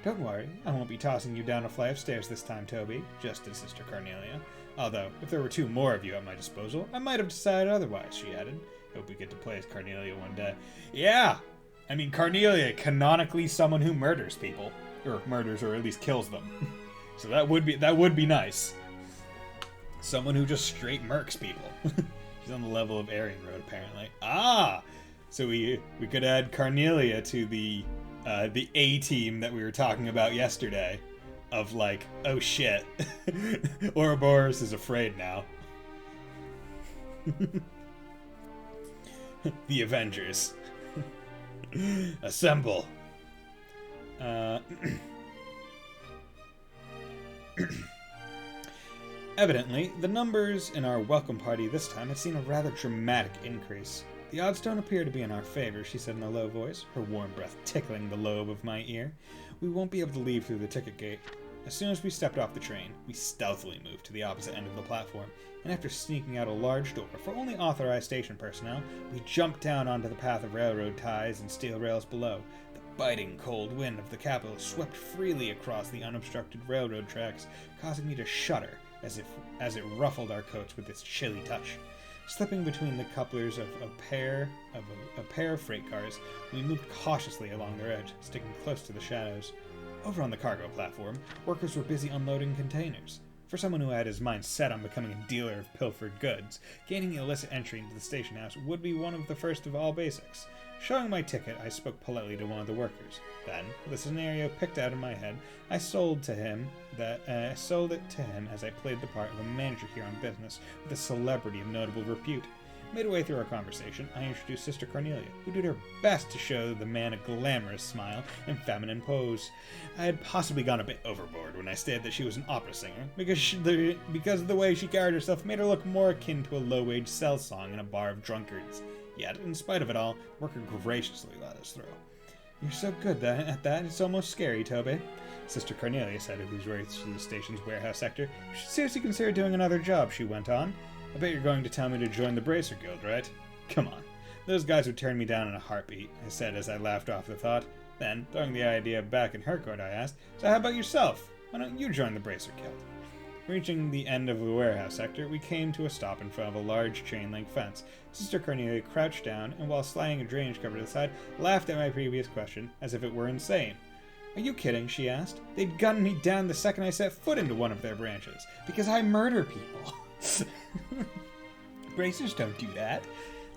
Speaker 2: Don't worry, I won't be tossing you down a flight of stairs this time, Toby, jested Sister Cornelia. Although, if there were 2 more of you at my disposal, I might have decided otherwise, she added. Hope we get to play as Carnelia one day. Yeah! I mean, Carnelia, canonically someone who murders people. Or murders, or at least kills them. So that would be nice. Someone who just straight murks people. She's on the level of Aryan Road, apparently. Ah! So we could add Carnelia to the A-team that we were talking about yesterday. Of like, oh shit. Ouroboros is afraid now. The Avengers. Assemble. Evidently, the numbers in our welcome party this time had seen a rather dramatic increase. The odds don't appear to be in our favor, she said in a low voice, her warm breath tickling the lobe of my ear. We won't be able to leave through the ticket gate. As soon as we stepped off the train, we stealthily moved to the opposite end of the platform, and after sneaking out a large door for only authorized station personnel, we jumped down onto the path of railroad ties and steel rails below. The biting cold wind of the capital swept freely across the unobstructed railroad tracks, causing me to shudder as it ruffled our coats with its chilly touch. Slipping between the couplers of a pair of freight cars, we moved cautiously along their edge, sticking close to the shadows. Over on the cargo platform, workers were busy unloading containers. For someone who had his mind set on becoming a dealer of pilfered goods, gaining illicit entry into the station house would be one of the first of all basics. Showing my ticket, I spoke politely to one of the workers. Then, with a scenario picked out in my head, I sold it to him as I played the part of a manager here on business with a celebrity of notable repute. Midway through our conversation, I introduced Sister Cornelia, who did her best to show the man a glamorous smile and feminine pose. I had possibly gone a bit overboard when I stated that she was an opera singer, because the way she carried herself made her look more akin to a low-wage sell song in a bar of drunkards. Yet, in spite of it all, the worker graciously let us through. You're so good at that, it's almost scary, Toby. Sister Cornelia said as we raced through the station's warehouse sector. You should seriously consider doing another job, she went on. I bet you're going to tell me to join the Bracer Guild, right? Come on. Those guys would turn me down in a heartbeat, I said as I laughed off the thought. Then, throwing the idea back in her court, I asked, so how about yourself? Why don't you join the Bracer Guild? Reaching the end of the warehouse sector, we came to a stop in front of a large chain-link fence. Sister Cornelia crouched down, and while sliding a drainage cover to the side, laughed at my previous question, as if it were insane. Are you kidding? She asked. They'd gun me down the second I set foot into one of their branches, because I murder people. Bracers don't do that.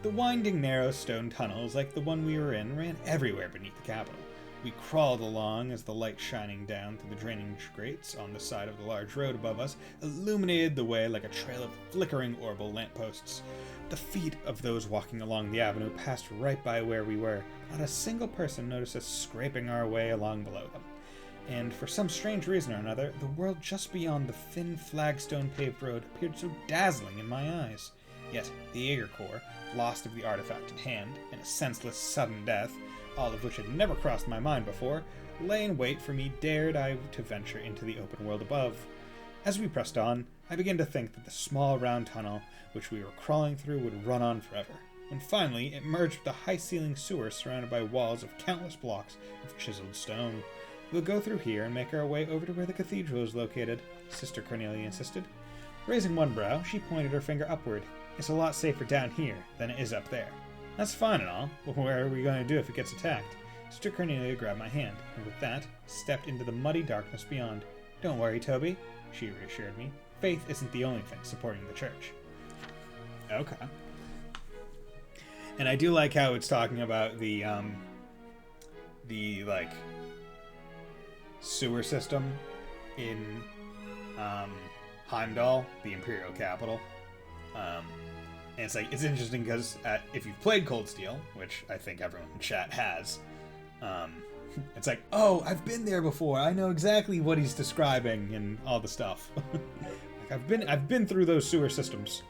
Speaker 2: The winding, narrow stone tunnels, like the one we were in, ran everywhere beneath the capital. We crawled along as the light shining down through the drainage grates on the side of the large road above us illuminated the way like a trail of flickering orbital lampposts. The feet of those walking along the avenue passed right by where we were. Not a single person noticed us scraping our way along below them. And for some strange reason or another, the world just beyond the thin flagstone-paved road appeared so dazzling in my eyes. Yet the Jaeger Corps, lost of the artifact in hand, and a senseless sudden death, all of which had never crossed my mind before, lay in wait for me dared I to venture into the open world above. As we pressed on, I began to think that the small round tunnel which we were crawling through would run on forever, when finally it merged with a high-ceiling sewer surrounded by walls of countless blocks of chiseled stone. "We'll go through here and make our way over to where the cathedral is located," Sister Cornelia insisted. Raising one brow, she pointed her finger upward. "It's a lot safer down here than it is up there." "That's fine and all, but what are we going to do if it gets attacked?" Sister Cornelia grabbed my hand, and with that, stepped into the muddy darkness beyond. "Don't worry, Toby," she reassured me. "Faith isn't the only thing supporting the church." Okay. And I do like how it's talking about the like, sewer system in, Heimdall, the Imperial capital. And it's like, it's interesting because if you've played Cold Steel, which I think everyone in chat has, it's like, oh, I've been there before. I know exactly what he's describing and all the stuff. Like I've been through those sewer systems.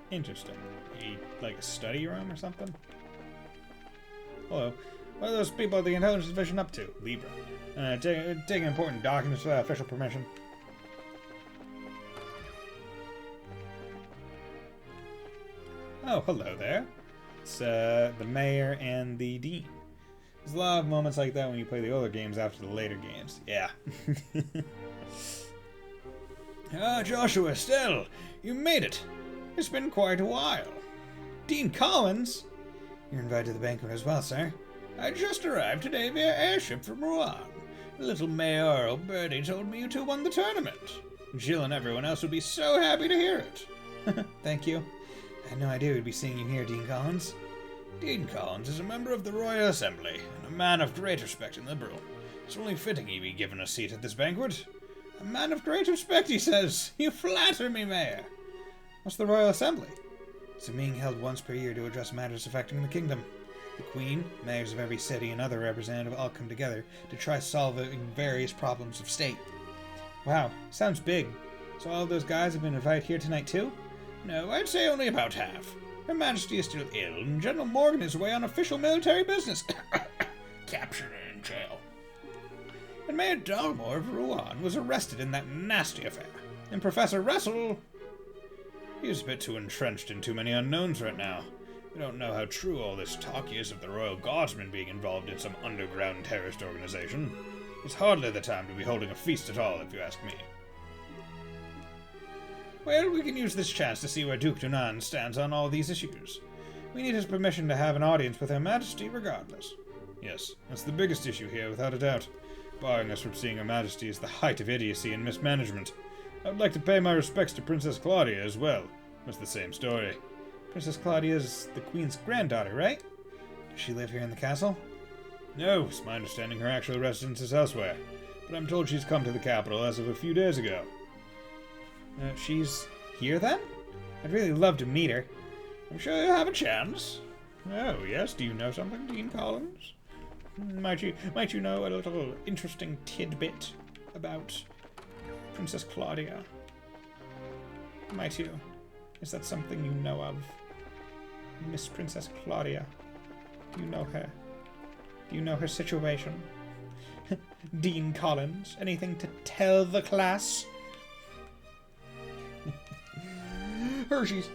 Speaker 2: Interesting. Like a study room or something? Hello. What are those people at the intelligence division up to? Libra. Taking important documents without official permission. Oh, hello there. It's the mayor and the dean. There's a lot of moments like that when you play the older games after the later games. Yeah. Ah, Joshua, Stell, you made it. It's been quite a while. Dean Collins? You're invited to the banquet as well, sir. I just arrived today via airship from Rouen. Little mayoral birdie told me you two won the tournament. Jill and everyone else would be so happy to hear it. Thank you. I had no idea we'd be seeing you here, Dean Collins. Dean Collins is a member of the Royal Assembly, and a man of great respect and liberal. It's only fitting he be given a seat at this banquet. A man of great respect, he says. You flatter me, Mayor. What's the Royal Assembly? It's a meeting held once per year to address matters affecting the kingdom. The Queen, mayors of every city, and other representatives all come together to try solving various problems of state. Wow, sounds big. So all those guys have been invited here tonight too? No, I'd say only about half. Her Majesty is still ill, and General Morgan is away on official military business. Captured and in jail. And Mayor Dalmore of Rouen was arrested in that nasty affair. And Professor Russell... He's a bit too entrenched in too many unknowns right now. We don't know how true all this talk is of the Royal Guardsmen being involved in some underground terrorist organization. It's hardly the time to be holding a feast at all, if you ask me. Well, we can use this chance to see where Duke Dunan stands on all these issues. We need his permission to have an audience with Her Majesty regardless. Yes, that's the biggest issue here, without a doubt. Barring us from seeing Her Majesty is the height of idiocy and mismanagement. I would like to pay my respects to Princess Claudia as well. It's the same story. Princess Claudia's the Queen's granddaughter, right? Does she live here in the castle? No, it's my understanding her actual residence is elsewhere. But I'm told she's come to the capital as of a few days ago. She's here then? I'd really love to meet her. I'm sure you'll have a chance. Oh, yes, do you know something, Dean Collins? Might you know a little interesting tidbit about Princess Claudia? Might you? Is that something you know of? Miss Princess Claudia. Do you know her? Do you know her situation? Dean Collins, anything to tell the class? Hershey's.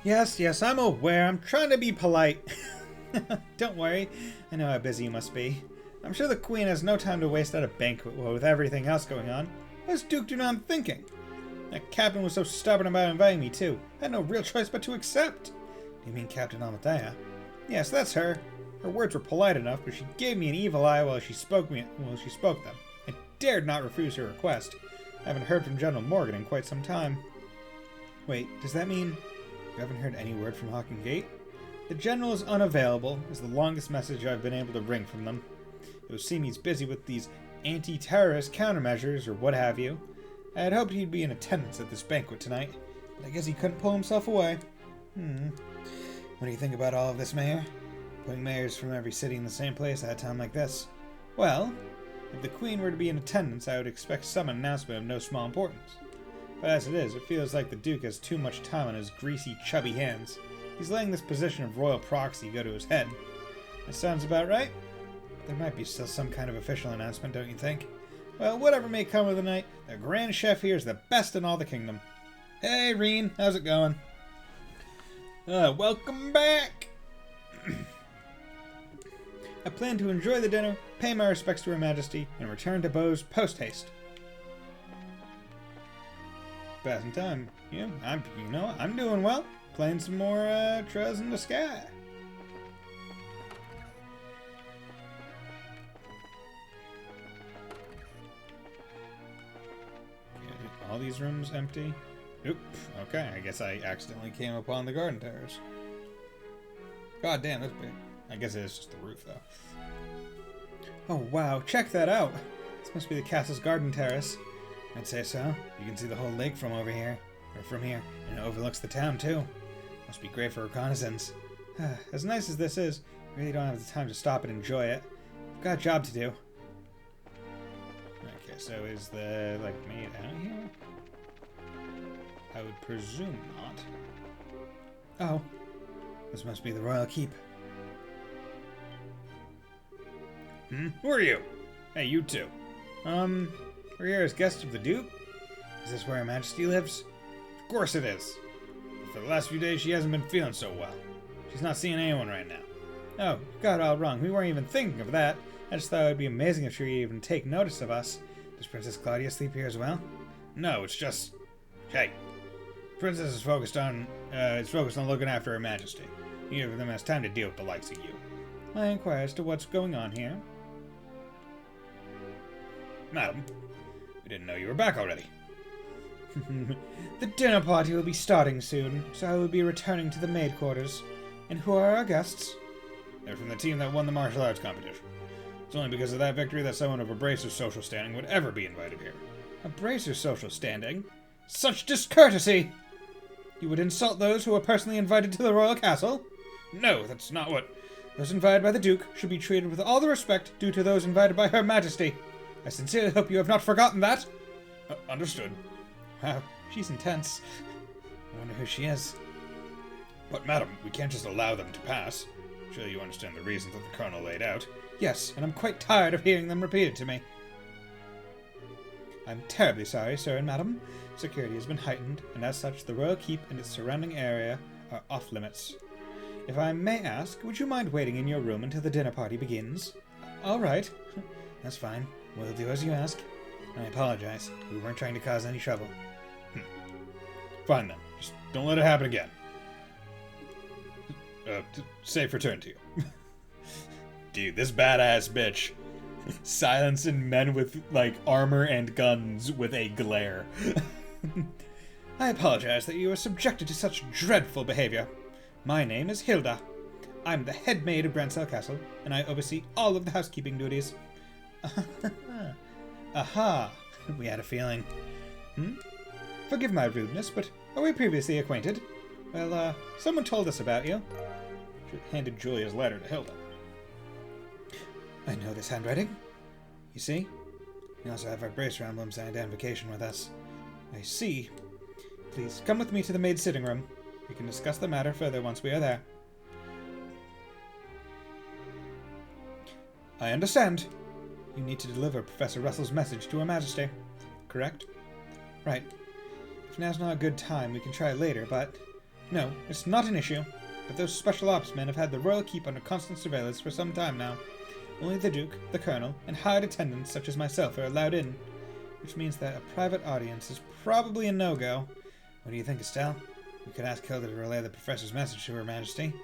Speaker 1: Yes, I'm aware. I'm trying to be polite. Don't worry. I know how busy you must be. I'm sure the Queen has no time to waste at a banquet with everything else going on. What's Duke Dunan thinking? That captain was so stubborn about inviting me, too. I had no real choice but to accept. Do you mean Captain Amadea? Yes, that's her. Her words were polite enough, but she gave me an evil eye while she spoke them. I dared not refuse her request. I haven't heard from General Morgan in quite some time. Wait, does that mean you haven't heard any word from Hawking Gate? The General is unavailable, is the longest message I've been able to wring from them. It would seem he's busy with these anti-terrorist countermeasures or what have you. I had hoped he'd be in attendance at this banquet tonight, but I guess he couldn't pull himself away. What do you think about all of this, Mayor? Putting mayors from every city in the same place at a time like this? Well, if the Queen were to be in attendance, I would expect some announcement of no small importance. But as it is, it feels like the Duke has too much time on his greasy, chubby hands. He's letting this position of royal proxy go to his head. That sounds about right. There might be still some kind of official announcement, don't you think? Well, whatever may come of the night, the Grand Chef here is the best in all the kingdom. Hey, Reen, how's it going? Welcome back! I plan to enjoy the dinner, pay my respects to Her Majesty, and return to Bose post-haste. Passing time. Yeah, I'm doing well. Playing some more Trails in the Sky. All these rooms empty? Oop, okay, I guess I accidentally came upon the garden terrace. God damn, that's big. I guess it is just the roof, though. Oh, wow, check that out! This must be the castle's garden terrace. I'd say so. You can see the whole lake from over here. Or from here. And it overlooks the town, too. Must be great for reconnaissance. As nice as this is, I really don't have the time to stop and enjoy it. I've got a job to do. Okay, so is the, maid out here? I would presume not. Oh. This must be the royal keep. Who are you? Hey, you two. We're here as guests of the Duke? Is this where Her Majesty lives? Of course it is. But for the last few days, she hasn't been feeling so well. She's not seeing anyone right now. Oh, got it all wrong. We weren't even thinking of that. I just thought it would be amazing if she would even take notice of us. Does Princess Claudia sleep here as well? No, it's just... Hey. Princess is focused on looking after Her Majesty. Neither of them has time to deal with the likes of you. I inquire as to what's going on here. Madam, we didn't know you were back already. The dinner party will be starting soon, so I will be returning to the maid quarters. And who are our guests? They're from the team that won the martial arts competition. It's only because of that victory that someone of a Bracer's social standing would ever be invited here. A Bracer's social standing? Such discourtesy! You would insult those who are personally invited to the royal castle? No, that's not what... Those invited by the Duke should be treated with all the respect due to those invited by Her Majesty. I sincerely hope you have not forgotten that. Understood. Wow, she's intense. I wonder who she is. But, madam, we can't just allow them to pass. Surely you understand the reasons that the Colonel laid out. Yes, and I'm quite tired of hearing them repeated to me. I'm terribly sorry, sir and madam. Security has been heightened, and as such, the royal keep and its surrounding area are off limits. If I may ask, would you mind waiting in your room until the dinner party begins? All right. That's fine. We'll do as you ask. I apologize. We weren't trying to cause any trouble. Fine then. Just don't let it happen again. Safe return to you. Dude, this badass bitch silencing men with, armor and guns with a glare. I apologize that you were subjected to such dreadful behavior. My name is Hilda. I'm the head maid of Brancell Castle, and I oversee all of the housekeeping duties. Aha! We had a feeling. Forgive my rudeness, but are we previously acquainted? Well, someone told us about you. She handed Julia's letter to Hilda. I know this handwriting. You see? We also have our bracer emblems and identification with us. I see. Please, come with me to the maid's sitting room. We can discuss the matter further once we are there. I understand. You need to deliver Professor Russell's message to Her Majesty. Correct? Right. If now's not a good time, we can try later, but... No, it's not an issue. But those special ops men have had the royal keep under constant surveillance for some time now. Only the Duke, the Colonel, and hired attendants such as myself are allowed in. Which means that a private audience is probably a no-go. What do you think, Estelle? We could ask Hilda to relay the Professor's message to Her Majesty.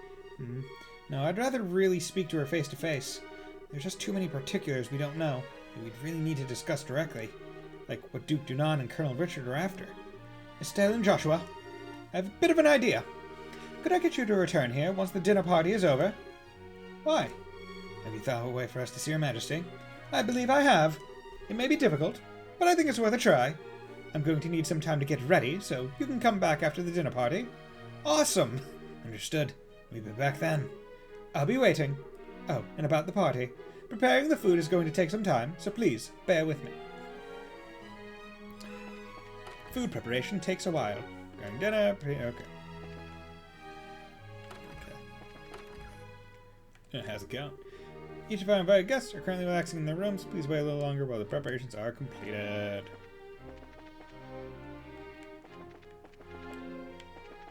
Speaker 1: No, I'd rather really speak to her face-to-face. There's just too many particulars we don't know, and we'd really need to discuss directly. Like what Duke Dunan and Colonel Richard are after. Estelle and Joshua, I have a bit of an idea. Could I get you to return here once the dinner party is over? Why? Have you thought of a way for us to see Her Majesty? I believe I have. It may be difficult, but I think it's worth a try. I'm going to need some time to get ready, so you can come back after the dinner party. Awesome! Understood. We'll be back then. I'll be waiting. Oh, and about the party. Preparing the food is going to take some time, so please, bear with me. Food preparation takes a while. Going dinner, okay. How's it going? Each of our invited guests are currently relaxing in their rooms. Please wait a little longer while the preparations are completed.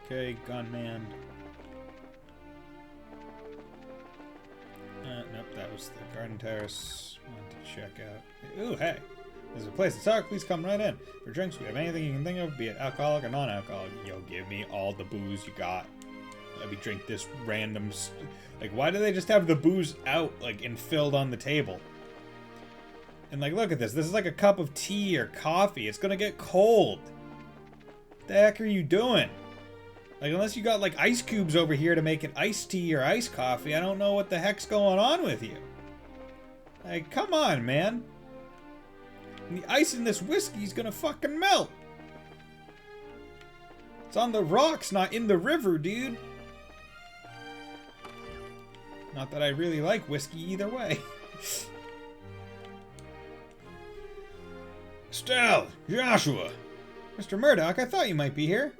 Speaker 1: Okay, gunman. Nope, that was the garden terrace. Wanted to check out. Ooh, hey! There's a place to talk. Please come right in. For drinks, we have anything you can think of, be it alcoholic or non-alcoholic. Yo, give me all the booze you got. Let me drink this random... Like, why do they just have the booze out, like, and filled on the table? And, like, look at this. This is like a cup of tea or coffee. It's gonna get cold. What the heck are you doing? Like, unless you got, like, ice cubes over here to make it iced tea or iced coffee, I don't know what the heck's going on with you. Like, come on, man. And the ice in this whiskey's gonna fucking melt. It's on the rocks, not in the river, dude. Not that I really like whiskey either way. Estelle! Joshua! Mr. Murdoch, I thought you might be here.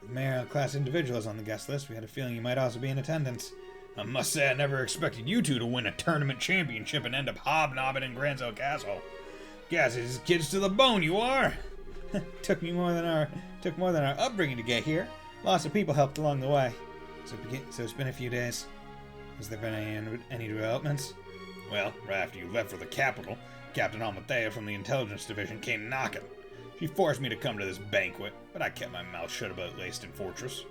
Speaker 1: The mayor-class individual is on the guest list. We had a feeling you might also be in attendance. I must say I never expected you two to win a tournament championship and end up hobnobbing in Granzo Castle. Guys, it's kids to the bone, you are! Took more than our upbringing to get here. Lots of people helped along the way. So it's been a few days. Has there been any developments? Well, right after you left for the capital, Captain Almathea from the Intelligence Division came knocking. She forced me to come to this banquet, but I kept my mouth shut about Leyston Fortress.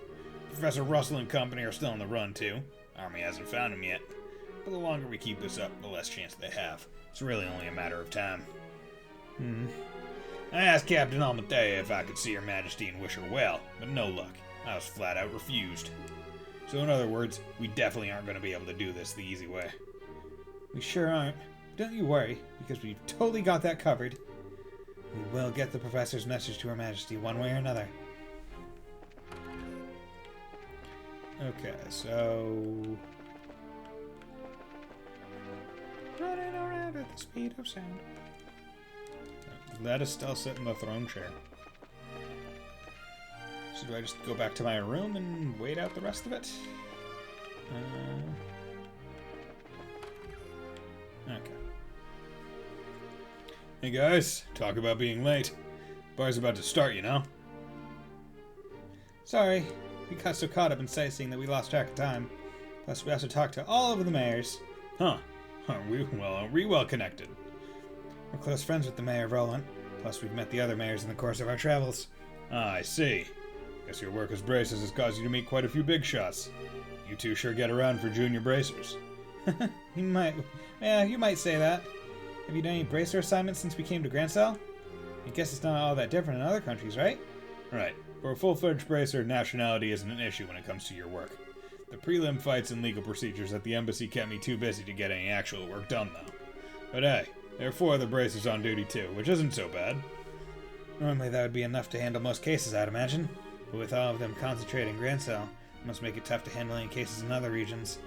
Speaker 1: Professor Russell and company are still on the run, too. Army hasn't found him yet. But the longer we keep this up, the less chance they have. It's really only a matter of time. I asked Captain Almathea if I could see Her Majesty and wish her well, but no luck. I was flat out refused. So in other words, we definitely aren't going to be able to do this the easy way. We sure aren't. But don't you worry, because we've totally got that covered. We will get the Professor's message to Her Majesty one way or another. Okay, so... running around at the speed of sound. Let Estelle sit in the throne chair. So do I just go back to my room and wait out the rest of it? Okay. Hey guys, talk about being late. Bar's about to start, you know? Sorry, we got so caught up in sightseeing that we lost track of time. Plus, we also talked to all of the mayors. Huh. Aren't we well connected? We're close friends with the mayor of Roland. Plus, we've met the other mayors in the course of our travels. Ah, I see. Guess your work as bracers has caused you to meet quite a few big shots. You two sure get around for junior bracers. You might say that. Have you done any bracer assignments since we came to Grancel? I guess it's not all that different in other countries, right? Right. For a full-fledged bracer, nationality isn't an issue when it comes to your work. The prelim fights and legal procedures at the embassy kept me too busy to get any actual work done, though. But hey, there are 4 other bracers on duty too, which isn't so bad. Normally that would be enough to handle most cases, I'd imagine. But with all of them concentrating in Grancel, it must make it tough to handle any cases in other regions.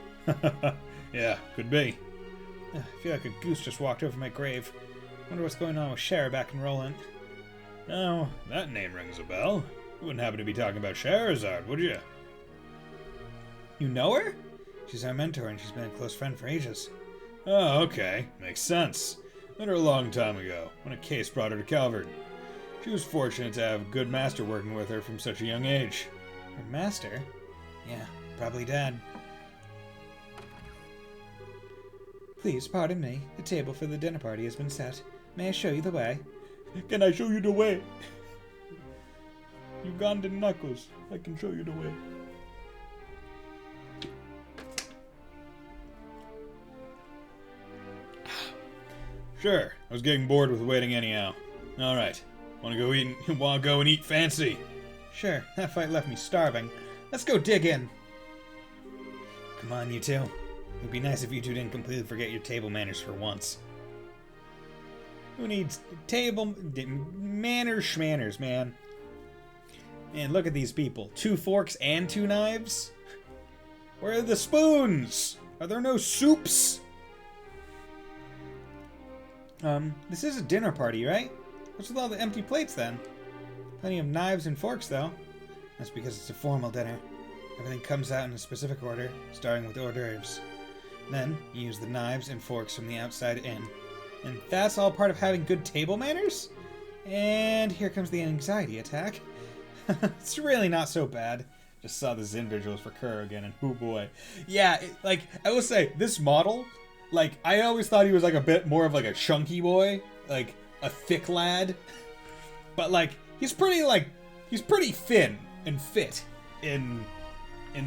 Speaker 1: Yeah, could be. I feel like a goose just walked over my grave. Wonder what's going on with Cher back in Roland. Oh, that name rings a bell. You wouldn't happen to be talking about Scheherazade, would you? You know her? She's our mentor, and she's been a close friend for ages.
Speaker 2: Oh, okay. Makes sense. Met her a long time ago, when a case brought her to Calvert. She was fortunate to have a good master working with her from such a young age.
Speaker 1: Her master? Yeah, probably Dad. Please pardon me. The table for the dinner party has been set. May I show you the way?
Speaker 2: Can I show you the way? Ugandan knuckles. I can show you the way. Sure. I was getting bored with waiting anyhow. All right. Want to go and eat fancy?
Speaker 1: Sure. That fight left me starving. Let's go dig in. Come on, you two. It would be nice if you two didn't completely forget your table manners for once. Who needs manners schmanners, man? Man, look at these people. 2 forks and 2 knives? Where are the spoons? Are there no soups? This is a dinner party, right? What's with all the empty plates, then? Plenty of knives and forks, though. That's because it's a formal dinner. Everything comes out in a specific order, starting with hors d'oeuvres. Then, you use the knives and forks from the outside in. And that's all part of having good table manners? And here comes the anxiety attack. It's really not so bad. Just saw the Zin visuals for Kuro again, and oh boy. Yeah, I will say, this model, I always thought he was, a bit more of, a chunky boy. A thick lad. But, he's pretty thin and fit in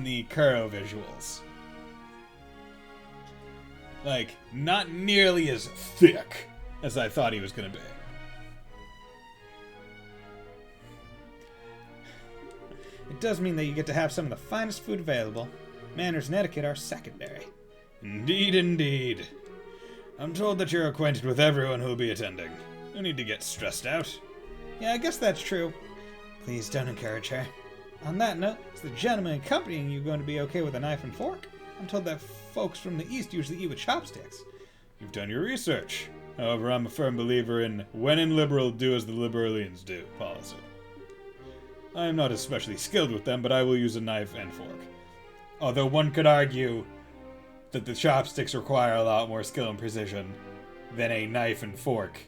Speaker 1: the Kuro visuals. Not nearly as thick as I thought he was gonna be. It does mean that you get to have some of the finest food available. Manners and etiquette are secondary.
Speaker 2: Indeed, indeed. I'm told that you're acquainted with everyone who'll be attending. No need to get stressed out.
Speaker 1: Yeah, I guess that's true. Please don't encourage her. On that note, is the gentleman accompanying you going to be okay with a knife and fork? I'm told that folks from the East usually eat with chopsticks.
Speaker 2: You've done your research. However, I'm a firm believer in when in liberal, do as the Liberalians do policy. I am not especially skilled with them, but I will use a knife and fork. Although one could argue that the chopsticks require a lot more skill and precision than a knife and fork,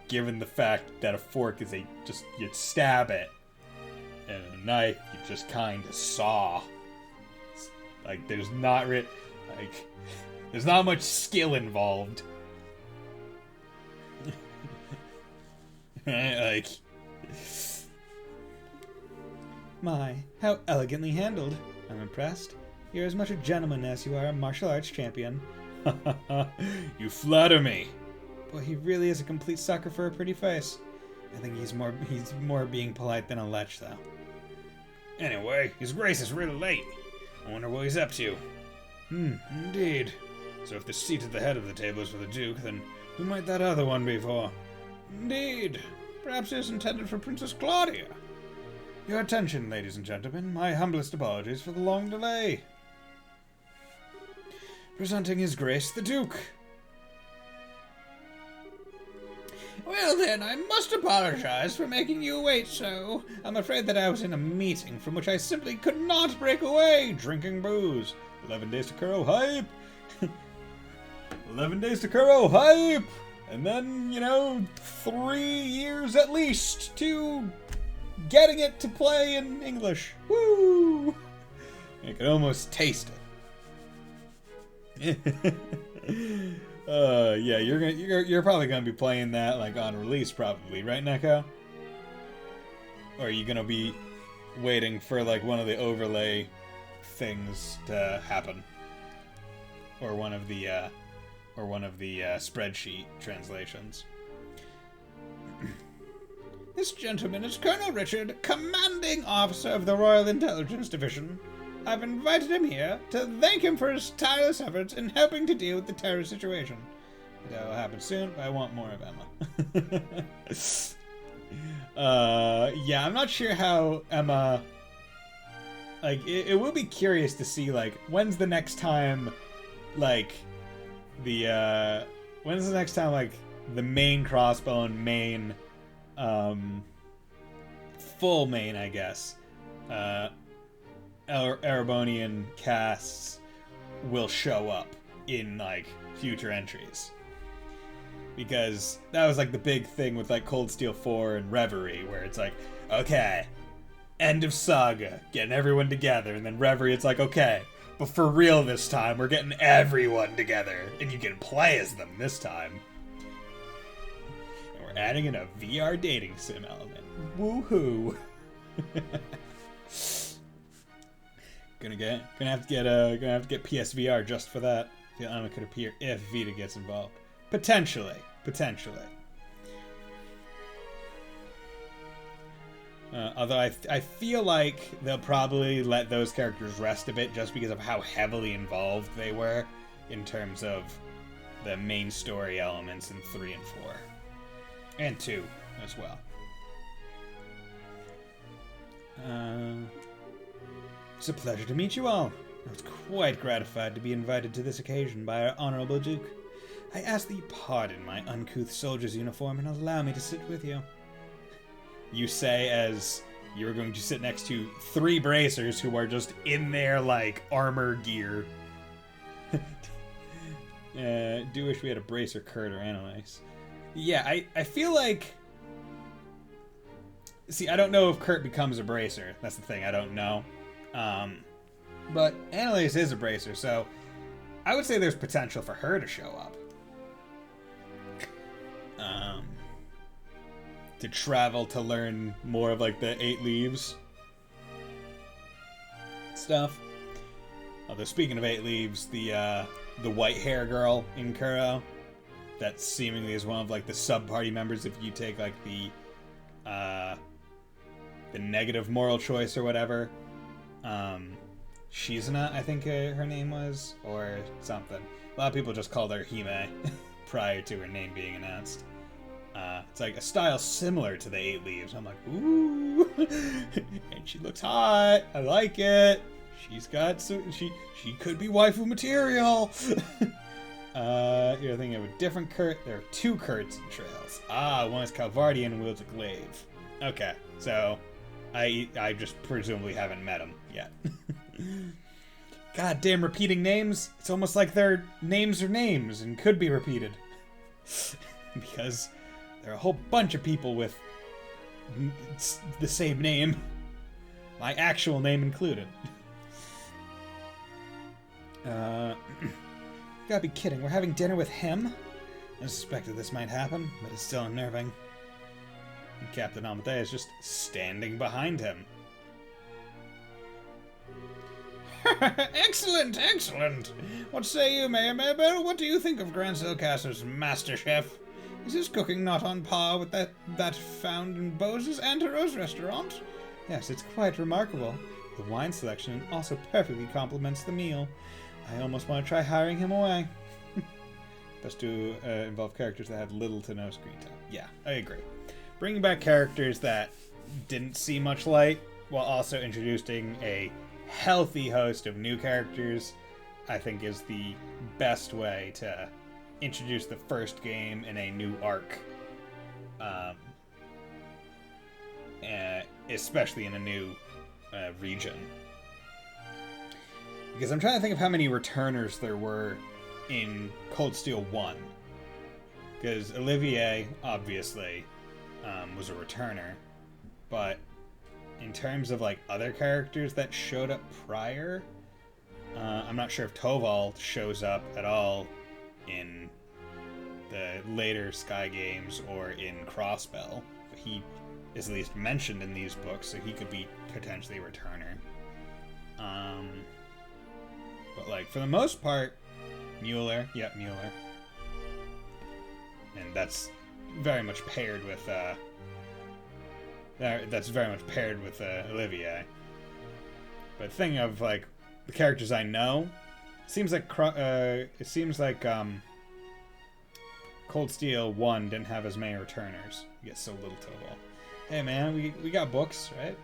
Speaker 2: given the fact that a fork is you stab it, and a knife you just kind of saw. There's not there's not much skill involved.
Speaker 1: My, how elegantly handled. I'm impressed. You're as much a gentleman as you are a martial arts champion.
Speaker 2: You flatter me.
Speaker 1: Boy, he really is a complete sucker for a pretty face. I think he's more being polite than a lech, though.
Speaker 2: Anyway, his grace is really late. I wonder what he's up to. Indeed. So if the seat at the head of the table is for the Duke, then who might that other one be for? Indeed. Perhaps it is intended for Princess Claudia. Your attention, ladies and gentlemen. My humblest apologies for the long delay. Presenting His Grace the Duke.
Speaker 3: Well then, I must apologize for making you wait so. I'm afraid that I was in a meeting from which I simply could not break away, drinking booze.
Speaker 2: 11 days to Kuro hype! 11 days to Kuro hype! And then, 3 years at least to getting it to play in English. Woo! You can almost taste it. Yeah, you're probably gonna be playing that on release, probably, right, Neko? Or are you gonna be waiting for one of the overlay things to happen, or one of the spreadsheet translations?
Speaker 3: This gentleman is Colonel Richard, commanding officer of the Royal Intelligence Division. I've invited him here to thank him for his tireless efforts in helping to deal with the terror situation.
Speaker 1: That will happen soon, but I want more of Emma. Yeah, I'm not sure how Emma... it will be curious to see, when's the next time, the main Crossbone, full main, I guess,
Speaker 2: Erebonian casts will show up in like future entries. Because that was like the big thing with like Cold Steel 4 and Reverie, where it's like, okay, end of saga, getting everyone together, and then Reverie, it's like, okay, but for real this time, we're getting everyone together, and you can play as them this time. And we're adding in a VR dating sim element. Woohoo! gonna have to get PSVR just for that. The element could appear if Vita gets involved. Potentially. Although I feel like they'll probably let those characters rest a bit just because of how heavily involved they were in terms of the main story elements in 3 and 4. And 2 as well. It's a pleasure to meet you all. I was quite gratified to be invited to this occasion by our Honorable Duke. I ask that you pardon my uncouth soldier's uniform and allow me to sit with you. You say as you're going to sit next to 3 bracers who are just in their, like, armor gear. Do wish we had a bracer Kurt or Annalise. Yeah, I feel like... See, I don't know if Kurt becomes a bracer. That's the thing, I don't know. But Annalise is a bracer, so I would say there's potential for her to show up. To travel to learn more of like the 8 leaves stuff. Although speaking of 8 leaves, the white hair girl in Kuro, that seemingly is one of like the sub party members if you take like the negative moral choice or whatever. Shizuna, I think her name was, or something. A lot of people just called her Hime prior to her name being announced. It's like a style similar to the 8 leaves. I'm like, ooh, and she looks hot. I like it. She's got she could be waifu material. You're thinking of a different Kurt. There are 2 Kurts in Trails. One is Calvardian and wields a glaive. Okay, so I just presumably haven't met him yet. God damn repeating names. It's almost like their names are names and could be repeated. Because there are a whole bunch of people with the same name. My actual name included. Gotta be kidding. We're having dinner with him? I suspected this might happen, but it's still unnerving. And Captain Amadei is just standing behind him. Excellent! What say you, Mayor Mabel? What do you think of Grand Silcaster's master chef? Is his cooking not on par with that found in Bose's Anteros restaurant? Yes, it's quite remarkable. The wine selection also perfectly complements the meal. I almost want to try hiring him away. Best to involve characters that had little to no screen time. Yeah, I agree. Bringing back characters that didn't see much light, while also introducing a healthy host of new characters, I think is the best way to introduce the first game in a new arc. Especially in a new region. Because I'm trying to think of how many returners there were in Cold Steel 1. Because Olivier, obviously, was a returner. But in terms of like other characters that showed up prior, I'm not sure if Toval shows up at all in the later Sky games or in Crossbell. But he is at least mentioned in these books, so he could be potentially a returner. But like for the most part, Mueller. And that's very much paired with Olivier. But thing of like the characters I know, seems like Cold Steel 1 didn't have as many returners. You get so little Total. Hey man, we got books, right?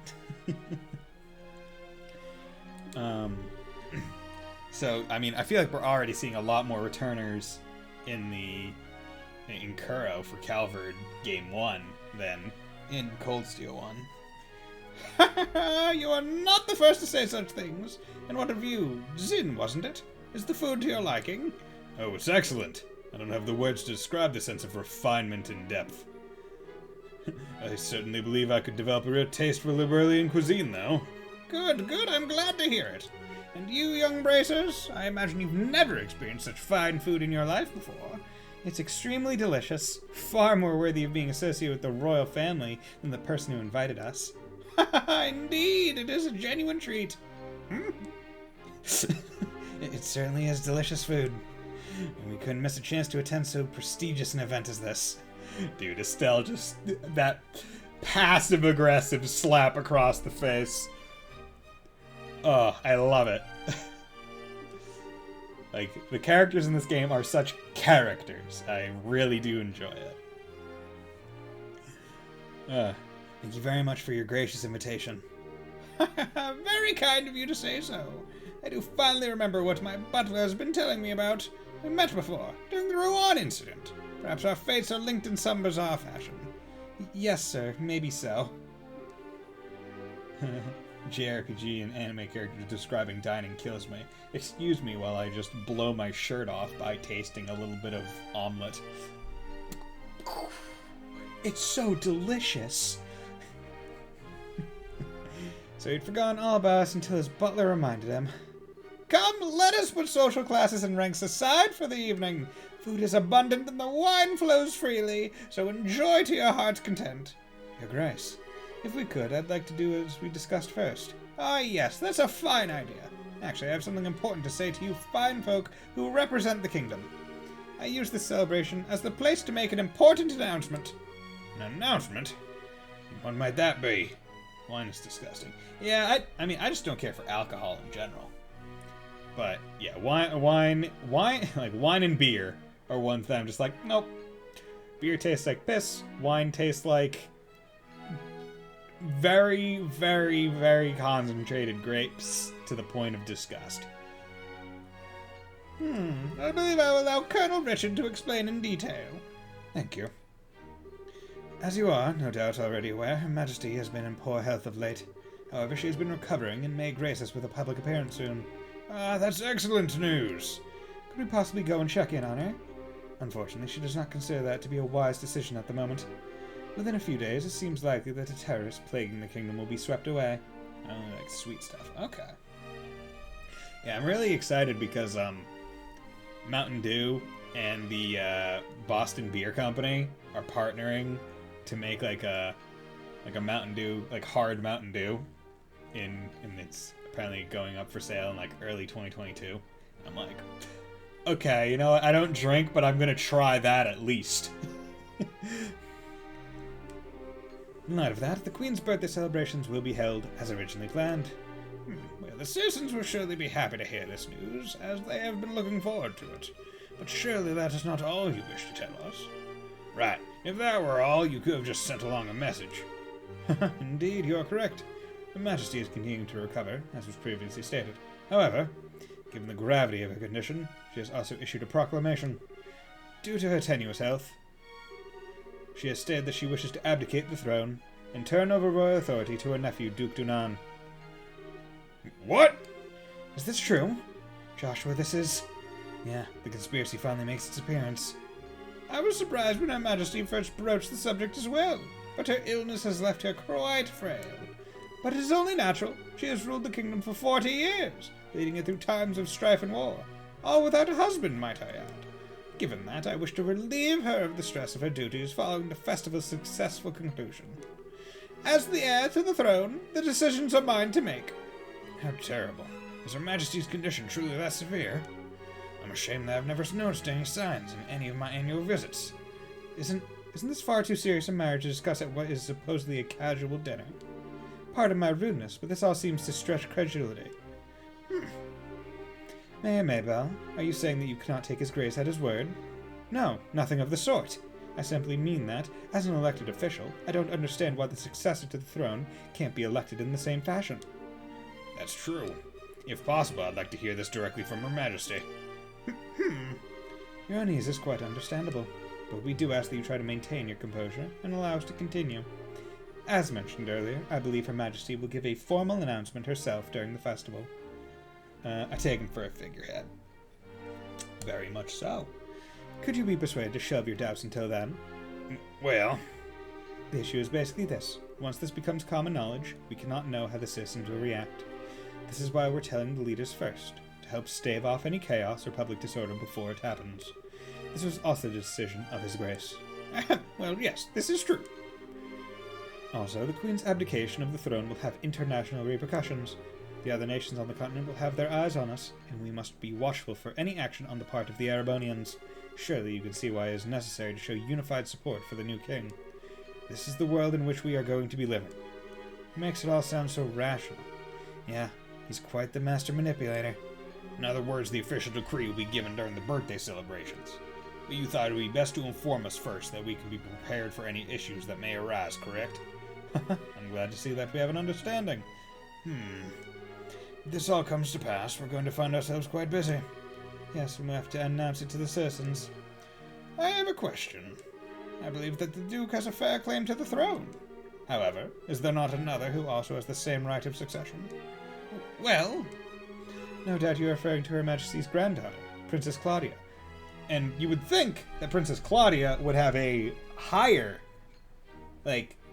Speaker 2: So I mean, I feel like we're already seeing a lot more returners in Kuro for Calvard Game 1 than in Cold Steel 1. You are not the first to say such things. And what of you? Zin, wasn't it? Is the food to your liking? Oh, it's excellent. I don't have the words to describe the sense of refinement and depth. I certainly believe I could develop a real taste for Liberalian cuisine, though. Good, good, I'm glad to hear it. And you, young bracers, I imagine you've never experienced such fine food in your life before.
Speaker 1: It's extremely delicious, far more worthy of being associated with the royal family than the person who invited us.
Speaker 2: Indeed, it is a genuine treat.
Speaker 1: It certainly is delicious food. And we couldn't miss a chance to attend so prestigious an event as this.
Speaker 2: Dude, Estelle, just that passive-aggressive slap across the face. Oh, I love it. Like, the characters in this game are such characters. I really do enjoy it.
Speaker 1: Thank you very much for your gracious invitation.
Speaker 2: Very kind of you to say so. I do finally remember what my butler has been telling me about. We met before, during the Rouen incident. Perhaps our fates are linked in some bizarre fashion.
Speaker 1: Yes, sir. Maybe so. JRPG and anime characters describing dining kills me. Excuse me while I just blow my shirt off by tasting a little bit of omelet. It's so delicious. So he'd forgotten all about us until his butler reminded him.
Speaker 2: Come, let us put social classes and ranks aside for the evening. Food is abundant and the wine flows freely, so enjoy to your heart's content.
Speaker 1: Your Grace, if we could, I'd like to do as we discussed first.
Speaker 2: Ah, yes, that's a fine idea. Actually, I have something important to say to you fine folk who represent the kingdom. I use this celebration as the place to make an important announcement. An announcement? What might that be?
Speaker 1: Wine is disgusting. Yeah, I mean, I just don't care for alcohol in general. But yeah, wine, like wine and beer are one thing. I'm just like, nope. Beer tastes like piss. Wine tastes like very, very, very concentrated grapes to the point of disgust.
Speaker 2: I believe I will allow Colonel Richard to explain in detail.
Speaker 1: Thank you. As you are, no doubt, already aware, Her Majesty has been in poor health of late. However, she has been recovering and may grace us with a public appearance soon.
Speaker 2: Ah, that's excellent news.
Speaker 1: Could we possibly go and check in on her? Unfortunately, she does not consider that to be a wise decision at the moment. Within a few days, it seems likely that a terrorist plaguing the kingdom will be swept away.
Speaker 2: Oh, like sweet stuff. Okay.
Speaker 1: Yeah, I'm really excited because Mountain Dew and the Boston Beer Company are partnering to make like a Mountain Dew, like hard Mountain Dew, and it's apparently going up for sale in like early 2022. I'm like, okay, you know what? I don't drink, but I'm gonna try that at least. In light of that, the Queen's birthday celebrations will be held as originally planned.
Speaker 2: Well, the citizens will surely be happy to hear this news, as they have been looking forward to it. But surely that is not all you wish to tell us. Right, if that were all, you could have just sent along a message.
Speaker 1: Indeed, you are correct. Her Majesty is continuing to recover, as was previously stated. However, given the gravity of her condition, she has also issued a proclamation. Due to her tenuous health, she has stated that she wishes to abdicate the throne and turn over royal authority to her nephew, Duke Dunan.
Speaker 2: What?
Speaker 1: Is this true? Joshua, this is... Yeah, the conspiracy finally makes its appearance.
Speaker 2: I was surprised when Her Majesty first broached the subject as well, but her illness has left her quite frail. But it is only natural. She has ruled the kingdom for 40 years, leading it through times of strife and war, all without a husband, might I add. Given that, I wish to relieve her of the stress of her duties following the festival's successful conclusion. As the heir to the throne, the decisions are mine to make.
Speaker 1: How terrible. Is Her Majesty's condition truly that severe? I'm ashamed that I've never noticed any signs in any of my annual visits. Isn't this far too serious a matter to discuss at what is supposedly a casual dinner? Pardon my rudeness, but this all seems to stretch credulity. Mayor Maybell, are you saying that you cannot take his grace at his word? No, nothing of the sort. I simply mean that, as an elected official, I don't understand why the successor to the throne can't be elected in the same fashion.
Speaker 2: That's true. If possible, I'd like to hear this directly from Her Majesty.
Speaker 1: Your unease is quite understandable, but we do ask that you try to maintain your composure and allow us to continue. As mentioned earlier, I believe Her Majesty will give a formal announcement herself during the festival. I take him for a figurehead. Very much so. Could you be persuaded to shelve your doubts until then?
Speaker 2: Well,
Speaker 1: The issue is basically this. Once this becomes common knowledge, we cannot know how the citizens will react. This is why we're telling the leaders first, to help stave off any chaos or public disorder before it happens. This was also the decision of His Grace.
Speaker 2: well, yes, this is true.
Speaker 1: Also, the Queen's abdication of the throne will have international repercussions. The other nations on the continent will have their eyes on us, and we must be watchful for any action on the part of the Erebonians. Surely you can see why it is necessary to show unified support for the new king. This is the world in which we are going to be living. It makes it all sound so rational. Yeah, he's quite the master manipulator.
Speaker 2: In other words, the official decree will be given during the birthday celebrations. But you thought it would be best to inform us first that we can be prepared for any issues that may arise, correct?
Speaker 1: I'm glad to see that we have an understanding.
Speaker 2: If this all comes to pass, we're going to find ourselves quite busy.
Speaker 1: Yes, and we have to announce it to the citizens.
Speaker 2: I have a question. I believe that the Duke has a fair claim to the throne. However, is there not another who also has the same right of succession?
Speaker 1: Well, no doubt you're referring to Her Majesty's granddaughter, Princess Claudia. And you would think that Princess Claudia would have a higher,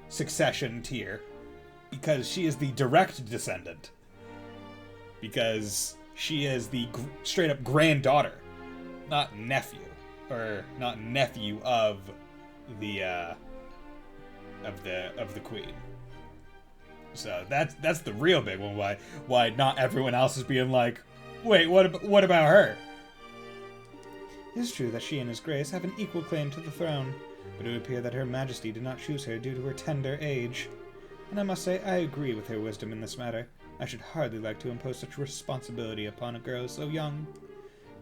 Speaker 1: succession tier, because she is the direct descendant. Because she is the straight-up granddaughter, not nephew, or not nephew of the queen. So that's the real big one. Why not everyone else is being like, wait, what about her? It is true that she and His Grace have an equal claim to the throne, but it would appear that Her Majesty did not choose her due to her tender age. And I must say I agree with her wisdom in this matter. I should hardly like to impose such responsibility upon a girl so young.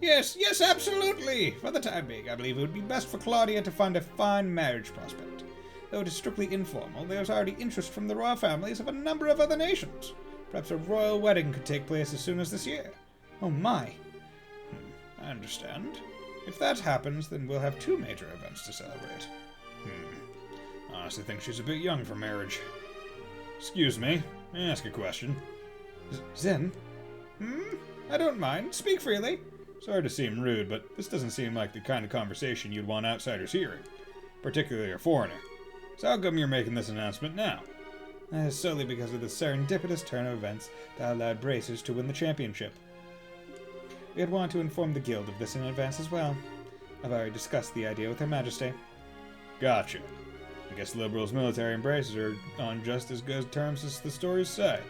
Speaker 2: Yes, absolutely. For the time being, I believe it would be best for Claudia to find a fine marriage prospect. Though it is strictly informal, there is already interest from the royal families of a number of other nations. Perhaps a royal wedding could take place as soon as this year.
Speaker 1: Oh my.
Speaker 2: I understand. If that happens, then we'll have two major events to celebrate. I honestly think she's a bit young for marriage. Excuse me, may I ask a question?
Speaker 1: Zen?
Speaker 2: I don't mind. Speak freely. Sorry to seem rude, but this doesn't seem like the kind of conversation you'd want outsiders hearing, particularly a foreigner. So how come you're making this announcement now?
Speaker 1: That is solely because of the serendipitous turn of events that allowed Bracers to win the championship. We had wanted to inform the guild of this in advance as well. I've already discussed the idea with Her Majesty.
Speaker 2: Gotcha. I guess Liberals, military, and Bracers are on just as good terms as the stories say.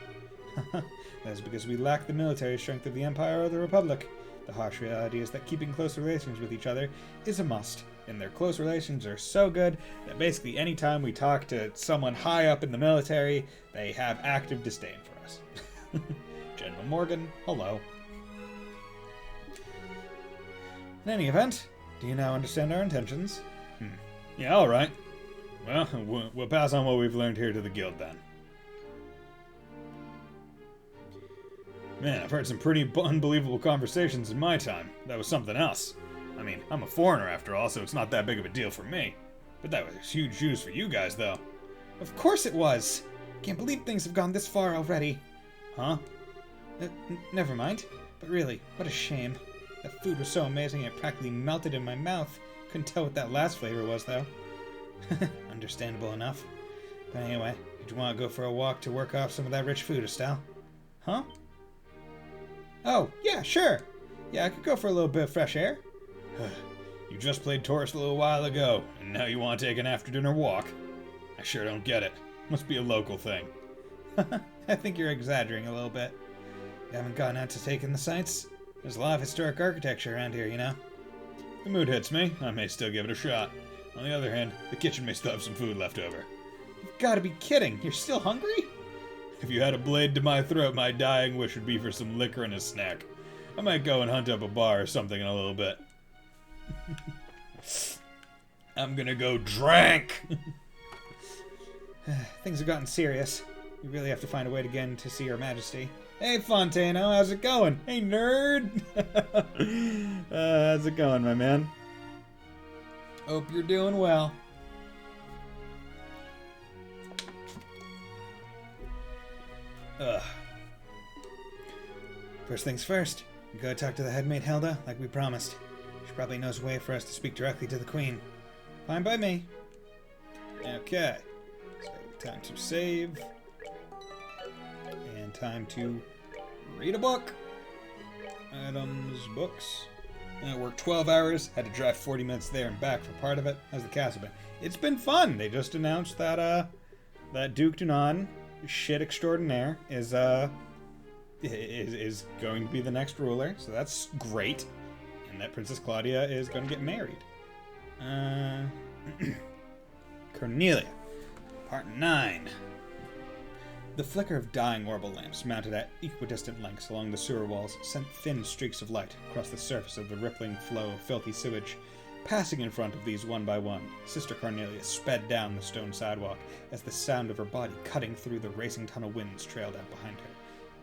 Speaker 1: That is because we lack the military strength of the Empire or the Republic. The harsh reality is that keeping close relations with each other is a must, and their close relations are so good that basically any time we talk to someone high up in the military, they have active disdain for us. General Morgan, hello. In any event, do you now understand our intentions?
Speaker 2: Yeah, alright. Well, we'll pass on what we've learned here to the guild then. Man, I've heard some pretty unbelievable conversations in my time. That was something else. I mean, I'm a foreigner after all, so it's not that big of a deal for me. But that was huge news for you guys, though.
Speaker 1: Of course it was! Can't believe things have gone this far already.
Speaker 2: Huh?
Speaker 1: Never mind. But really, what a shame. That food was so amazing it practically melted in my mouth. Couldn't tell what that last flavor was, though. Understandable enough. But anyway, did you want to go for a walk to work off some of that rich food, Estelle? Huh? Oh, yeah, sure. Yeah, I could go for a little bit of fresh air.
Speaker 2: You just played tourist a little while ago, and now you want to take an after-dinner walk? I sure don't get it. Must be a local thing.
Speaker 1: I think you're exaggerating a little bit. You haven't gone out to take in the sights? There's a lot of historic architecture around here, you know?
Speaker 2: If the mood hits me, I may still give it a shot. On the other hand, the kitchen may still have some food left over.
Speaker 1: You've got to be kidding. You're still hungry?
Speaker 2: If you had a blade to my throat, my dying wish would be for some liquor and a snack. I might go and hunt up a bar or something in a little bit. I'm gonna go drink!
Speaker 1: Things have gotten serious. We really have to find a way to get in to see Her Majesty. Hey, Fontano, how's it going? Hey, nerd! How's it going, my man? Hope you're doing well.
Speaker 2: Ugh. First things first, we gotta talk to the headmaid Hilda, like we promised. She probably knows a way for us to speak directly to the Queen. Fine by me. Okay. So, time to save. And time to read a book. Items, books. I worked 12 hours, had to drive 40 minutes there and back for part of it. How's the castle been? It's been fun. They just announced that that Duke Dunan, shit extraordinaire, is going to be the next ruler, so that's great. And that Princess Claudia is going to get married. Cornelia, part 9. The flicker of dying orbital lamps mounted at equidistant lengths along the sewer walls sent thin streaks of light across the surface of the rippling flow of filthy sewage. Passing in front of these one by one, Sister Cornelia sped down the stone sidewalk as the sound of her body cutting through the racing tunnel winds trailed out behind her.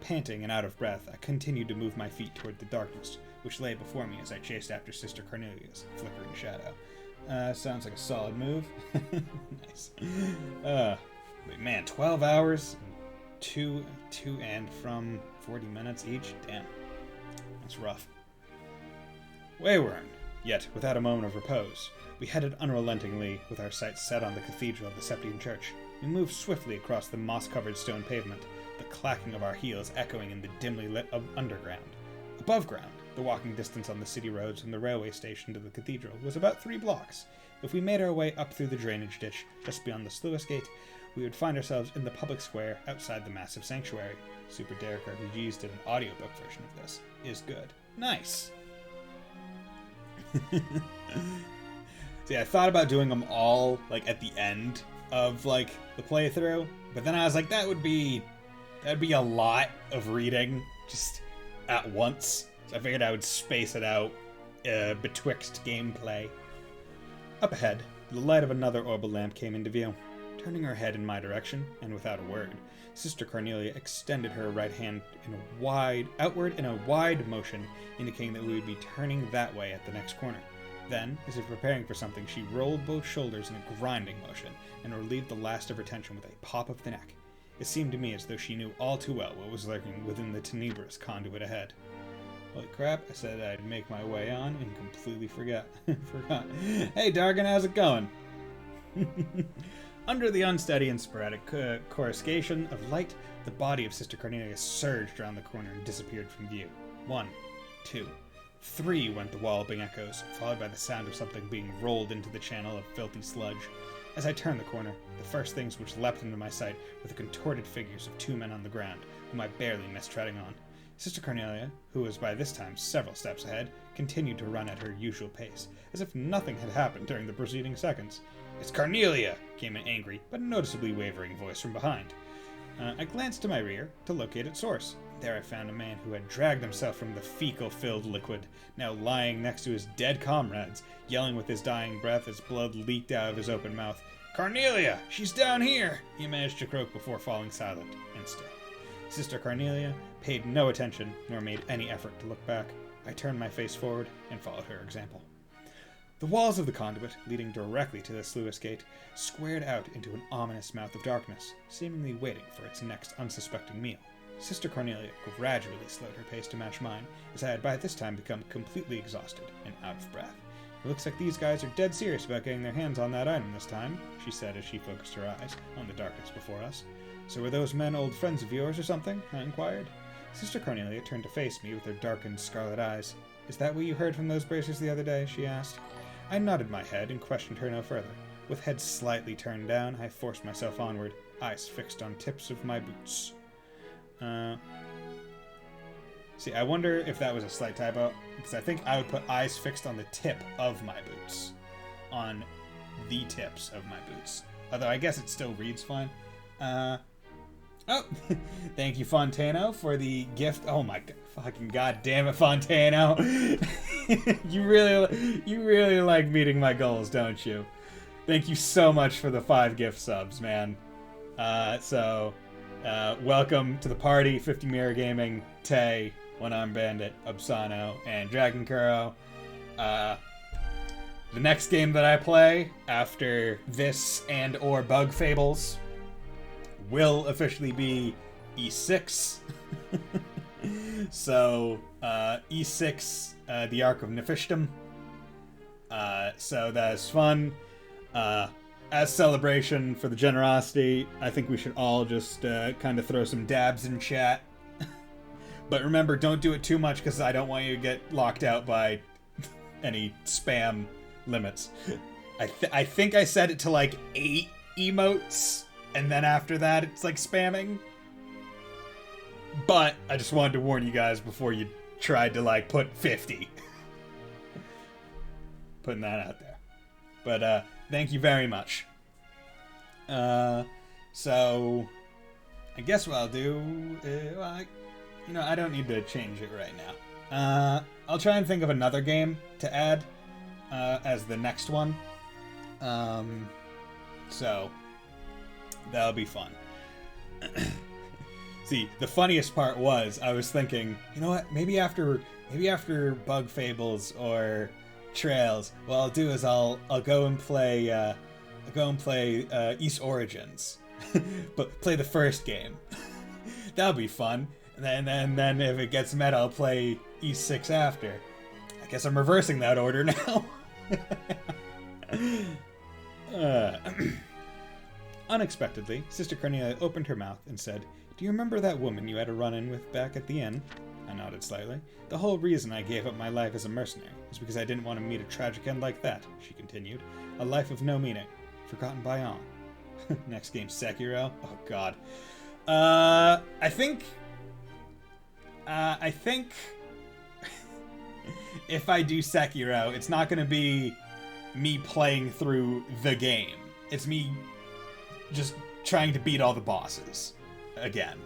Speaker 2: Panting and out of breath, I continued to move my feet toward the darkness, which lay before me as I chased after Sister Cornelia's flickering shadow. Sounds like a solid move. Nice. But man, 12 hours, to and from 40 minutes each? Damn. That's rough. Wayward, yet without a moment of repose, we headed unrelentingly with our sights set on the cathedral of the Septian Church. We moved swiftly across the moss-covered stone pavement, the clacking of our heels echoing in the dimly lit underground. Above ground, the walking distance on the city roads from the railway station to the cathedral was about 3 blocks. If we made our way up through the drainage ditch just beyond the sluice gate, we would find ourselves in the public square outside the massive sanctuary. Super Derek RPGs did an audiobook version of this. Is good. Nice! See, I thought about doing them all, like, at the end of, like, the playthrough, but then I was like, that'd be a lot of reading, just at once. So I figured I would space it out betwixt gameplay. Up ahead, the light of another orbital lamp came into view. Turning her head in my direction, and without a word, Sister Cornelia extended her right hand outward in a wide motion, indicating that we would be turning that way at the next corner. Then, as if preparing for something, she rolled both shoulders in a grinding motion, and relieved the last of her tension with a pop of the neck. It seemed to me as though she knew all too well what was lurking within the tenebrous conduit ahead. Holy crap, I said I'd make my way on, and completely forgot. Hey, Dargan, how's it going? Under the unsteady and sporadic coruscation of light, the body of Sister Cornelia surged around the corner and disappeared from view. 1, 2, 3 went the walloping echoes, followed by the sound of something being rolled into the channel of filthy sludge. As I turned the corner, the first things which leapt into my sight were the contorted figures of 2 men on the ground, whom I barely missed treading on. Sister Cornelia, who was by this time several steps ahead, continued to run at her usual pace, as if nothing had happened during the preceding seconds. "It's Cornelia!" came an angry, but noticeably wavering voice from behind. I glanced to my rear to locate its source. There I found a man who had dragged himself from the fecal-filled liquid, now lying next to his dead comrades, yelling with his dying breath as blood leaked out of his open mouth. "Cornelia! She's down here!" he managed to croak before falling silent and still. Sister Cornelia paid no attention, nor made any effort to look back. I turned my face forward and followed her example. The walls of the conduit, leading directly to the sluice gate, squared out into an ominous mouth of darkness, seemingly waiting for its next unsuspecting meal. Sister Cornelia gradually slowed her pace to match mine, as I had by this time become completely exhausted and out of breath. "It looks like these guys are dead serious about getting their hands on that item this time," she said as she focused her eyes on the darkness before us. "So were those men old friends of yours or something?" I inquired. Sister Cornelia turned to face me with her darkened scarlet eyes. "Is that what you heard from those bracers the other day?" she asked. I nodded my head and questioned her no further. With head slightly turned down, I forced myself onward, eyes fixed on tips of my boots. See, I wonder if that was a slight typo, because I think I would put eyes fixed on the tip of my boots. On the tips of my boots. Although I guess it still reads fine. Oh, thank you, Fontano, for the gift. Oh my fucking goddamn it, Fontano! You really like meeting my goals, don't you? Thank you so much for the 5 gift subs, man. Welcome to the party, 50 Mirror Gaming, Tay, One Arm Bandit, Obsano, and Dragon Kuro. The next game that I play after this and or Bug Fables will officially be
Speaker 1: E6. So, E6, the Ark of Nephishtim. So that is fun. As celebration for the generosity, I think we should all just kind of throw some dabs in chat. But remember, don't do it too much because I don't want you to get locked out by any spam limits. I think I set it to like 8 emotes, and then after that it's like spamming. But I just wanted to warn you guys before you tried to like put 50. Putting that out there. But thank you very much. So I guess what I'll do, I don't need to change it right now. I'll try and think of another game to add as the next one. So that'll be fun. See, the funniest part was I was thinking, you know what? Maybe after Bug Fables or Trails, what I'll do is I'll go and play East Origins, but play the first game. That'll be fun. And then if it gets meta, I'll play E6 after. I guess I'm reversing that order now. Unexpectedly, Sister Cornelia opened her mouth and said, "Do you remember that woman you had a run-in with back at the inn?" I nodded slightly. "The whole reason I gave up my life as a mercenary was because I didn't want to meet a tragic end like that," she continued. "A life of no meaning, forgotten by all." Next game, Sekiro. Oh god. I think if I do Sekiro, it's not going to be me playing through the game. It's me just trying to beat all the bosses again.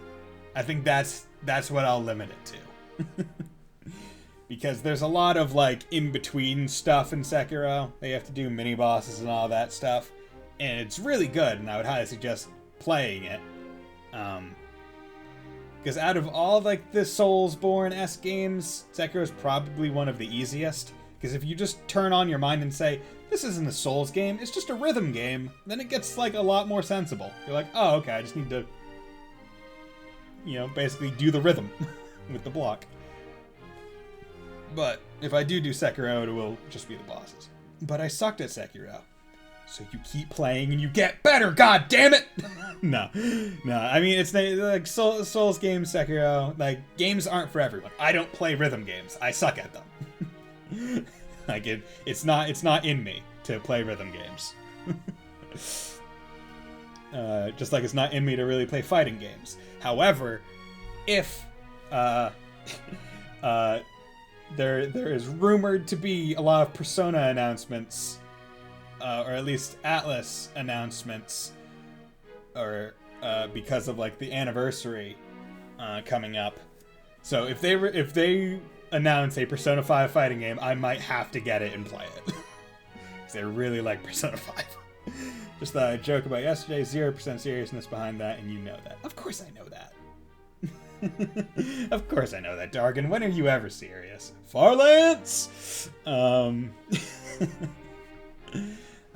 Speaker 1: I think that's what I'll limit it to. Because there's a lot of like in-between stuff in Sekiro. They have to do mini bosses and all that stuff. And it's really good, and I would highly suggest playing it. Because out of all like the Soulsborne-esque games, Sekiro is probably one of the easiest. Because if you just turn on your mind and say, this isn't a Souls game, it's just a rhythm game, then it gets like a lot more sensible. You're like, oh, okay, I just need to, basically do the rhythm with the block. But if I do Sekiro, it will just be the bosses. But I sucked at Sekiro. So you keep playing and you get better, god damn it! No. I mean, it's like Souls games, Sekiro, like, games aren't for everyone. I don't play rhythm games. I suck at them. Like, it's not in me to play rhythm games. Just like it's not in me to really play fighting games. However, if there is rumored to be a lot of Persona announcements, or at least Atlas announcements, or because of like the anniversary coming up. So if they announce a Persona 5 fighting game, I might have to get it and play it. Because I really like Persona 5. Just thought I'd joke about yesterday. 0% seriousness behind that, and you know that. Of course I know that. Of course I know that, Dargan. When are you ever serious? Farlance! I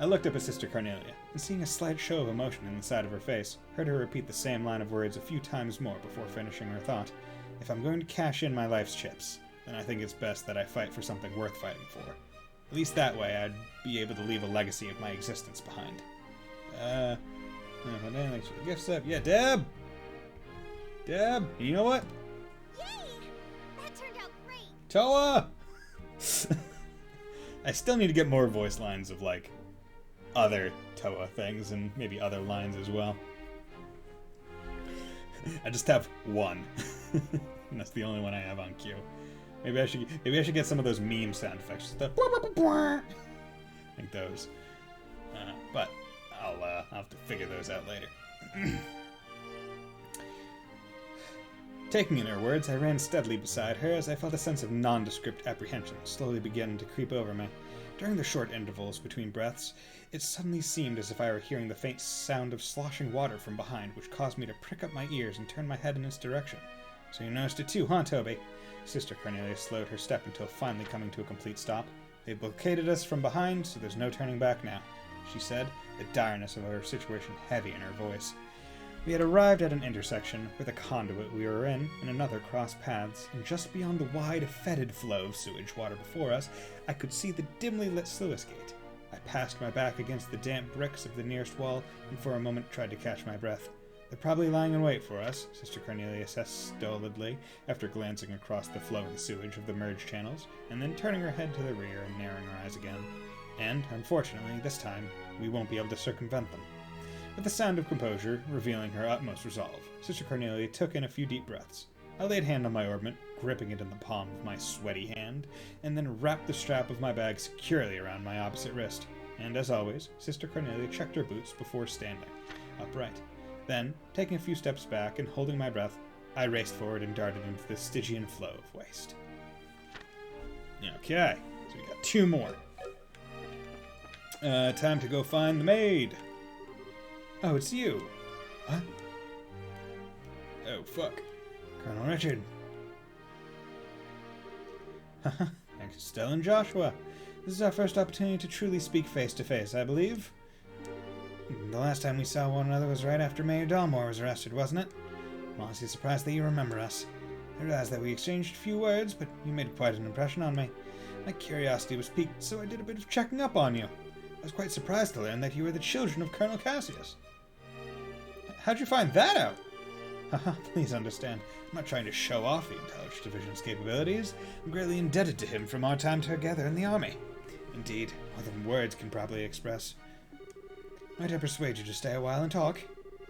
Speaker 1: looked up at Sister Cornelia, and seeing a slight show of emotion in the side of her face, heard her repeat the same line of words a few times more before finishing her thought. If I'm going to cash in my life's chips, then I think it's best that I fight for something worth fighting for. At least that way I'd be able to leave a legacy of my existence behind. Thanks for the gift sub. Yeah, Deb! Deb, you know what?
Speaker 5: Yay! That turned out great!
Speaker 1: Toa! I still need to get more voice lines of, like, other Toa things, and maybe other lines as well. I just have one. And that's the only one I have on cue. Maybe I should get some of those meme sound effects. Like those. But I'll have to figure those out later. Taking in her words, I ran steadily beside her as I felt a sense of nondescript apprehension slowly begin to creep over me. During the short intervals between breaths, it suddenly seemed as if I were hearing the faint sound of sloshing water from behind, which caused me to prick up my ears and turn my head in its direction. So you noticed it too, huh, Toby? Sister Cornelia slowed her step until finally coming to a complete stop. They blockaded us from behind, so there's no turning back now, she said, the direness of her situation heavy in her voice. We had arrived at an intersection where the conduit we were in and another crossed paths, and just beyond the wide, fetid flow of sewage water before us, I could see the dimly lit sluice gate. I passed my back against the damp bricks of the nearest wall and for a moment tried to catch my breath. They're probably lying in wait for us, Sister Cornelia says stolidly, after glancing across the flowing sewage of the merged channels, and then turning her head to the rear and narrowing her eyes again. And, unfortunately, this time, we won't be able to circumvent them. With a sound of composure, revealing her utmost resolve, Sister Cornelia took in a few deep breaths. I laid hand on my orbment, gripping it in the palm of my sweaty hand, and then wrapped the strap of my bag securely around my opposite wrist. And as always, Sister Cornelia checked her boots before standing, upright. Then, taking a few steps back and holding my breath, I raced forward and darted into the Stygian flow of waste. Okay, so we got 2 more. Time to go find the maid. Oh, it's you. What? Oh, fuck. Colonel Richard. Haha, thanks to Stella and Joshua. This is our first opportunity to truly speak face to face, I believe. The last time we saw one another was right after Mayor Dalmore was arrested, wasn't it? I'm honestly surprised that you remember us. I realized that we exchanged a few words, but you made quite an impression on me. My curiosity was piqued, so I did a bit of checking up on you. I was quite surprised to learn that you were the children of Colonel Cassius. How'd you find that out? Haha, please understand, I'm not trying to show off the Intelligence Division's capabilities. I'm greatly indebted to him from our time together in the Army. Indeed, more than words can probably express. Might I persuade you to stay a while and talk?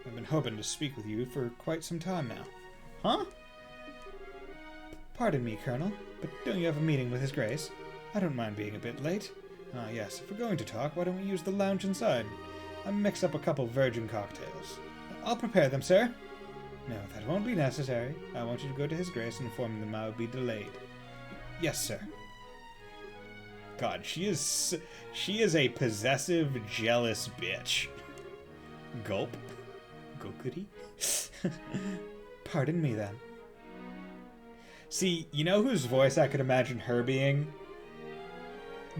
Speaker 1: I've been hoping to speak with you for quite some time now. Huh? Pardon me, Colonel, but don't you have a meeting with His Grace? I don't mind being a bit late. Ah, yes, if we're going to talk, why don't we use the lounge inside? I'll mix up a couple virgin cocktails. I'll prepare them, sir. No, that won't be necessary. I want you to go to His Grace and inform them I will be delayed. Yes, sir. God, she is a possessive, jealous bitch. Gulp. Gulpity. Pardon me, then. See, you know whose voice I could imagine her being?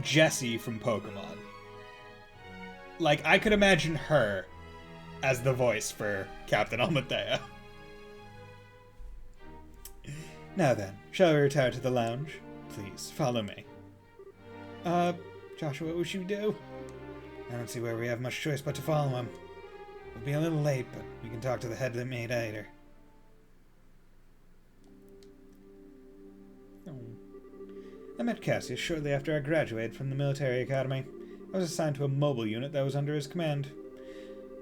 Speaker 1: Jessie from Pokemon. Like, I could imagine her as the voice for Captain Almatea. Now then, shall we retire to the lounge? Please, follow me. Joshua, what would you do? I don't see where we have much choice but to follow him. We'll be a little late, but we can talk to the head maid later. Oh. I met Cassius shortly after I graduated from the military academy. I was assigned to a mobile unit that was under his command.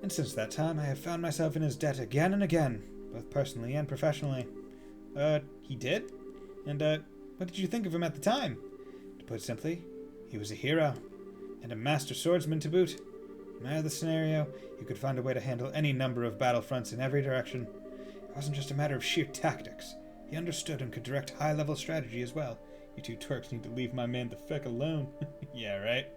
Speaker 1: And since that time, I have found myself in his debt again and again, both personally and professionally. He did? And, what did you think of him at the time? To put it simply, he was a hero, and a master swordsman to boot. No matter the scenario, he could find a way to handle any number of battlefronts in every direction. It wasn't just a matter of sheer tactics. He understood and could direct high-level strategy as well. You two twerks need to leave my man the feck alone. Yeah, right?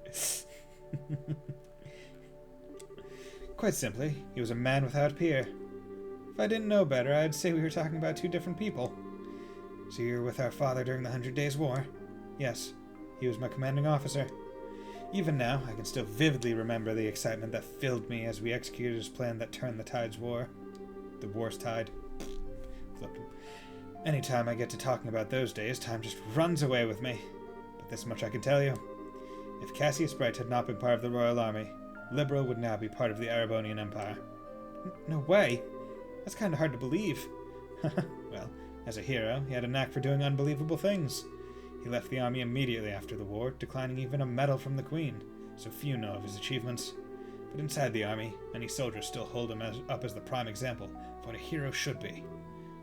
Speaker 1: Quite simply, he was a man without peer. If I didn't know better, I'd say we were talking about 2 different people. So you were with our father during the 100 Days' War? Yes, he was my commanding officer. Even now, I can still vividly remember the excitement that filled me as we executed his plan that turned the war's tide. Flipped him. Anytime I get to talking about those days, time just runs away with me. But this much I can tell you. If Cassius Bright had not been part of the Royal Army, Liberal would now be part of the Erebonian Empire. No way! That's kind of hard to believe. Well, as a hero, he had a knack for doing unbelievable things. He left the army immediately after the war, declining even a medal from the Queen, so few know of his achievements. But inside the army, many soldiers still hold him up as the prime example of what a hero should be.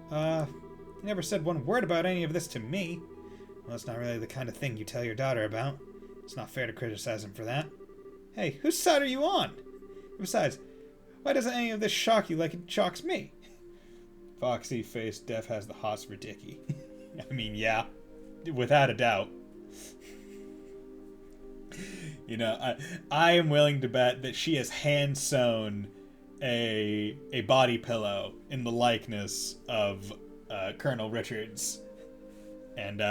Speaker 1: He never said one word about any of this to me. Well, it's not really the kind of thing you tell your daughter about. It's not fair to criticize him for that. Hey, whose side are you on? Besides, why doesn't any of this shock you like it shocks me? Foxy-faced Def has the hots for Dickie. I mean, yeah, without a doubt. You know, I am willing to bet that she has hand-sewn a body pillow in the likeness of Colonel Richards and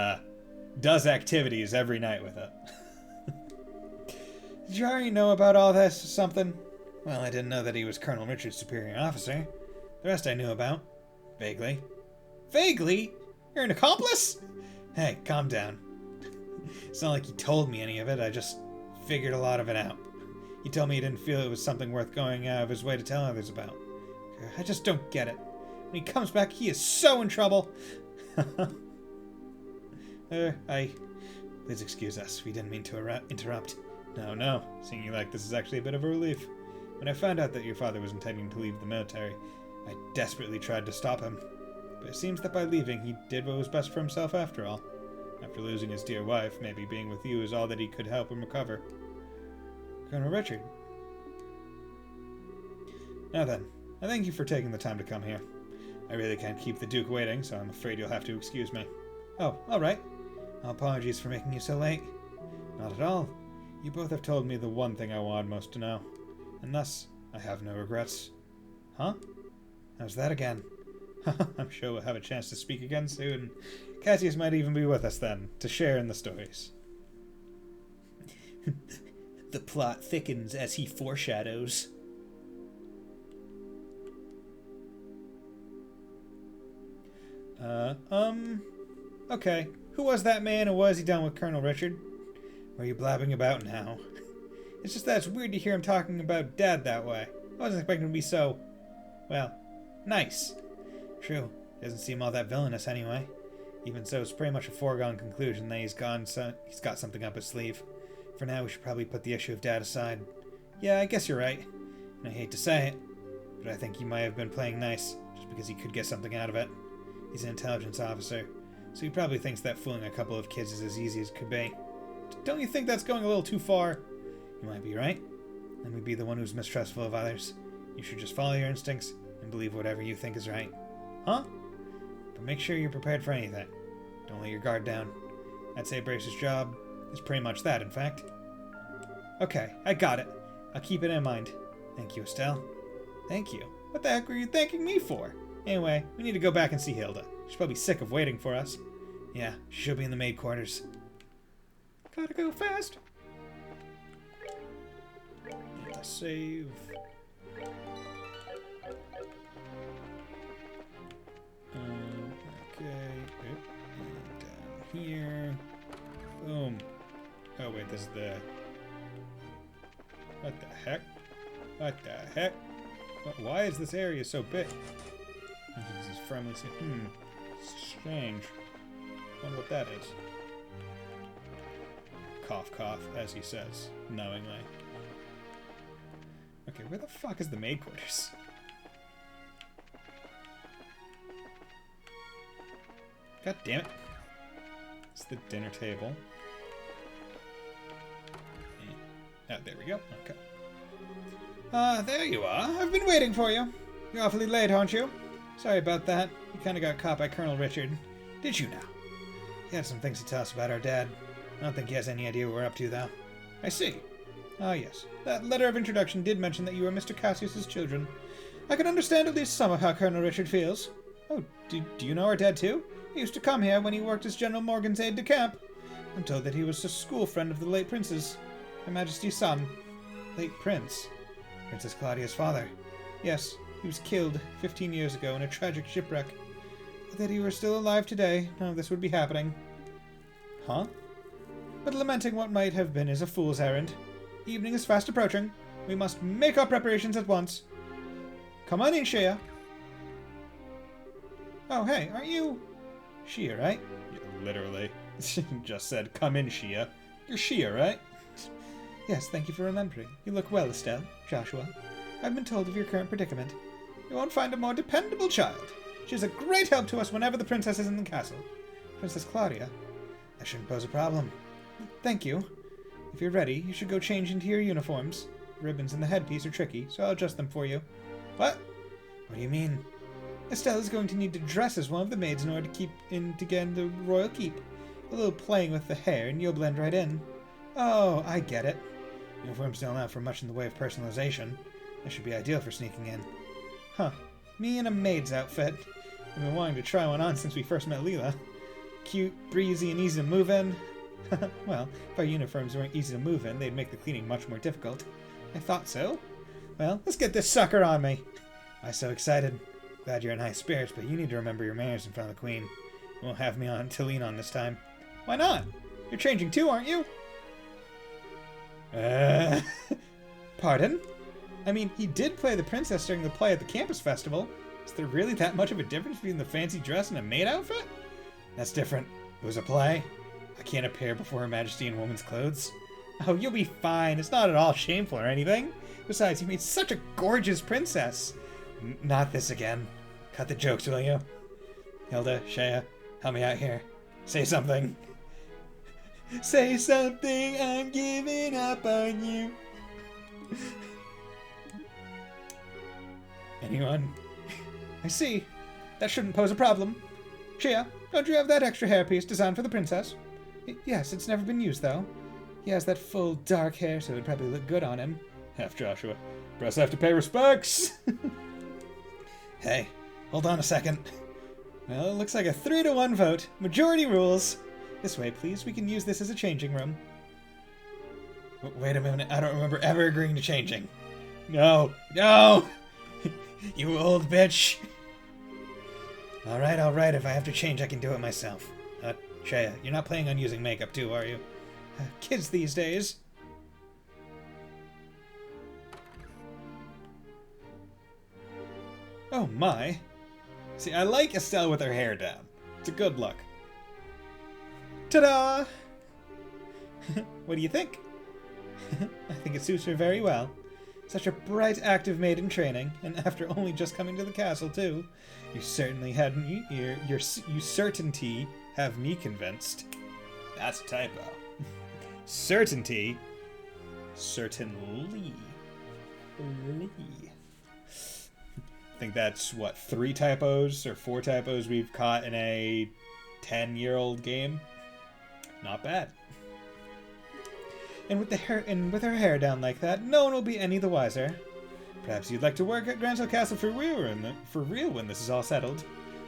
Speaker 1: does activities every night with it. Did you already know about all this or something? Well, I didn't know that he was Colonel Richards' superior officer.
Speaker 2: The rest I knew about. Vaguely. Vaguely? You're an accomplice? Hey, calm down. It's not like he told me any of it, I just figured a lot of it out. He told me he didn't feel it was something worth going out of his way to tell others about. I just don't get it. When he comes back, he is so in trouble. Please excuse us. We didn't mean to interrupt. No. Seeing you like this is actually a bit of a relief. When I found out that your father was intending to leave the military, I desperately tried to stop him. But it seems that by leaving, he did what was best for himself after all. After losing his dear wife, maybe being with you is all that he could help him recover. Colonel Richard. Now then, I thank you for taking the time to come here. I really can't keep the Duke waiting, so I'm afraid you'll have to excuse me. Oh, alright. Apologies for making you so late. Not at all. You both have told me the one thing I wanted most to know. And thus, I have no regrets. Huh? How's that again? I'm sure we'll have a chance to speak again soon. Cassius might even be with us then, to share in the stories.
Speaker 4: The plot thickens as he foreshadows.
Speaker 2: Okay. Who was that man and what has he done with Colonel Richard? What are you blabbing about now? It's just that it's weird to hear him talking about Dad that way. I wasn't expecting him to be so, well, nice. True. Doesn't seem all that villainous anyway. Even so, it's pretty much a foregone conclusion that he's got something up his sleeve. For now, we should probably put the issue of Dad aside. Yeah, I guess you're right. And I hate to say it, but I think he might have been playing nice, just because he could get something out of it. He's an intelligence officer, so he probably thinks that fooling a couple of kids is as easy as it could be. Don't you think that's going a little too far? You might be right. Let me be the one who's mistrustful of others. You should just follow your instincts and believe whatever you think is right. Huh? But make sure you're prepared for anything. Don't let your guard down. I'd say Brace's job is pretty much that, in fact. Okay, I got it. I'll keep it in mind. Thank you, Estelle. Thank you. What the heck were you thanking me for? Anyway, we need to go back and see Hilda. She's probably sick of waiting for us. Yeah, she'll be in the maid quarters. Gotta go fast. Need to save. Okay. And down here. Boom. Oh wait, this is the... What the heck? What the heck? Why is this area so big? This is firmly said. Strange. Wonder what that is. Cough, cough, as he says, knowingly. Okay, where the fuck is the maid quarters? God damn it. It's the dinner table. Oh, there we go. Okay. There you are. I've been waiting for you. You're awfully late, aren't you? Sorry about that. You kinda got caught by Colonel Richard. Did you now? He had some things to tell us about our dad. I don't think he has any idea what we're up to, though. I see. Ah, yes. That letter of introduction did mention that you were Mr. Cassius's children. I can understand at least some of how Colonel Richard feels. Oh, do you know our dad, too? He used to come here when he worked as General Morgan's aide-de-camp. I'm told that he was a school friend of the late prince's. Her Majesty's son. Late prince? Princess Claudia's father. Yes, he was killed 15 years ago in a tragic shipwreck. But that he were still alive today, none of this would be happening. Huh? But lamenting what might have been is a fool's errand. Evening is fast approaching. We must make our preparations at once. Come on in, Shea. Oh, hey, aren't you... Shea, right? Yeah, literally. Just said, come in, Shea. You're Shea, right? Yes, thank you for remembering. You look well, Estelle. Joshua. I've been told of your current predicament. You won't find a more dependable child. She's a great help to us whenever the princess is in the castle. Princess Claudia. That shouldn't pose a problem. Thank you. If you're ready, you should go change into your uniforms. The ribbons and the headpiece are tricky, so I'll adjust them for you. What? What do you mean? Estelle is going to need to dress as one of the maids in order to get in the royal keep. A little playing with the hair, and you'll blend right in. Oh, I get it. Uniforms don't allow for much in the way of personalization. That should be ideal for sneaking in. Huh. Me in a maid's outfit. I've been wanting to try one on since we first met Leela. Cute, breezy, and easy to move in. Well, if our uniforms weren't easy to move in, they'd make the cleaning much more difficult. I thought so. Well, let's get this sucker on me. I'm so excited. glad you're in high spirits, but you need to remember your manners in front of the Queen. You won't have me on to lean on this time. Why not? You're changing too, aren't you? Pardon? I mean, he did play the princess during the play at the campus festival. Is there really that much of a difference between the fancy dress and a maid outfit? That's different. It was a play. I can't appear before Her Majesty in woman's clothes. Oh, you'll be fine. It's not at all shameful or anything. Besides, you made such a gorgeous princess. Not this again. Cut the jokes, will you? Hilda, Shea, help me out here. Say something. Say something, I'm giving up on you. Anyone? I see. That shouldn't pose a problem. Shea, don't you have that extra hairpiece designed for the princess? Yes, it's never been used, though. He has that full dark hair, so it'd probably look good on him. Half Joshua. Press have to pay respects. Hey, hold on a second. Well, it looks like a 3-to-1 vote. Majority rules. This way, please. We can use this as a changing room. Wait a minute. I don't remember ever agreeing to changing. No. No! You old bitch. Alright. If I have to change, I can do it myself. Shea, you're not planning on using makeup too, are you? Kids these days. Oh my. See, I like Estelle with her hair down. It's a good look. Ta-da! What do you think? I think it suits her very well. Such a bright, active maid in training, and after only just coming to the castle, too. You certainly had me, you certainty have me convinced. That's a typo. Certainty. Certainly. I think that's, what, 3 typos or 4 typos we've caught in a 10-year-old game? Not bad. And with her hair down like that, no one will be any the wiser. Perhaps you'd like to work at Granville Castle for real when this is all settled.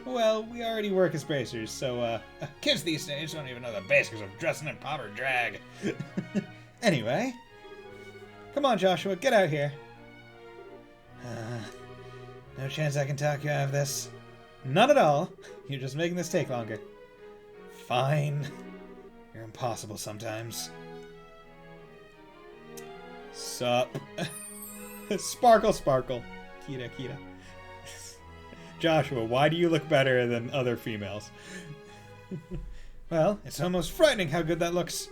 Speaker 2: Well, we already work as bracers, so, kids these days don't even know the basics of dressing in proper drag. Anyway. Come on, Joshua, get out here. No chance I can talk you out of this. None at all. You're just making this take longer. Fine. You're impossible sometimes. Sup? Sparkle. Kita. Joshua, why do you look better than other females? Well, it's almost frightening how good that looks.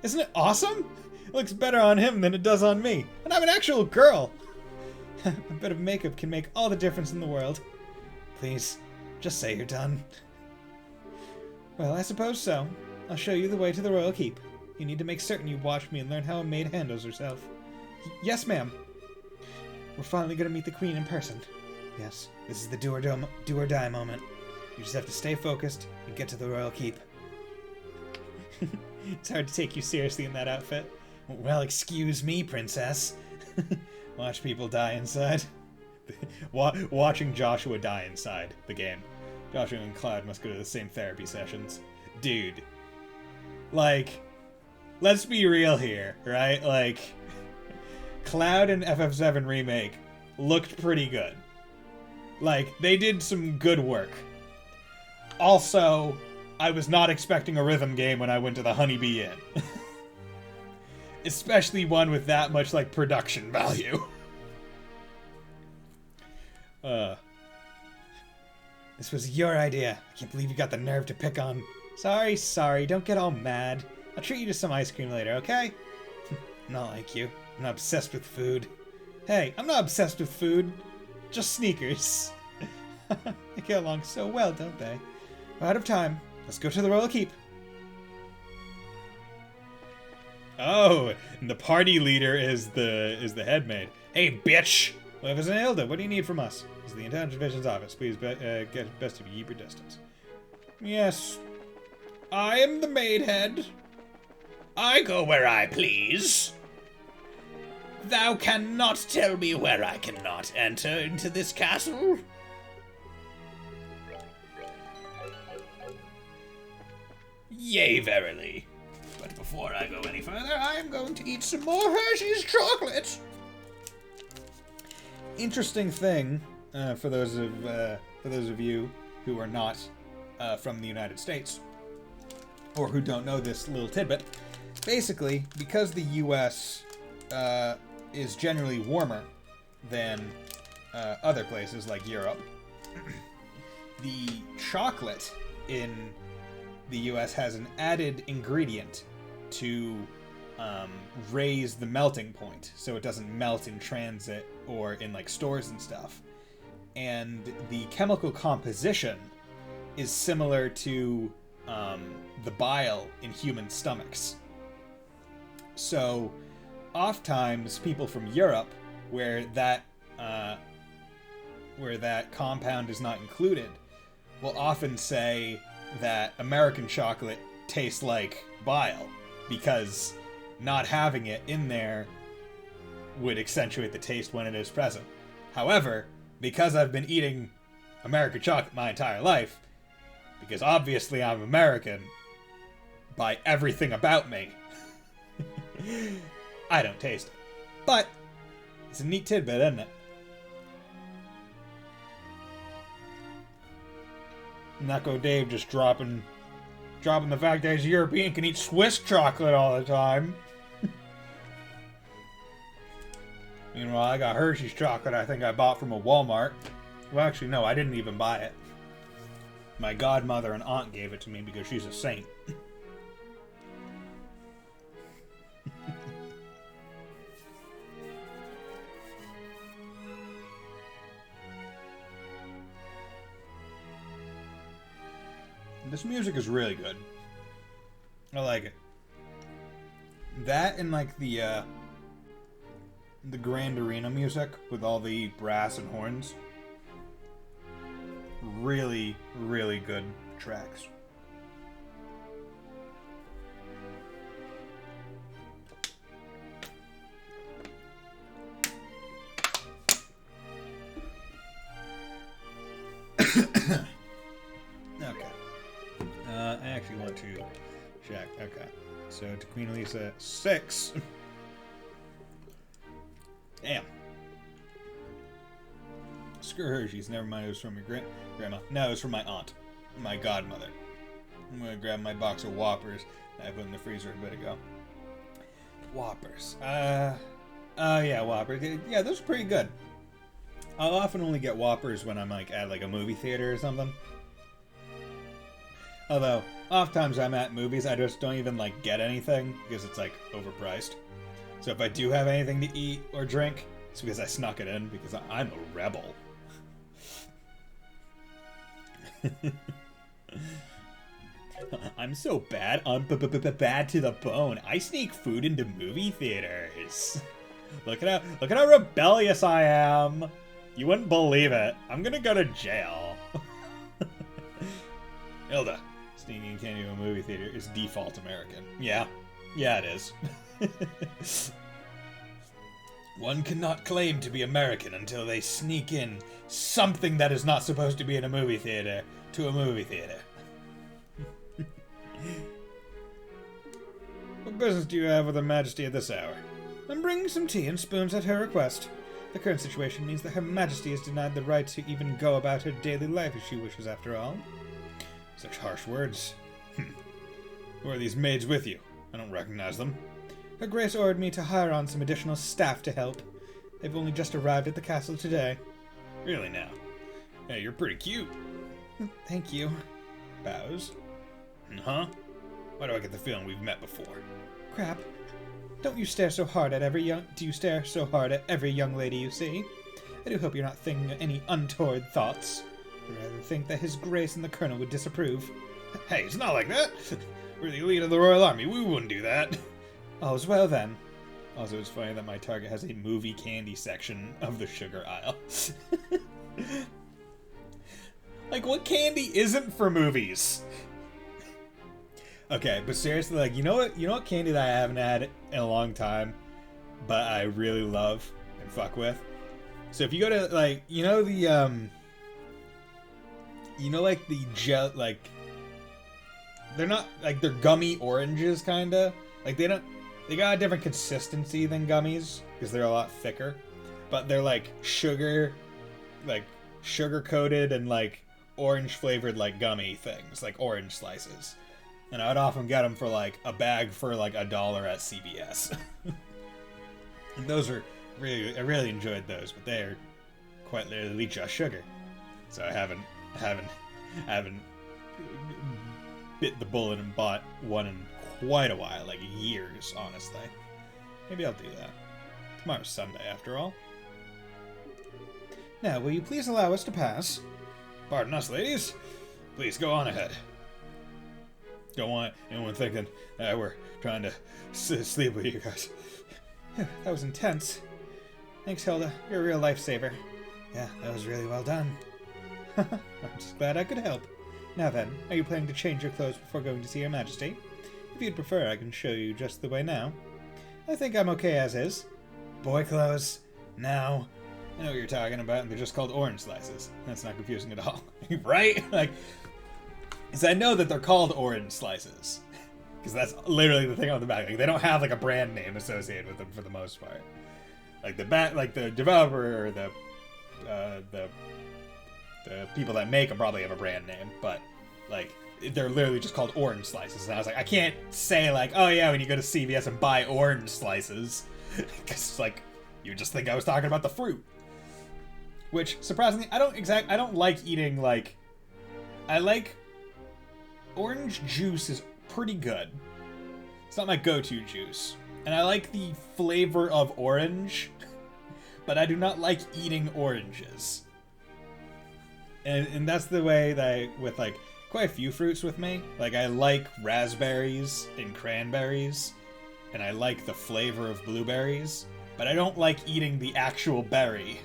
Speaker 2: Isn't it awesome? It looks better on him than it does on me. And I'm an actual girl. A bit of makeup can make all the difference in the world. Please, just say you're done. Well, I suppose so. I'll show you the way to the royal keep. You need to make certain you watch me and learn how a maid handles herself. Yes, ma'am. We're finally going to meet the queen in person. Yes, this is the do or die moment. You just have to stay focused and get to the royal keep. It's hard to take you seriously in that outfit. Well, excuse me, princess. Watch people die inside. Watching Joshua die inside the game. Joshua and Cloud must go to the same therapy sessions. Dude. Like, let's be real here, right? Like, Cloud and FF7 Remake looked pretty good. Like, they did some good work. Also, I was not expecting a rhythm game when I went to the Honeybee Inn. Especially one with that much, like, production value. This was your idea. I can't believe you got the nerve to pick on... Sorry, don't get all mad. I'll treat you to some ice cream later, okay? Not like you. I'm not obsessed with food. Hey, I'm not obsessed with food. Just sneakers. They get along so well, don't they? We're out of time. Let's go to the royal keep. Oh, and the party leader is the head maid. Hey, bitch! Well, if Hilda, what do you need from us? This is the Intelligence Division's office. Please, get best of you keep your distance. Yes. I am the maid head.
Speaker 4: I go where I please. Thou cannot tell me where I cannot enter into this castle. Yea, verily. But before I go any further, I am going to eat some more Hershey's chocolate.
Speaker 1: Interesting thing for those of you who are not from the United States, or who don't know this little tidbit, basically, because the U.S. Is generally warmer than other places like Europe, the chocolate in the U.S. has an added ingredient to raise the melting point, so it doesn't melt in transit or in like stores and stuff. And the chemical composition is similar to the bile in human stomachs. So, oftentimes people from Europe, where that compound is not included, will often say that American chocolate tastes like bile, because not having it in there would accentuate the taste when it is present. However, because I've been eating American chocolate my entire life, because obviously I'm American by everything about me, I don't taste it. But it's a neat tidbit, isn't it? Knuckle Dave just dropping the fact that he's European can eat Swiss chocolate all the time. Meanwhile, I got Hershey's chocolate I think I bought from a Walmart. Well, actually, no, I didn't even buy it. My godmother and aunt gave it to me because she's a saint. This music is really good. I like it. That and like the Grand Arena music with all the brass and horns. Really, really good tracks. Okay. I actually want to check. Okay. So to Queen Elisa 6. Damn. Screw Hershey's. Never mind, it was from your grandma. No, it was from my aunt. My godmother. I'm gonna grab my box of Whoppers that I put in the freezer a bit ago. Whoppers. Yeah, Whoppers. Yeah, those are pretty good. I'll often only get Whoppers when I'm like at like a movie theater or something. Although, oftentimes I'm at movies, I just don't even like get anything because it's like overpriced. So if I do have anything to eat or drink, it's because I snuck it in because I'm a rebel. I'm so bad. I'm bad to the bone. I sneak food into movie theaters. Look at how rebellious I am. You wouldn't believe it. I'm gonna go to jail. Hilda, sneaking candy to a movie theater is default American. Yeah, it is. One cannot claim to be American until they sneak in something that is not supposed to be in a movie theater to a movie theater. What business do you have with Her Majesty at this hour? I'm bringing some tea and spoons at her request. The current situation means that Her Majesty is denied the right to even go about her daily life as she wishes, after all. Such harsh words. Who are these maids with you? I don't recognize them. Her Grace ordered me to hire on some additional staff to help. They've only just arrived at the castle today. Really now? Hey, you're pretty cute. Thank you. Bows. Huh? Why do I get the feeling we've met before? Crap. Don't you stare so hard at Do you stare so hard at every young lady you see? I do hope you're not thinking any untoward thoughts. I rather think that His Grace and the Colonel would disapprove. Hey, it's not like that. We're the elite of the Royal Army. We wouldn't do that. All's well then. Also, it's funny that my Target has a movie candy section of the sugar aisle. Like, what candy isn't for movies? Okay, but seriously, like, you know what candy that I haven't had in a long time, but I really love and fuck with? So if you go to, like, like the gel, like, they're not, like, they're gummy oranges, kinda. Like, they got a different consistency than gummies, because they're a lot thicker. But they're, like, sugar, like,
Speaker 2: sugar-coated and, like, orange-flavored, like, gummy things, like orange slices. And I would often get them for, like, a bag for, like, $1 at CVS. And those are I really enjoyed those, but they are quite literally just sugar. So I haven't bit the bullet and bought one in quite a while, like years, honestly. Maybe I'll do that. Tomorrow's Sunday, after all.
Speaker 1: Now, will you please allow us to pass?
Speaker 2: Pardon us, ladies. Please go on ahead. Don't want anyone thinking that we're trying to sleep with you guys.
Speaker 1: Phew, that was intense. Thanks, Hilda. You're a real lifesaver. Yeah, that was really well done. I'm just glad I could help. Now then, are you planning to change your clothes before going to see Her Majesty? If you'd prefer, I can show you just the way now. I think I'm okay as is. Boy clothes. Now.
Speaker 2: I know what you're talking about, and they're just called orange slices. That's not confusing at all. Right? Like, because I know that they're called orange slices. Because that's literally the thing on the back. Like, they don't have, like, a brand name associated with them for the most part. Like, the developer or the people that make them probably have a brand name, but, like, they're literally just called orange slices. And I was like, I can't say, like, oh yeah, when you go to CVS and buy orange slices. Because, like, you just think I was talking about the fruit. Which, surprisingly, I don't like eating, like... I like... Orange juice is pretty good. It's not my go-to juice. And I like the flavor of orange, but I do not like eating oranges. And that's the way that with, like, quite a few fruits with me. Like, I like raspberries and cranberries, and I like the flavor of blueberries, but I don't like eating the actual berry.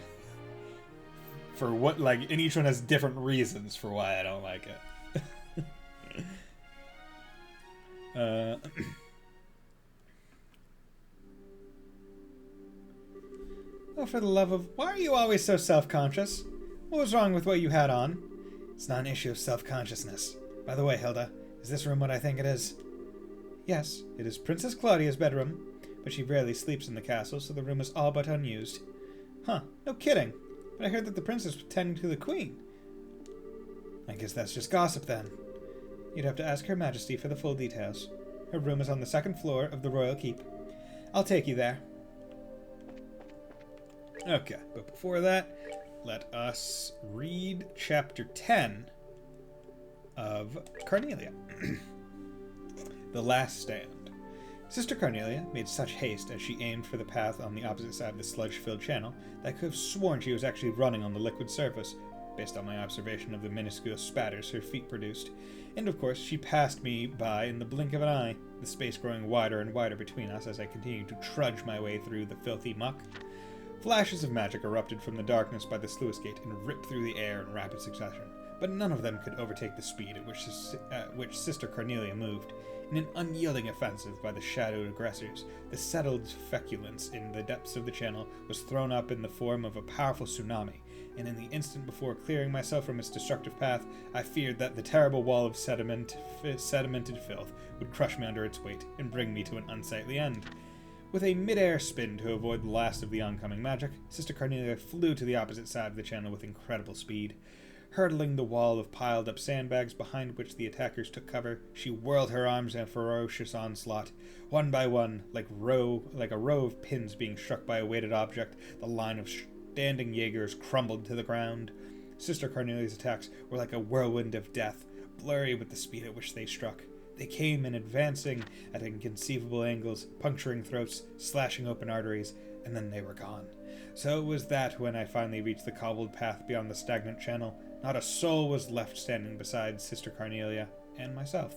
Speaker 2: For what, like, and each one has different reasons for why I don't like it.
Speaker 1: Oh, for the love of... Why are you always so self-conscious? What was wrong with what you had on? It's not an issue of self-consciousness. By the way, Hilda, is this room what I think it is? Yes, it is Princess Claudia's bedroom, but she rarely sleeps in the castle, so the room is all but unused. Huh, no kidding. But I heard that the princess was tending to the queen. I guess that's just gossip, then. You'd have to ask Her Majesty for the full details. Her room is on the second floor of the royal keep. I'll take you there.
Speaker 2: Okay, but before that, let us read chapter 10 of Carnelia. The Last Stand. Sister Carnelia made such haste as she aimed for the path on the opposite side of the sludge-filled channel that I could have sworn she was actually running on the liquid surface, based on my observation of the minuscule spatters her feet produced. And of course, she passed me by in the blink of an eye, the space growing wider and wider between us as I continued to trudge my way through the filthy muck. Flashes of magic erupted from the darkness by the sluice gate and ripped through the air in rapid succession, but none of them could overtake the speed at which Sister Carnelia moved. In an unyielding offensive by the shadowed aggressors, the settled feculence in the depths of the channel was thrown up in the form of a powerful tsunami, and in the instant before clearing myself from its destructive path, I feared that the terrible wall of sedimented filth would crush me under its weight and bring me to an unsightly end. With a mid-air spin to avoid the last of the oncoming magic, Sister Carnelia flew to the opposite side of the channel with incredible speed. Hurdling the wall of piled-up sandbags behind which the attackers took cover, she whirled her arms in a ferocious onslaught. One by one, like a row of pins being struck by a weighted object, the line of standing Jaegers crumbled to the ground. Sister Carnelia's attacks were like a whirlwind of death, blurry with the speed at which they struck. They came in advancing at inconceivable angles, puncturing throats, slashing open arteries, and then they were gone. So it was that when I finally reached the cobbled path beyond the stagnant channel, not a soul was left standing beside Sister Carnelia and myself.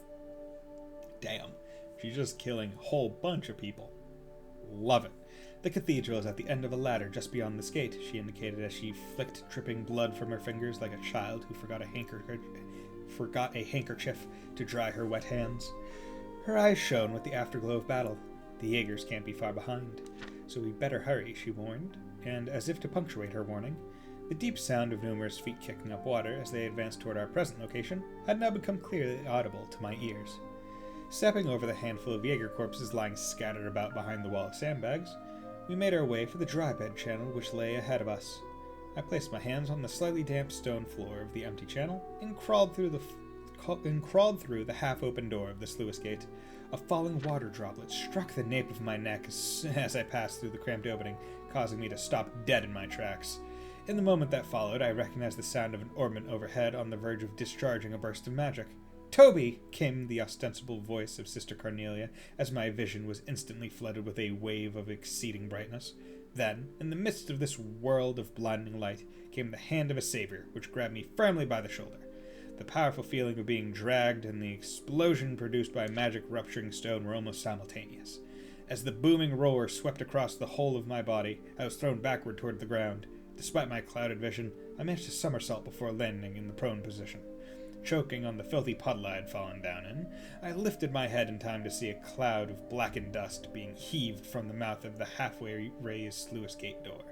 Speaker 2: Damn, she's just killing a whole bunch of people. Love it. The cathedral is at the end of a ladder just beyond this gate, she indicated as she flicked dripping blood from her fingers like a child who forgot a handkerchief to dry her wet hands. Her eyes shone with the afterglow of battle. The Jaegers can't be far behind, so we'd better hurry, she warned, and as if to punctuate her warning, the deep sound of numerous feet kicking up water as they advanced toward our present location had now become clearly audible to my ears. Stepping over the handful of Jaeger corpses lying scattered about behind the wall of sandbags, we made our way for the dry bed channel which lay ahead of us. I placed my hands on the slightly damp stone floor of the empty channel and crawled through the half-open door of the sluice gate. A falling water droplet struck the nape of my neck as I passed through the cramped opening, causing me to stop dead in my tracks. In the moment that followed, I recognized the sound of an orbment overhead on the verge of discharging a burst of magic. "Toby!" came the ostensible voice of Sister Cornelia, as my vision was instantly flooded with a wave of exceeding brightness. Then, in the midst of this world of blinding light, came the hand of a savior, which grabbed me firmly by the shoulder. The powerful feeling of being dragged and the explosion produced by magic rupturing stone were almost simultaneous. As the booming roar swept across the whole of my body, I was thrown backward toward the ground. Despite my clouded vision, I managed to somersault before landing in the prone position. Choking on the filthy puddle I had fallen down in, I lifted my head in time to see a cloud of blackened dust being heaved from the mouth of the halfway raised sluice gate door.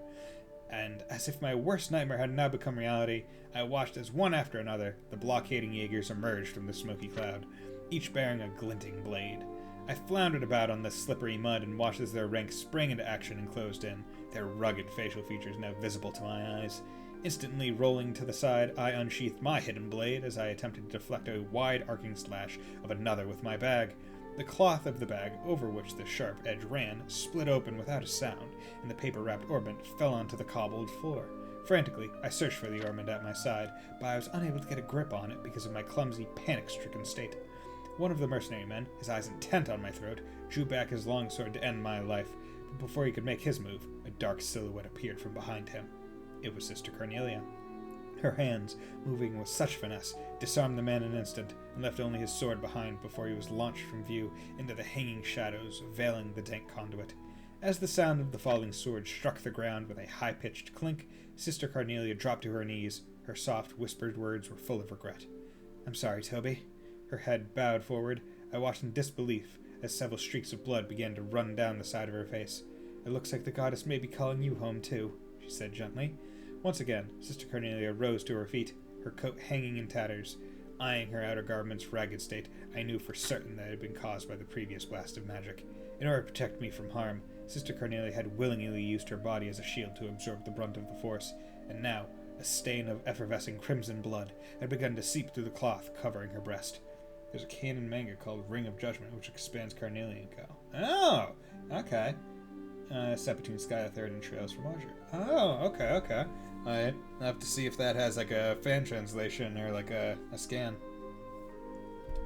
Speaker 2: And, as if my worst nightmare had now become reality, I watched as one after another the blockading Jaegers emerged from the smoky cloud, each bearing a glinting blade. I floundered about on the slippery mud and watched as their ranks sprang into action and closed in, their rugged facial features now visible to my eyes. Instantly rolling to the side, I unsheathed my hidden blade as I attempted to deflect a wide arcing slash of another with my bag. The cloth of the bag, over which the sharp edge ran, split open without a sound, and the paper-wrapped orbment fell onto the cobbled floor. Frantically, I searched for the orbment at my side, but I was unable to get a grip on it because of my clumsy, panic-stricken state. One of the mercenary men, his eyes intent on my throat, drew back his long sword to end my life, but before he could make his move, a dark silhouette appeared from behind him. It was Sister Cornelia. Her hands, moving with such finesse, disarmed the man in an instant, and left only his sword behind before he was launched from view into the hanging shadows, veiling the dank conduit. As the sound of the falling sword struck the ground with a high-pitched clink, Sister Cornelia dropped to her knees. Her soft, whispered words were full of regret. "I'm sorry, Toby." Her head bowed forward. I watched in disbelief as several streaks of blood began to run down the side of her face. "It looks like the goddess may be calling you home, too," she said gently. Once again, Sister Cornelia rose to her feet, her coat hanging in tatters. Eyeing her outer garment's ragged state, I knew for certain that it had been caused by the previous blast of magic. In order to protect me from harm, Sister Cornelia had willingly used her body as a shield to absorb the brunt of the force, and now a stain of effervescing crimson blood had begun to seep through the cloth covering her breast. There's a canon manga called Ring of Judgment, which expands Carnelian Co. Oh, okay. Set between Sky the Third and Trails from Azure. Oh, okay. Alright, I'll have to see if that has like a fan translation or like a scan.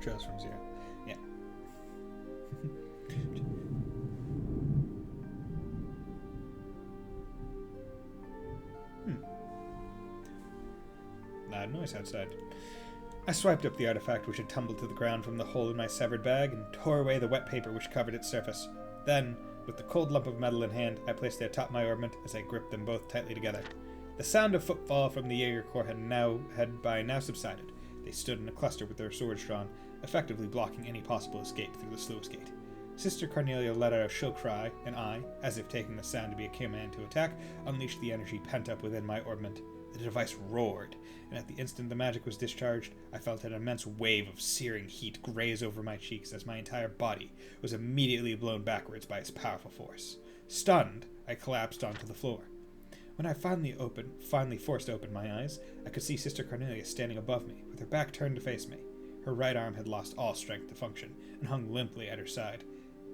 Speaker 2: Trails from Zero. Yeah. Loud noise outside. I swiped up the artifact which had tumbled to the ground from the hole in my severed bag and tore away the wet paper which covered its surface. Then, with the cold lump of metal in hand, I placed it atop my orbment as I gripped them both tightly together. The sound of footfall from the Jaeger Corps had by now subsided. They stood in a cluster with their swords drawn, effectively blocking any possible escape through the sluice gate. Sister Cornelia let out a shrill cry, and I, as if taking the sound to be a command to attack, unleashed the energy pent up within my orbment. The device roared, and at the instant the magic was discharged, I felt an immense wave of searing heat graze over my cheeks as my entire body was immediately blown backwards by its powerful force. Stunned, I collapsed onto the floor. When I finally forced open my eyes, I could see Sister Cornelia standing above me, with her back turned to face me. Her right arm had lost all strength to function, and hung limply at her side.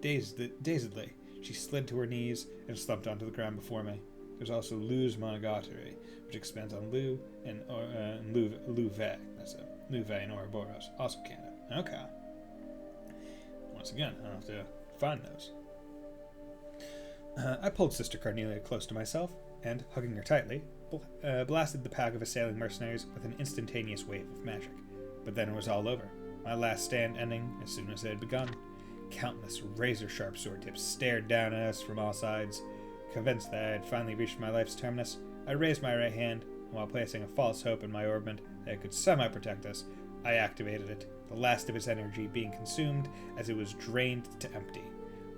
Speaker 2: Dazedly, she slid to her knees and slumped onto the ground before me. There's also Lu's Monogatari, which expands on Lu and Luve. That's it. Luve and Ouroboros, also canon. Okay. Once again, I'll have to find those. I pulled Sister Cornelia close to myself, and, hugging her tightly, blasted the pack of assailing mercenaries with an instantaneous wave of magic. But then it was all over, my last stand ending as soon as it had begun. Countless razor-sharp sword tips stared down at us from all sides. Convinced that I had finally reached my life's terminus, I raised my right hand, and while placing a false hope in my orbment that it could somehow protect us, I activated it, the last of its energy being consumed as it was drained to empty.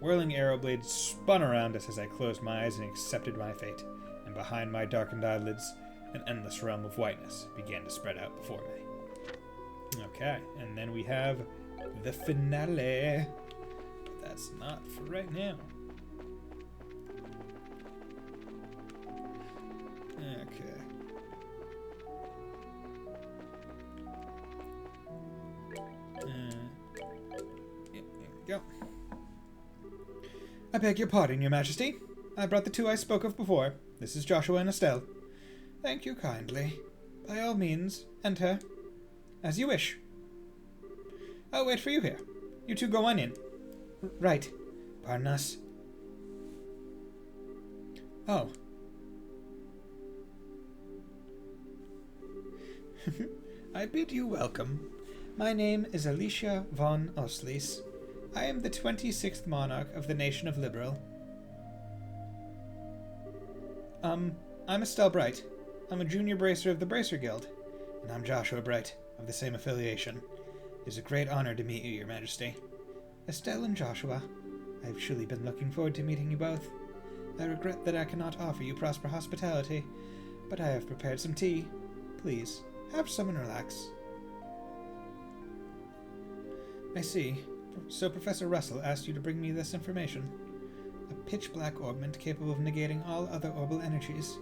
Speaker 2: Whirling arrow blades spun around us as I closed my eyes and accepted my fate, and behind my darkened eyelids, an endless realm of whiteness began to spread out before me. Okay, and then we have the finale. But that's not for right now. Okay.
Speaker 1: go. I beg your pardon, Your Majesty. I brought the two I spoke of before. This is Joshua and Estelle. Thank you kindly. By all means, enter. As you wish. I'll wait for you here. You two go on in. Right. Pardon us. Oh. I bid you welcome. My name is Alicia von Oslis. I am the 26th monarch of the nation of Liberal. I'm Estelle Bright. I'm a junior bracer of the Bracer Guild. And I'm Joshua Bright, of the same affiliation. It is a great honor to meet you, Your Majesty. Estelle and Joshua, I've truly been looking forward to meeting you both. I regret that I cannot offer you proper hospitality, but I have prepared some tea. Please, have some and relax. I see. So Professor Russell asked you to bring me this information. A pitch-black orbment capable of negating all other orbital energies.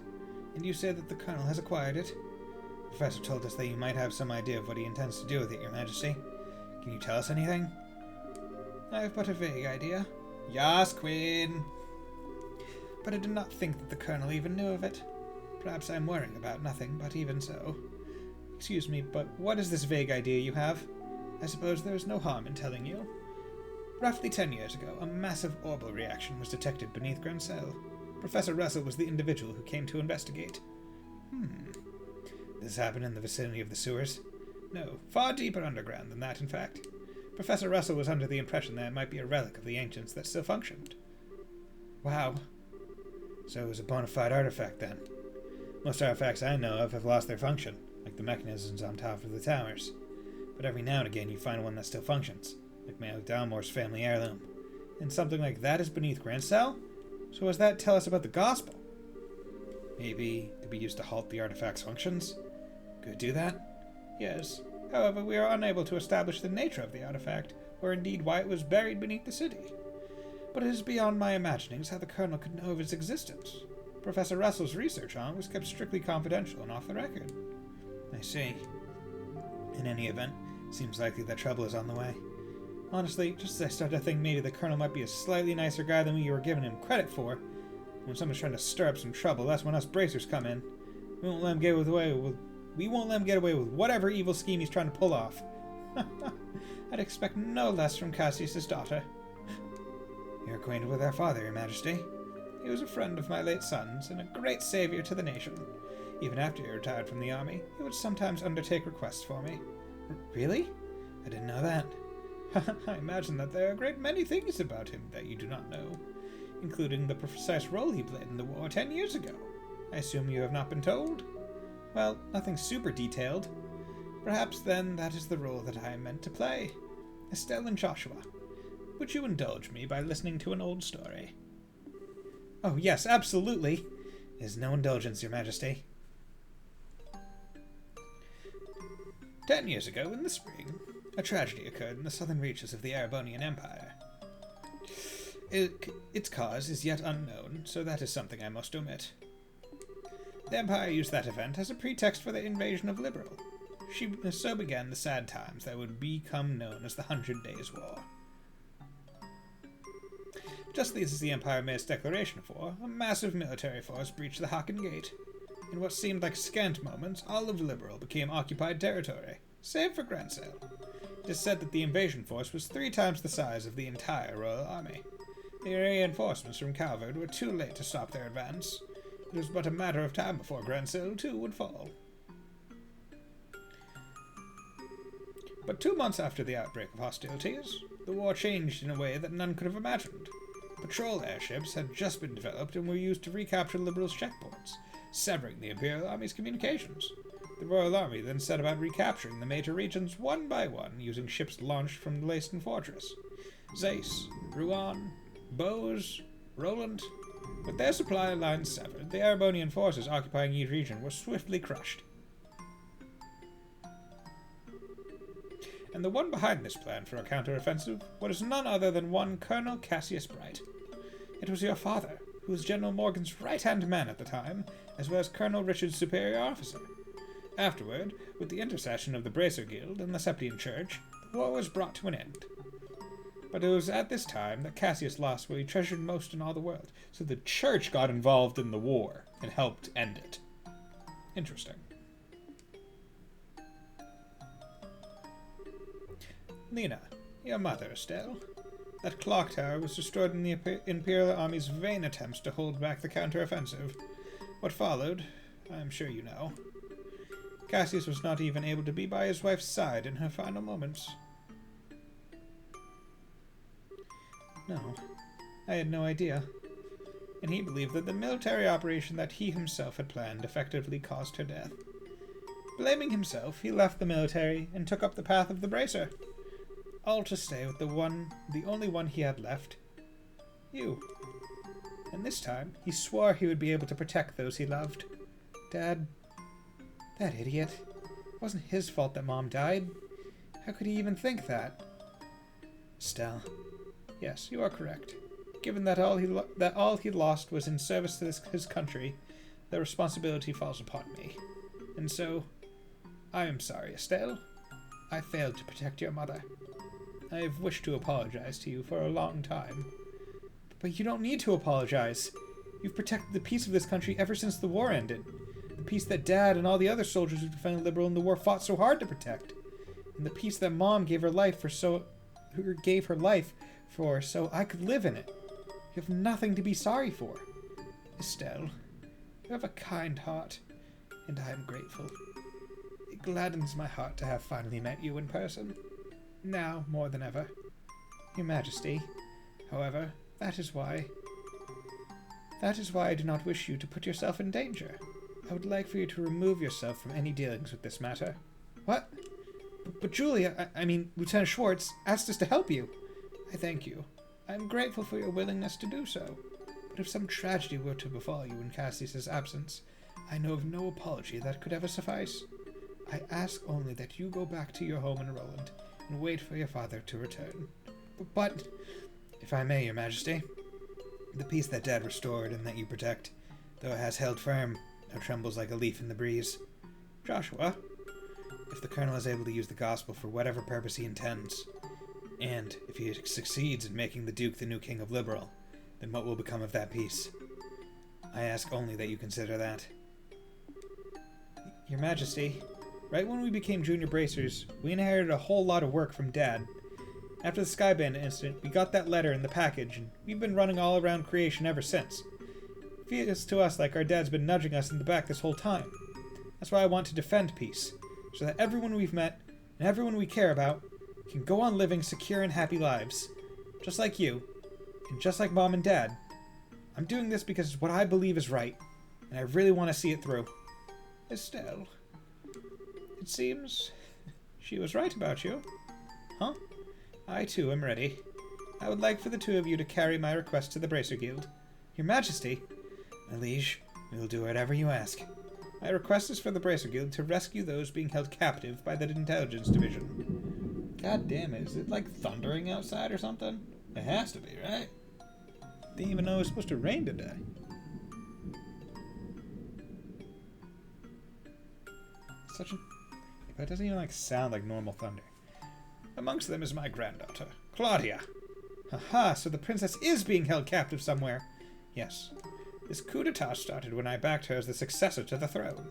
Speaker 1: And you say that the Colonel has acquired it? The Professor told us that you might have some idea of what he intends to do with it, Your Majesty. Can you tell us anything? I have but a vague idea. Yas, Queen! But I do not think that the Colonel even knew of it. Perhaps I am worrying about nothing, but even so. Excuse me, but what is this vague idea you have? I suppose there is no harm in telling you. Roughly 10 years ago, a massive orbital reaction was detected beneath Grancel. Professor Russell was the individual who came to investigate. This happened in the vicinity of the sewers? No, far deeper underground than that, in fact. Professor Russell was under the impression that it might be a relic of the ancients that still functioned. Wow. So it was a bona fide artifact, then. Most artifacts I know of have lost their function, like the mechanisms on top of the towers. But every now and again you find one that still functions, like Mayor Dalmore's family heirloom. And something like that is beneath Grancel? So what does that tell us about the gospel? Maybe it could be used to halt the artifact's functions? Could it do that? Yes. However, we are unable to establish the nature of the artifact, or indeed why it was buried beneath the city. But it is beyond my imaginings how the Colonel could know of its existence. Professor Russell's research on it was kept strictly confidential and off the record. I see. In any event, it seems likely that trouble is on the way. Honestly, just as I started to think maybe the Colonel might be a slightly nicer guy than we were giving him credit for. When someone's trying to stir up some trouble, that's when us bracers come in. We won't let him get away with whatever evil scheme he's trying to pull off. I'd expect no less from Cassius's daughter. You're acquainted with our father, Your Majesty. He was a friend of my late son's and a great savior to the nation. Even after he retired from the army, he would sometimes undertake requests for me. Really? I didn't know that. I imagine that there are a great many things about him that you do not know, including the precise role he played in the war 10 years ago. I assume you have not been told? Well, nothing super detailed. Perhaps then that is the role that I am meant to play. Estelle and Joshua, would you indulge me by listening to an old story? Oh yes, absolutely. It is no indulgence, Your Majesty. 10 years ago, in the spring, a tragedy occurred in the southern reaches of the Erebonian Empire. Its cause is yet unknown, so that is something I must omit. The Empire used that event as a pretext for the invasion of Liberal. So began the sad times that would become known as the 100 Days' War. Just as the Empire made its declaration of war, a massive military force breached the Haken Gate. In what seemed like scant moments, all of Liberal became occupied territory, save for Grancel. It is said that the invasion force was 3 times the size of the entire Royal Army. The reinforcements from Calvard were too late to stop their advance. It was but a matter of time before Grancel, too, would fall. But 2 months after the outbreak of hostilities, the war changed in a way that none could have imagined. Patrol airships had just been developed and were used to recapture Liberal's checkpoints, severing the Imperial Army's communications. The Royal Army then set about recapturing the major regions one by one using ships launched from the Leyston Fortress. Zeiss, Rouen, Bose, Roland. With their supply lines severed, the Erebonian forces occupying each region were swiftly crushed. And the one behind this plan for a counter-offensive was none other than one Colonel Cassius Bright. It was your father, who was General Morgan's right-hand man at the time, as well as Colonel Richard's superior officer. Afterward, with the intercession of the Bracer Guild and the Septian Church, the war was brought to an end.
Speaker 2: But it was at this time that Cassius lost what he treasured most in all the world. So the church got involved in the war and helped end it. Interesting. Lena, your mother, Estelle. That clock tower was destroyed in the Imperial Army's vain attempts to hold back the counteroffensive. What followed, I am sure you know. Cassius was not even able to be by his wife's side in her final moments. No, I had no idea. And he believed that the military operation that he himself had planned effectively caused her death. Blaming himself, he left the military and took up the path of the Bracer. All to stay with the only one he had left. You. And this time, he swore he would be able to protect those he loved. Dad, that idiot. It wasn't his fault that Mom died. How could he even think that? Estelle. Yes, you are correct. Given that all he lost was in service to his country, the responsibility falls upon me. And so, I am sorry, Estelle. I failed to protect your mother. I have wished to apologize to you for a long time. But you don't need to apologize. You've protected the peace of this country ever since the war ended. The peace that Dad and all the other soldiers who defended Liberal in the war fought so hard to protect. And the peace that Mom gave her life for so I could live in it. You have nothing to be sorry for. Estelle, you have a kind heart, and I am grateful. It gladdens my heart to have finally met you in person. Now, more than ever. Your Majesty, however, that is why I do not wish you to put yourself in danger. I would like for you to remove yourself from any dealings with this matter. What? But Julia, I mean, Lieutenant Schwartz, asked us to help you. I thank you. I am grateful for your willingness to do so. But if some tragedy were to befall you in Cassius's absence, I know of no apology that could ever suffice. I ask only that you go back to your home in Roland and wait for your father to return. But, if I may, Your Majesty, the peace that Dad restored and that you protect, though it has held firm, now trembles like a leaf in the breeze. Joshua, if the Colonel is able to use the gospel for whatever purpose he intends, and if he succeeds in making the Duke the new King of Liberal, then what will become of that peace? I ask only that you consider that. Your Majesty, right when we became junior bracers, we inherited a whole lot of work from Dad. After the Skyband incident, we got that letter in the package, and we've been running all around creation ever since. It feels to us like our dad's been nudging us in the back this whole time. That's why I want to defend peace, so that everyone we've met, and everyone we care about, can go on living secure and happy lives. Just like you, and just like Mom and Dad. I'm doing this because it's what I believe is right, and I really want to see it through. Estelle, it seems she was right about you. Huh? I too am ready. I would like for the two of you to carry my request to the Bracer Guild. Your Majesty, my liege, we will do whatever you ask. My request is for the Bracer Guild to rescue those being held captive by the Intelligence Division. God damn it, is it like thundering outside or something? It has to be, right? Didn't even know it was supposed to rain today. That doesn't even sound like normal thunder. Amongst them is my granddaughter, Claudia. Haha, so the princess is being held captive somewhere. Yes. This coup d'etat started when I backed her as the successor to the throne.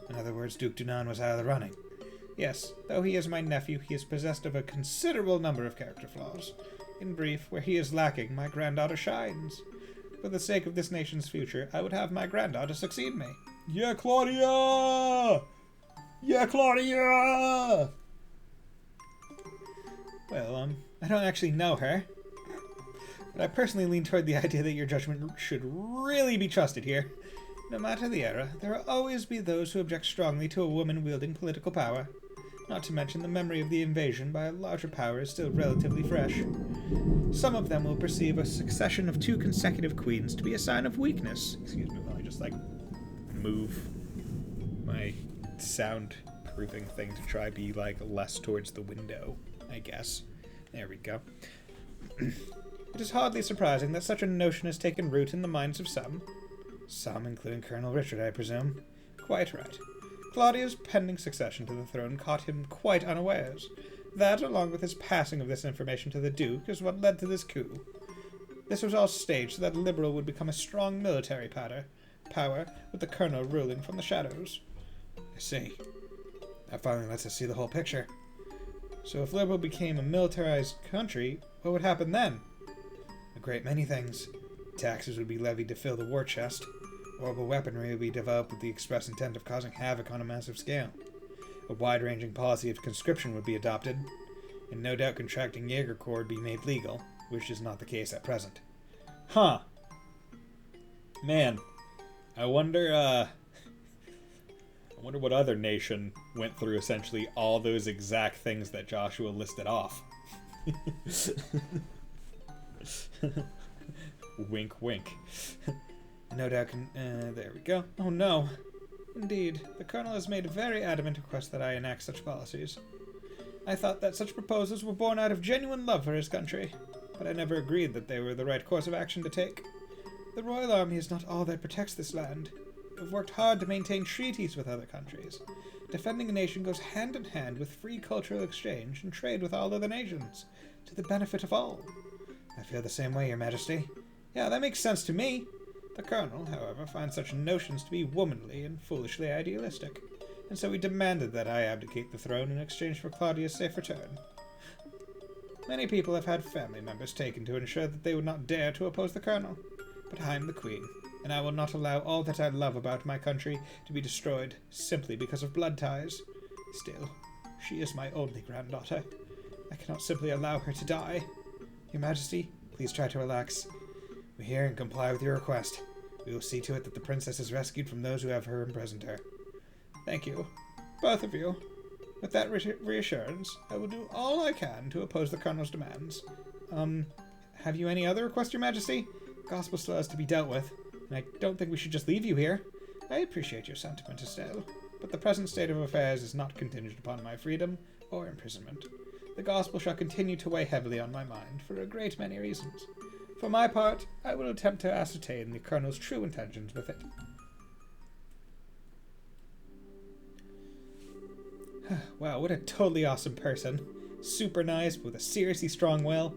Speaker 2: In other words, Duke Dunan was out of the running. Yes, though he is my nephew, he is possessed of a considerable number of character flaws. In brief, where he is lacking, my granddaughter shines. For the sake of this nation's future, I would have my granddaughter succeed me. Yeah, Claudia! Yeah, Claudia! Well, I don't actually know her. But I personally lean toward the idea that your judgment should really be trusted here. No matter the era, there will always be those who object strongly to a woman wielding political power. Not to mention the memory of the invasion by a larger power is still relatively fresh. Some of them will perceive a succession of 2 consecutive queens to be a sign of weakness. Excuse me while I just, move my soundproofing thing to try be, less towards the window, I guess. There we go. It is hardly surprising that such a notion has taken root in the minds of some. Some, including Colonel Richard, I presume. Quite right. Claudia's pending succession to the throne caught him quite unawares. That, along with his passing of this information to the Duke, is what led to this coup. This was all staged so that Liberal would become a strong military power, with the Colonel ruling from the shadows. I see. That finally lets us see the whole picture. So if Liberal became a militarized country, what would happen then? A great many things. Taxes would be levied to fill the war chest. Horrible weaponry would be developed with the express intent of causing havoc on a massive scale. A wide-ranging policy of conscription would be adopted, and no doubt contracting Jaeger Corps would be made legal, which is not the case at present. Huh. Man, I wonder what other nation went through essentially all those exact things that Joshua listed off. Wink, wink. No doubt there we go. Oh no. Indeed, the Colonel has made a very adamant request that I enact such policies. I thought that such proposals were born out of genuine love for his country, but I never agreed that they were the right course of action to take. The Royal Army is not all that protects this land. We've worked hard to maintain treaties with other countries. Defending a nation goes hand in hand with free cultural exchange and trade with all other nations, to the benefit of all. I feel the same way, Your Majesty. Yeah, that makes sense to me. The Colonel, however, finds such notions to be womanly and foolishly idealistic, and so he demanded that I abdicate the throne in exchange for Claudia's safe return. Many people have had family members taken to ensure that they would not dare to oppose the Colonel, but I am the Queen, and I will not allow all that I love about my country to be destroyed simply because of blood ties. Still, she is my only granddaughter. I cannot simply allow her to die. Your Majesty, please try to relax. We hear and comply with your request. We will see to it that the princess is rescued from those who have her imprisoned her. Thank you, both of you. With that reassurance, I will do all I can to oppose the Colonel's demands. Have you any other request, Your Majesty? Gospel still has to be dealt with, and I don't think we should just leave you here. I appreciate your sentiment, Estelle, but the present state of affairs is not contingent upon my freedom or imprisonment. The Gospel shall continue to weigh heavily on my mind for a great many reasons. For my part, I will attempt to ascertain the Colonel's true intentions with it. Wow, what a totally awesome person. Super nice, with a seriously strong will.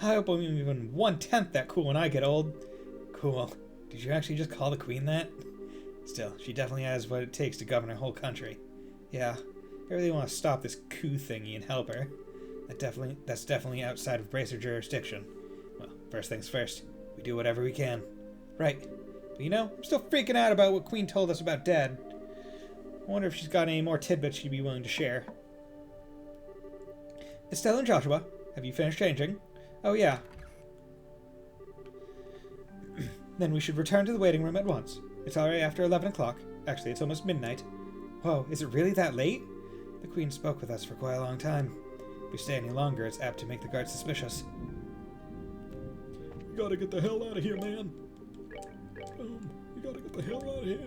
Speaker 2: I hope I'm even 1/10 that cool when I get old. Cool. Did you actually just call the Queen that? Still, she definitely has what it takes to govern a whole country. Yeah, I really want to stop this coup thingy and help her. That's definitely outside of Bracer jurisdiction. Well, first things first, we do whatever we can. Right. But you know, I'm still freaking out about what Queen told us about Dad. I wonder if she's got any more tidbits she'd be willing to share. Estelle and Joshua, have you finished changing? Oh yeah. Then we should return to the waiting room at once. It's already after 11 o'clock. Actually, it's almost midnight. Whoa, is it really that late? The Queen spoke with us for quite a long time. If we stay any longer, it's apt to make the guards suspicious.
Speaker 6: We gotta get the hell out of here, man. We gotta get the hell out of here.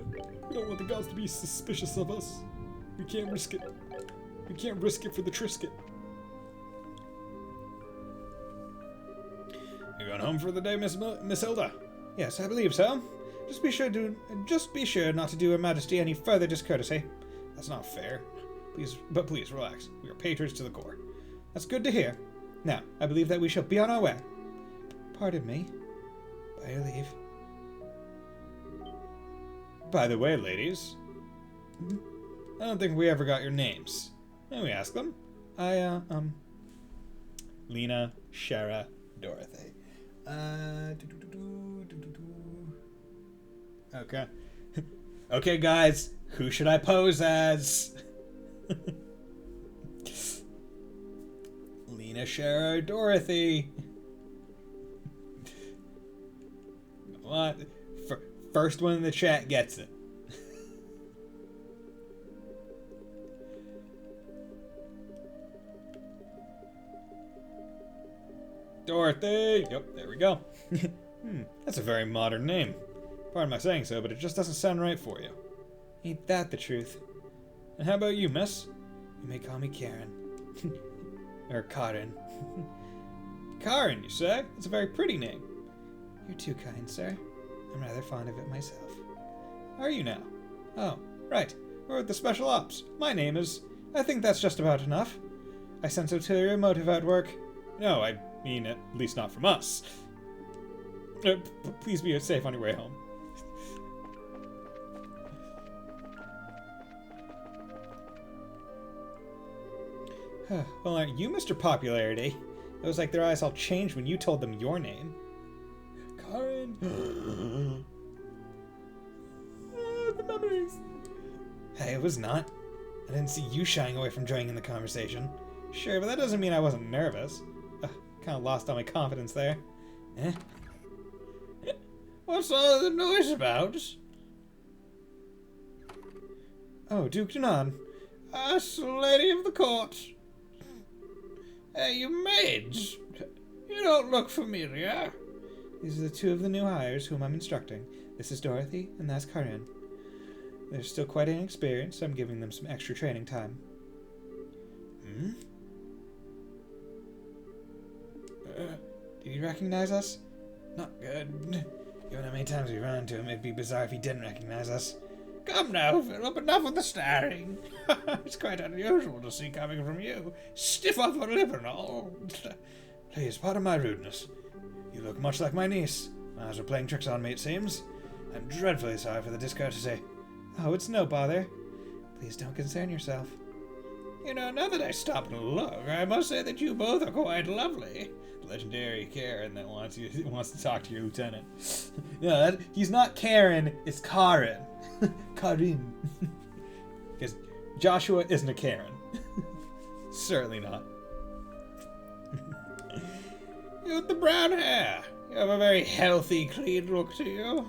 Speaker 6: We don't want the gods to be suspicious of us. We can't risk it. We can't risk it for the Trisket.
Speaker 2: You going home for the day, Miss Hilda?
Speaker 1: Yes, I believe so. Just be sure not to do Her Majesty any further discourtesy.
Speaker 2: That's not fair. Please relax. We are patriots to the core.
Speaker 1: That's good to hear. Now, I believe that we shall be on our way. Pardon me. By your leave.
Speaker 2: By the way, ladies, I don't think we ever got your names. May we ask them? Lena, Shara, Dorothy. Okay. Okay, guys, who should I pose as? Lena, Shara, Dorothy. What? First one in the chat gets it. Dorothy! Yep, there we go. That's a very modern name. Pardon my saying so, but it just doesn't sound right for you.
Speaker 1: Ain't that the truth?
Speaker 2: And how about you, miss?
Speaker 1: You may call me Karen.
Speaker 2: Or Karen. Karen, you say? It's a very pretty name.
Speaker 1: You're too kind, sir. I'm rather fond of it myself.
Speaker 2: Are you now? Oh, right. We're with the Special Ops. My name is... I think that's just about enough. I sense ulterior motive at work. No, I mean, at least not from us. Please be safe on your way home. Well, aren't you Mr. Popularity? It was like their eyes all changed when you told them your name.
Speaker 6: Karen! The memories!
Speaker 2: Hey, it was not. I didn't see you shying away from joining in the conversation. Sure, but that doesn't mean I wasn't nervous. Kind of lost all my confidence there. Eh?
Speaker 4: What's all the noise about?
Speaker 2: Oh, Duke Danon.
Speaker 4: Us, lady of the court. Hey, you maids. You don't look familiar.
Speaker 2: These are the two of the new hires whom I'm instructing. This is Dorothy, and that's Karen. They're still quite inexperienced, so I'm giving them some extra training time. Hmm? Do you recognize us? Not good. Given how many times we run into him, it'd be bizarre if he didn't recognize us.
Speaker 4: Come now, Philip, enough of the staring. It's quite unusual to see coming from you. Stiff upper lip and all.
Speaker 2: Please, pardon my rudeness. You look much like my niece. My eyes are playing tricks on me, it seems. I'm dreadfully sorry for the discourtesy. Oh, it's no bother. Please don't concern yourself.
Speaker 4: You know, now that I stop and look, I must say that you both are quite lovely.
Speaker 2: Legendary Karen that wants to talk to your lieutenant. No, he's not Karen, it's Karen. Karin. Because Joshua isn't a Karen. Certainly not.
Speaker 4: You with the brown hair. You have a very healthy, clean look to you.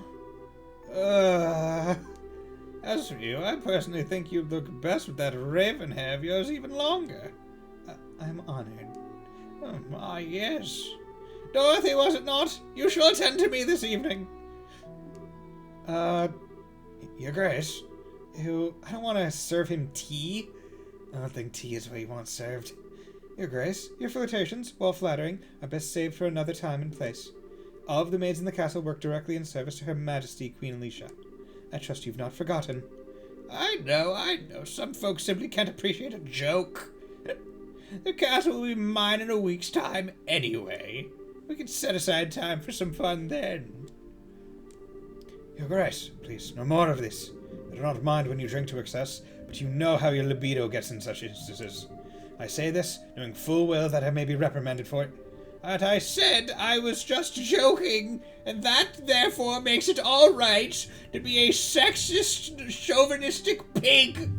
Speaker 4: As for you, I personally think you'd look best with that raven hair of yours even longer.
Speaker 2: I'm honored.
Speaker 4: Yes. Dorothy, was it not? You shall attend to me this evening.
Speaker 2: Your Grace, I don't want to serve him tea. I don't think tea is what he wants served. Your Grace, your flirtations, while flattering, are best saved for another time and place. All of the maids in the castle work directly in service to Her Majesty Queen Alicia. I trust you've not forgotten.
Speaker 4: I know. Some folks simply can't appreciate a joke. The castle will be mine in a week's time anyway. We can set aside time for some fun then.
Speaker 2: Your Grace, please, no more of this. I do not mind when you drink to excess, but you know how your libido gets in such instances. I say this, knowing full well that I may be reprimanded for it.
Speaker 4: But I said I was just joking, and that therefore makes it all right to be a sexist, chauvinistic pig.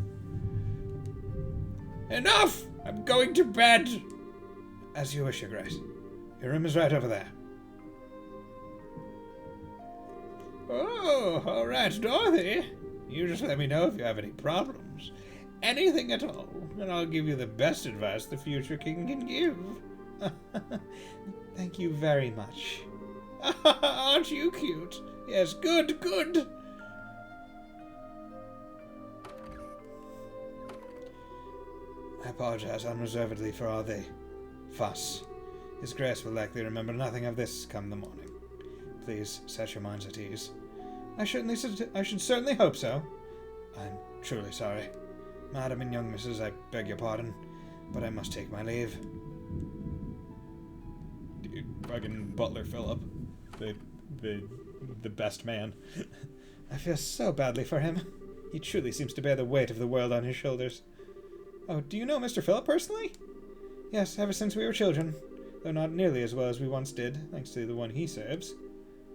Speaker 4: Enough! I'm going to bed.
Speaker 2: As you wish, Your Grace. Your room is right over there.
Speaker 4: Oh, all right, Dorothy. You just let me know if you have any problems. Anything at all, and I'll give you the best advice the future king can give.
Speaker 2: Thank you very much.
Speaker 4: Aren't you cute? Yes, good.
Speaker 2: I apologize unreservedly for all the fuss. His Grace will likely remember nothing of this come the morning. Please set your minds at ease. I should certainly hope so. I'm truly sorry. Madam and young missus, I beg your pardon, but I must take my leave.
Speaker 6: Fucking Butler Philip. The best man.
Speaker 2: I feel so badly for him. He truly seems to bear the weight of the world on his shoulders. Oh, do you know Mr. Philip personally? Yes, ever since we were children, though not nearly as well as we once did, thanks to the one he serves.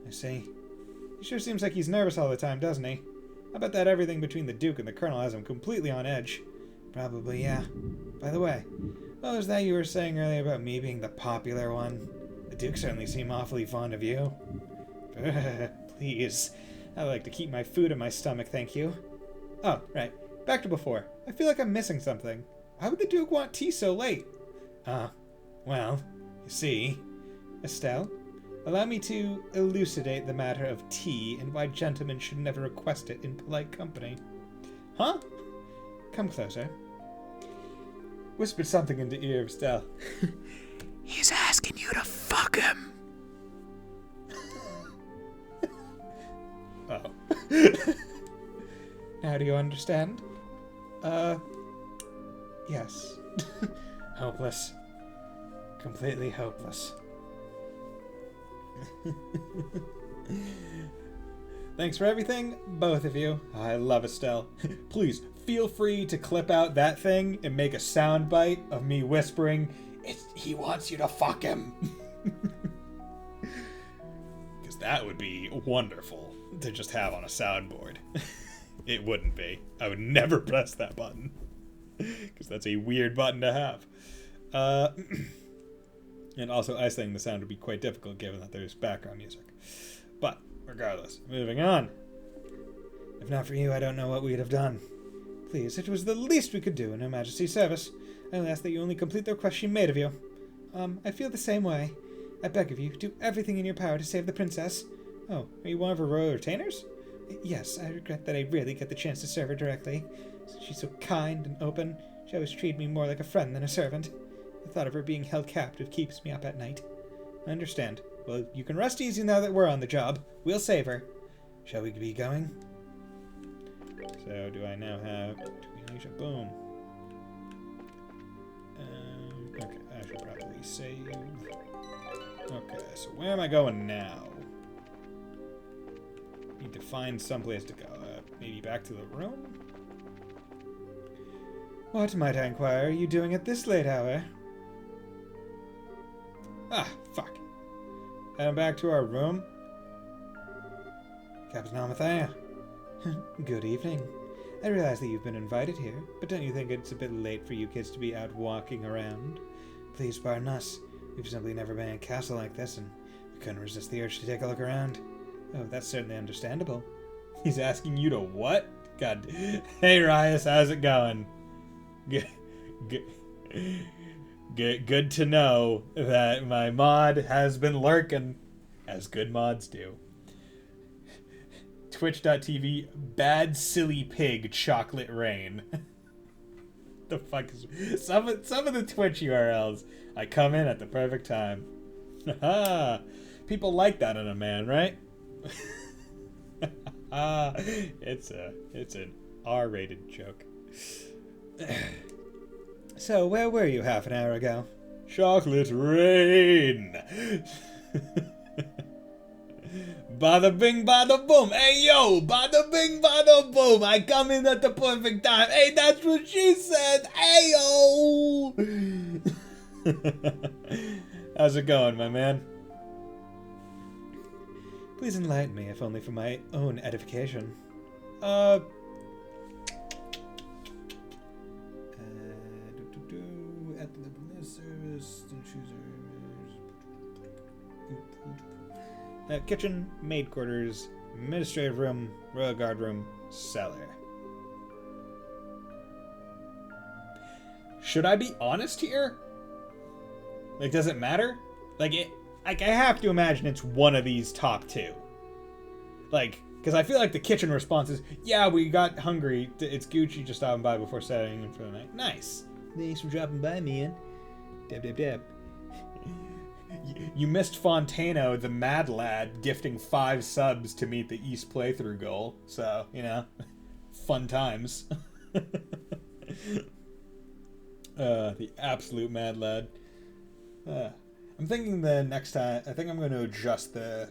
Speaker 2: I see. He sure seems like he's nervous all the time, doesn't he? I bet that everything between the Duke and the Colonel has him completely on edge. Probably, yeah. By the way, what was that you were saying earlier about me being the popular one? The Duke certainly seemed awfully fond of you. Please. I like to keep my food in my stomach, thank you. Oh, right. Back to before. I feel like I'm missing something. Why would the Duke want tea so late? Well, you see... Estelle, allow me to elucidate the matter of tea and why gentlemen should never request it in polite company. Huh? Come closer. Whispered something into ear of Estelle.
Speaker 3: He's asking you to fuck him.
Speaker 2: Oh. Now do you understand? Yes. Hopeless. Completely hopeless. Thanks for everything, both of you. I love Estelle. Please, feel free to clip out that thing and make a soundbite of me whispering, he wants you to fuck him. Because that would be wonderful to just have on a soundboard. It wouldn't be. I would never press that button. Because that's a weird button to have. And also isolating the sound would be quite difficult given that there's background music. But, regardless, moving on. If not for you, I don't know what we'd have done. Please, it was the least we could do in Her Majesty's service. I will ask that you only complete the request she made of you. I feel the same way. I beg of you, do everything in your power to save the princess. Oh, are you one of her royal retainers? Yes, I regret that I rarely get the chance to serve her directly. She's so kind and open. She always treated me more like a friend than a servant. The thought of her being held captive keeps me up at night. I understand. Well, you can rest easy now that we're on the job. We'll save her. Shall we be going? So, do I now have... Boom. Okay, I should probably save. Okay, so where am I going now? Need to find someplace to go. Maybe back to the room? What, might I inquire, are you doing at this late hour? Ah, fuck. Heading back to our room? Captain Amathea. Good evening. I realize that you've been invited here, but don't you think it's a bit late for you kids to be out walking around? Please pardon us. We've simply never been in a castle like this, and we couldn't resist the urge to take a look around. Oh, that's certainly understandable. He's asking you to what? God. Hey, Rias, how's it going? Good to know that my mod has been lurking, as good mods do. Twitch.tv, bad silly pig chocolate rain. The fuck is some of the Twitch URLs? I come in at the perfect time. People like that in a man, right? It's an R-rated joke. So, where were you half an hour ago? Chocolate rain. Bada bing, bada boom. Hey, yo, bada bing, bada boom. I come in at the perfect time. Hey, that's what she said. Hey, yo. How's it going, my man? Please enlighten me, if only for my own edification. At the liberal service, kitchen, maid quarters, administrative room, royal guard room, cellar. Should I be honest here? Like, does it matter? Like, I have to imagine it's one of these top two. Like, because I feel like the kitchen response is, yeah, we got hungry. It's Gucci just stopping by before settling in for the night. Nice. Thanks for dropping by, man. Dab, dab, dab. You missed Fontano, the mad lad, gifting 5 subs to meet the East playthrough goal. So, you know, fun times. The absolute mad lad. I'm thinking the next time, I think I'm going to adjust the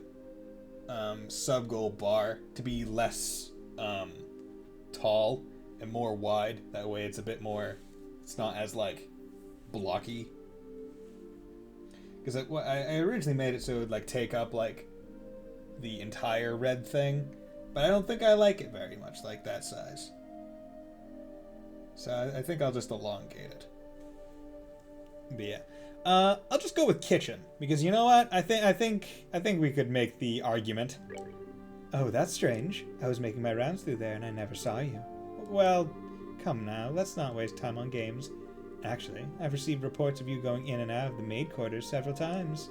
Speaker 2: sub goal bar to be less tall and more wide. That way it's a bit more, it's not as like blocky. Because I originally made it so it would like take up like the entire red thing, but I don't think I like it very much like that size. So I think I'll just elongate it. But yeah, I'll just go with kitchen because you know what? I think we could make the argument. Oh, that's strange. I was making my rounds through there and I never saw you. Well, come now, let's not waste time on games. Actually, I've received reports of you going in and out of the maid quarters several times.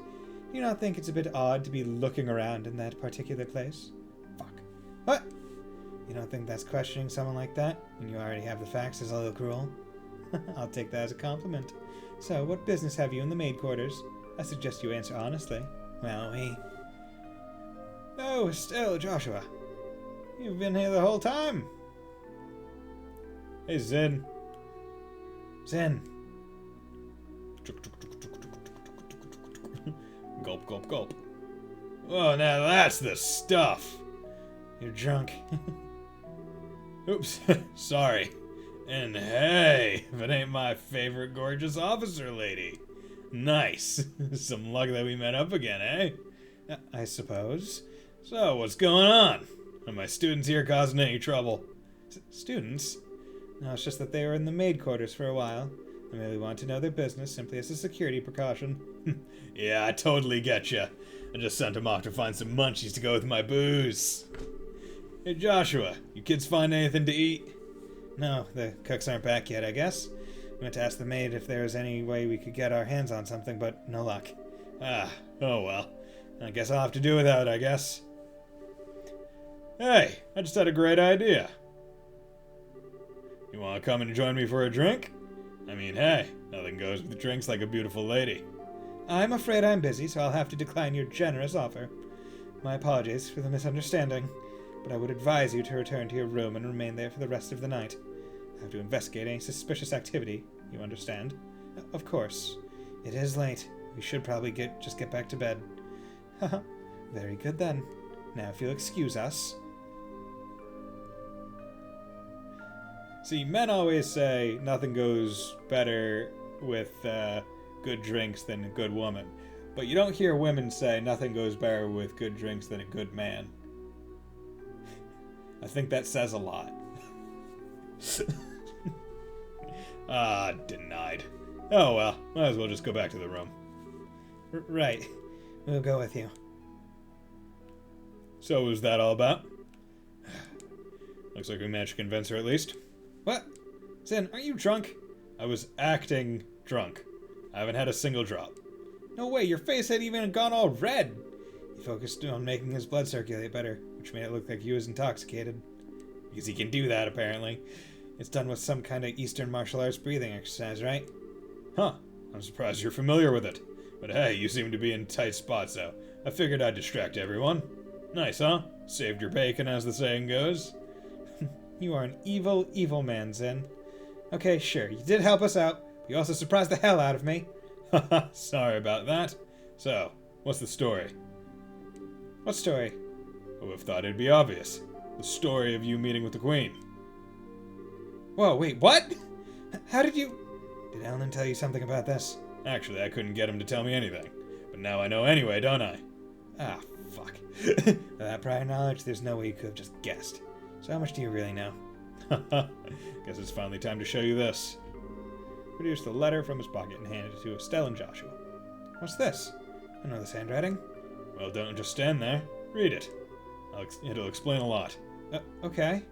Speaker 2: Do you not think it's a bit odd to be looking around in that particular place? Fuck. What? You don't think that's questioning someone like that when you already have the facts is a little cruel? I'll take that as a compliment. So, what business have you in the maid quarters? I suggest you answer honestly. Well, Oh, still, Joshua. You've been here the whole time. Hey, Zen. Gulp, gulp, gulp. Oh, now that's the stuff. You're drunk. Oops, sorry. And hey, if it ain't my favorite gorgeous officer lady. Nice. Some luck that we met up again, eh? I suppose. So, what's going on? Are my students here causing any trouble? Students? No, it's just that they were in the maid quarters for a while. I merely want to know their business simply as a security precaution. Yeah, I totally get you. I just sent them off to find some munchies to go with my booze. Hey, Joshua, you kids find anything to eat? No, the cooks aren't back yet, I guess. We went to ask the maid if there was any way we could get our hands on something, but no luck. Ah, oh well. I guess I'll have to do without, I guess. Hey, I just had a great idea. You want to come and join me for a drink? I mean, hey, nothing goes with drinks like a beautiful lady. I'm afraid I'm busy, so I'll have to decline your generous offer. My apologies for the misunderstanding, but I would advise you to return to your room and remain there for the rest of the night. I have to investigate any suspicious activity, you understand? Of course. It is late. We should probably just get back to bed. Haha, very good then. Now if you'll excuse us. See, men always say nothing goes better with good drinks than a good woman. But you don't hear women say nothing goes better with good drinks than a good man. I think that says a lot. Denied. Oh well, might as well just go back to the room. Right. We'll go with you. So was that all about? Looks like we managed to convince her at least. What? Sin, aren't you drunk? I was acting drunk. I haven't had a single drop. No way, your face had even gone all red. He focused on making his blood circulate better, which made it look like he was intoxicated. Because he can do that, apparently. It's done with some kind of Eastern martial arts breathing exercise, right? Huh. I'm surprised you're familiar with it. But hey, you seem to be in tight spots, though. I figured I'd distract everyone. Nice, huh? Saved your bacon, as the saying goes. You are an evil, evil man, Zen. Okay, sure, you did help us out, but you also surprised the hell out of me. Haha, sorry about that. So, what's the story? What story? I would have thought it'd be obvious. The story of you meeting with the Queen. Whoa, wait, what? How did you... Did Alan tell you something about this? Actually, I couldn't get him to tell me anything. But now I know anyway, don't I? Ah, fuck. With that prior knowledge, there's no way you could have just guessed. So how much do you really know? Haha, guess it's finally time to show you this. Produced the letter from his pocket and handed it to Estelle and Joshua. What's this? I know this handwriting. Well, don't just stand there. Read it. It'll explain a lot. Okay.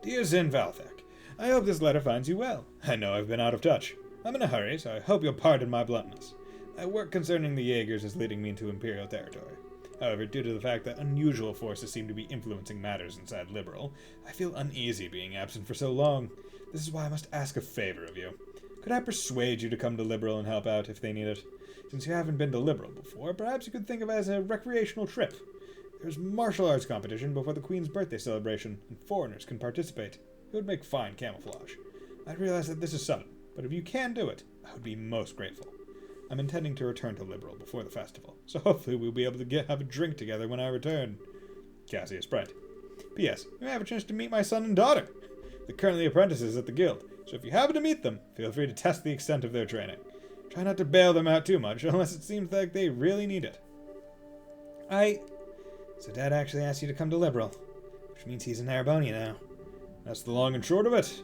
Speaker 2: Dear Zin Valthek, I hope this letter finds you well. I know I've been out of touch. I'm in a hurry, so I hope you'll pardon my bluntness. My work concerning the Jaegers is leading me into Imperial territory. However, due to the fact that unusual forces seem to be influencing matters inside Liberal, I feel uneasy being absent for so long. This is why I must ask a favor of you. Could I persuade you to come to Liberal and help out if they need it? Since you haven't been to Liberal before, perhaps you could think of it as a recreational trip. There's martial arts competition before the Queen's birthday celebration, and foreigners can participate. It would make fine camouflage. I realize that this is sudden, but if you can do it, I would be most grateful. I'm intending to return to Liberal before the festival, so hopefully we'll be able to have a drink together when I return. Cassius Bright. P.S. You may have a chance to meet my son and daughter. They're currently apprentices at the guild, so if you happen to meet them, feel free to test the extent of their training. Try not to bail them out too much, unless it seems like they really need it. So Dad actually asked you to come to Liberal, which means he's in Arabonia now. That's the long and short of it.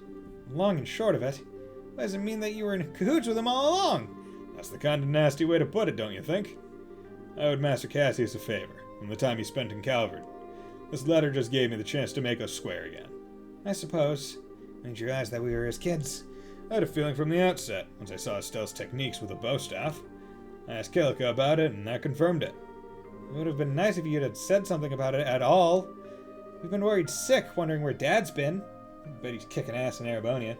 Speaker 2: Long and short of it? Why does it mean that you were in cahoots with him all along? That's the kind of nasty way to put it, don't you think? I owed Master Cassius a favor, from the time he spent in Calvert. This letter just gave me the chance to make us square again. I suppose. Didn't you realize that we were his kids? I had a feeling from the outset, once I saw Estelle's techniques with a bow staff. I asked Kilika about it, and that confirmed it. It would have been nice if you had said something about it at all. We've been worried sick, wondering where Dad's been. I bet he's kicking ass in Arabonia.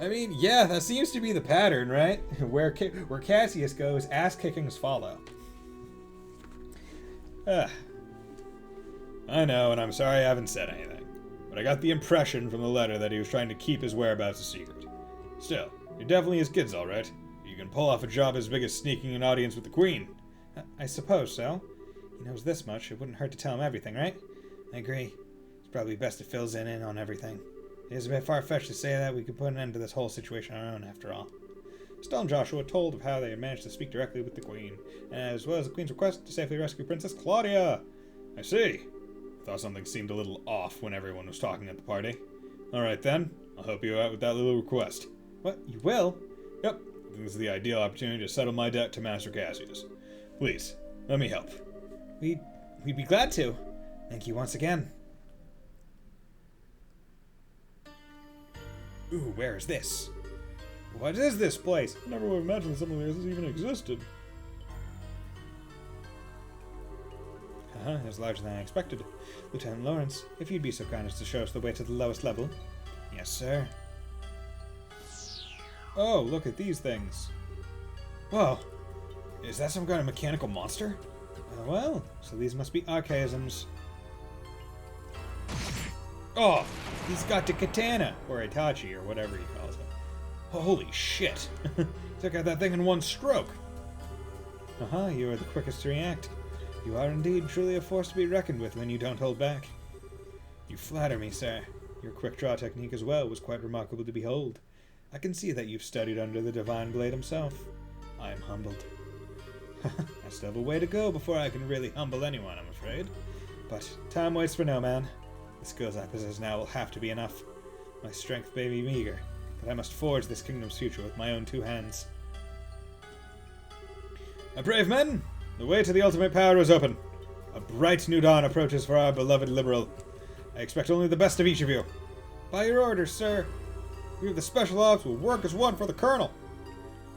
Speaker 2: I mean, yeah, that seems to be the pattern, right? Where Cassius goes, ass-kickings follow. I know, and I'm sorry I haven't said anything. But I got the impression from the letter that he was trying to keep his whereabouts a secret. Still, you're definitely his kids, all right. You can pull off a job as big as sneaking an audience with the Queen.
Speaker 1: I suppose so. He knows this much. It wouldn't hurt to tell him everything, right? I agree. It's probably best if fills in on everything. It is a bit far-fetched to say that we could put an end to this whole situation on our own, after all.
Speaker 2: Still, Joshua told of how they had managed to speak directly with the Queen, as well as the Queen's request to safely rescue Princess Claudia. I see. Thought something seemed a little off when everyone was talking at the party. Alright then, I'll help you out with that little request.
Speaker 1: What? You will?
Speaker 2: Yep, I think this is the ideal opportunity to settle my debt to Master Cassius. Please, let me help.
Speaker 1: We'd be glad to. Thank you once again. Ooh, where is this? What is this place?
Speaker 6: I never would have imagined something like this even existed.
Speaker 1: It's larger than I expected. Lieutenant Lorence, if you'd be so kind as to show us the way to the lowest level. Yes, sir.
Speaker 2: Oh, look at these things.
Speaker 1: Whoa. Is that some kind of mechanical monster? Well, so these must be archaisms. Oh, he's got the katana, or Itachi, or whatever he calls it.
Speaker 2: Holy shit. Took out that thing in one stroke.
Speaker 1: You are the quickest to react. You are indeed truly a force to be reckoned with when you don't hold back. You flatter me, sir. Your quick draw technique as well was quite remarkable to behold. I can see that you've studied under the Divine Blade himself. I am humbled. I still have a way to go before I can really humble anyone, I'm afraid. But time waits for no man. The skills I possess now will have to be enough. My strength may be meager, but I must forge this kingdom's future with my own two hands.
Speaker 2: My brave men, the way to the ultimate power is open. A bright new dawn approaches for our beloved Liberal. I expect only the best of each of you.
Speaker 1: By your orders, sir.
Speaker 2: We of the Special Ops will work as one for the Colonel.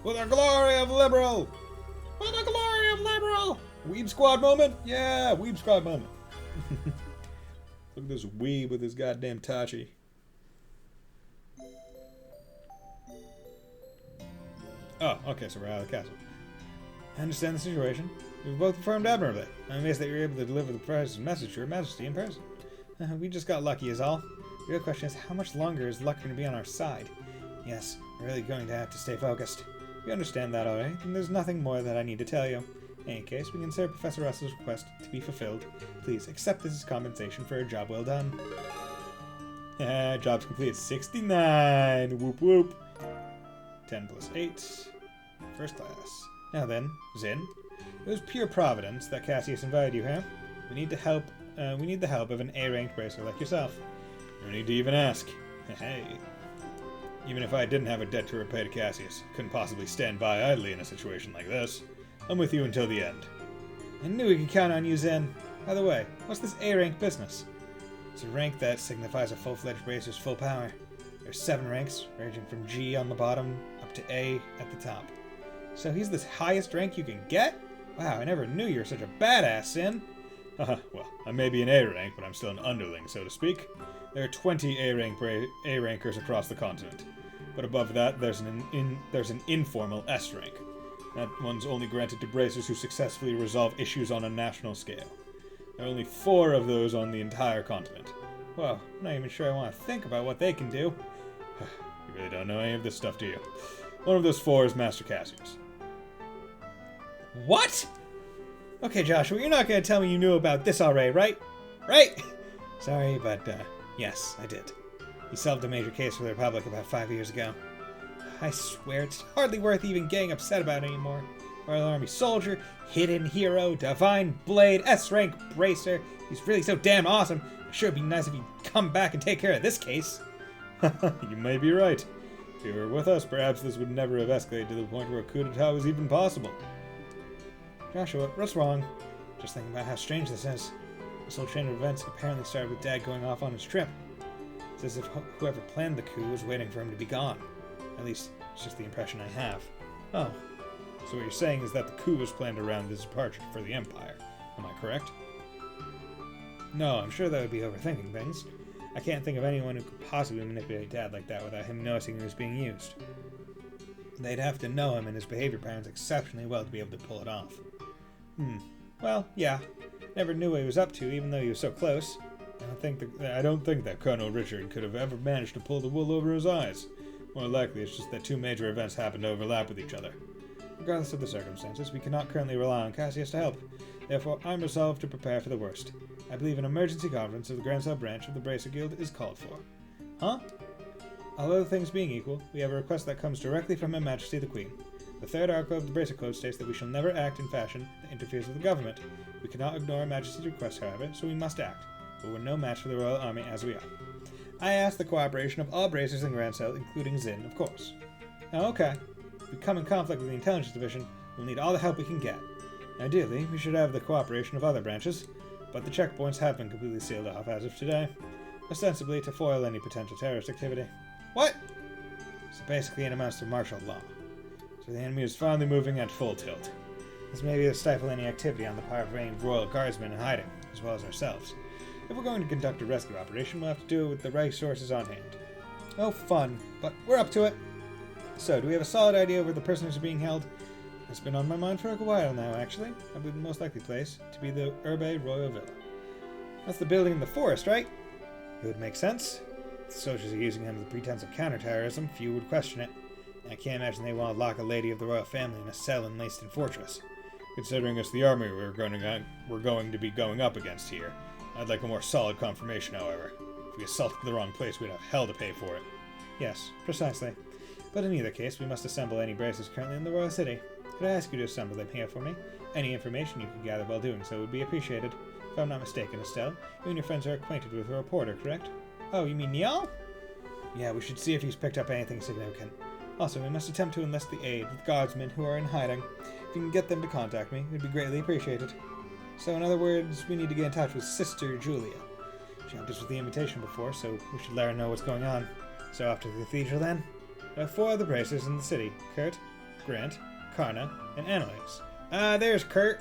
Speaker 2: For the glory of Liberal! For the glory of Liberal! Weeb Squad moment? Yeah, Weeb Squad moment. Look at this weeb with his goddamn Tachi.
Speaker 1: Oh, okay, so we're out of the castle. I understand the situation. We've both performed admirably. I'm amazed that you're able to deliver the President's message to Her Majesty in person. We just got lucky is all. The real question is, how much longer is luck going to be on our side? Yes, we're really going to have to stay focused. You understand that alright, and there's nothing more that I need to tell you. In any case, we consider Professor Russell's request to be fulfilled. Please accept this as compensation for a job well done. Job's completed. 69! Whoop whoop! 10 plus 8. First class. Now then, Zin. It was pure providence that Cassius invited you here. We need the help of an A-ranked bracer like yourself.
Speaker 2: No need to even ask. Hey. Even if I didn't have a debt to repay to Cassius, couldn't possibly stand by idly in a situation like this. I'm with you until the end.
Speaker 1: I knew we could count on you, Zen. By the way, what's this A-rank business? It's a rank that signifies a full-fledged bracer's full power. There's 7 ranks, ranging from G on the bottom up to A at the top. So he's the highest rank you can get? Wow, I never knew you were such a badass, Zen.
Speaker 2: Well, I may be an A rank, but I'm still an underling, so to speak. There are 20 A rankers across the continent. But above that, there's an informal S rank. That one's only granted to bracers who successfully resolve issues on a national scale. There are only 4 of those on the entire continent.
Speaker 1: Well, I'm not even sure I want to think about what they can do.
Speaker 2: You really don't know any of this stuff, do you? One of those 4 is Master Cassius.
Speaker 1: What? Okay, Joshua, you're not going to tell me you knew about this already, right? Right? Sorry, but, yes, I did. He solved a major case for the Republic about 5 years ago. I swear, it's hardly worth even getting upset about anymore. Royal Army soldier, hidden hero, divine blade, S-rank bracer. He's really so damn awesome. It sure would be nice if he'd come back and take care of this case.
Speaker 2: You may be right. If you were with us, perhaps this would never have escalated to the point where a coup d'etat was even possible.
Speaker 1: Joshua, what's wrong? Just thinking about how strange this is. This whole chain of events apparently started with Dad going off on his trip. It's as if whoever planned the coup was waiting for him to be gone. At least, it's just the impression I have.
Speaker 2: Oh. So what you're saying is that the coup was planned around his departure for the Empire. Am I correct?
Speaker 1: No, I'm sure that would be overthinking things. I can't think of anyone who could possibly manipulate Dad like that without him noticing he was being used. They'd have to know him and his behavior patterns exceptionally well to be able to pull it off. Well, yeah. Never knew what he was up to, even though he was so close.
Speaker 2: I don't think that Colonel Richard could have ever managed to pull the wool over his eyes. More likely, it's just that two major events happen to overlap with each other. Regardless of the circumstances, we cannot currently rely on Cassius to help. Therefore, I'm resolved to prepare for the worst. I believe an emergency conference of the Grand Cell branch of the Bracer Guild is called for. Huh? All other things being equal, we have a request that comes directly from Her Majesty the Queen. The third article of the Bracer Code states that we shall never act in fashion that interferes with the government. We cannot ignore Her Majesty's request, however, so we must act. But we're no match for the Royal Army as we are. I ask the cooperation of all Bracers in Grand Cell, including Zin, of course. Oh, okay. If we come in conflict with the Intelligence Division, we'll need all the help we can get. Ideally, we should have the cooperation of other branches, but the checkpoints have been completely sealed off as of today, ostensibly to foil any potential terrorist activity. What? So basically it amounts to martial law. So the enemy is finally moving at full tilt. This may be to stifle any activity on the part of any Royal Guardsmen in hiding, as well as ourselves. If we're going to conduct a rescue operation, we'll have to do it with the right sources on hand. Oh, fun, but we're up to it. So, do we have a solid idea of where the prisoners are being held? It's been on my mind for a while now, actually. I believe the most likely place to be the Urbe Royal Villa. That's the building in the forest, right? It would make sense. If the soldiers are using it under the pretense of counterterrorism, few would question it. I can't imagine they want to lock a lady of the royal family in a cell in Laced Fortress. Considering it's the army we're going to be going up against here, I'd like a more solid confirmation, however. If we assaulted the wrong place, we'd have hell to pay for it. Yes, precisely. But in either case, we must assemble any bracers currently in the royal city. Could I ask you to assemble them here for me? Any information you can gather while doing so would be appreciated. If I'm not mistaken, Estelle, you and your friends are acquainted with a reporter, correct? Oh, you mean Niall? Yeah, we should see if he's picked up anything significant. Also, we must attempt to enlist the aid of guardsmen who are in hiding. If you can get them to contact me, it would be greatly appreciated. So, in other words, we need to get in touch with Sister Julia. She helped us with the invitation before, so we should let her know what's going on. So after the cathedral, then? There are 4 other bracers in the city. Kurt, Grant, Karna, and Annalise. There's Kurt!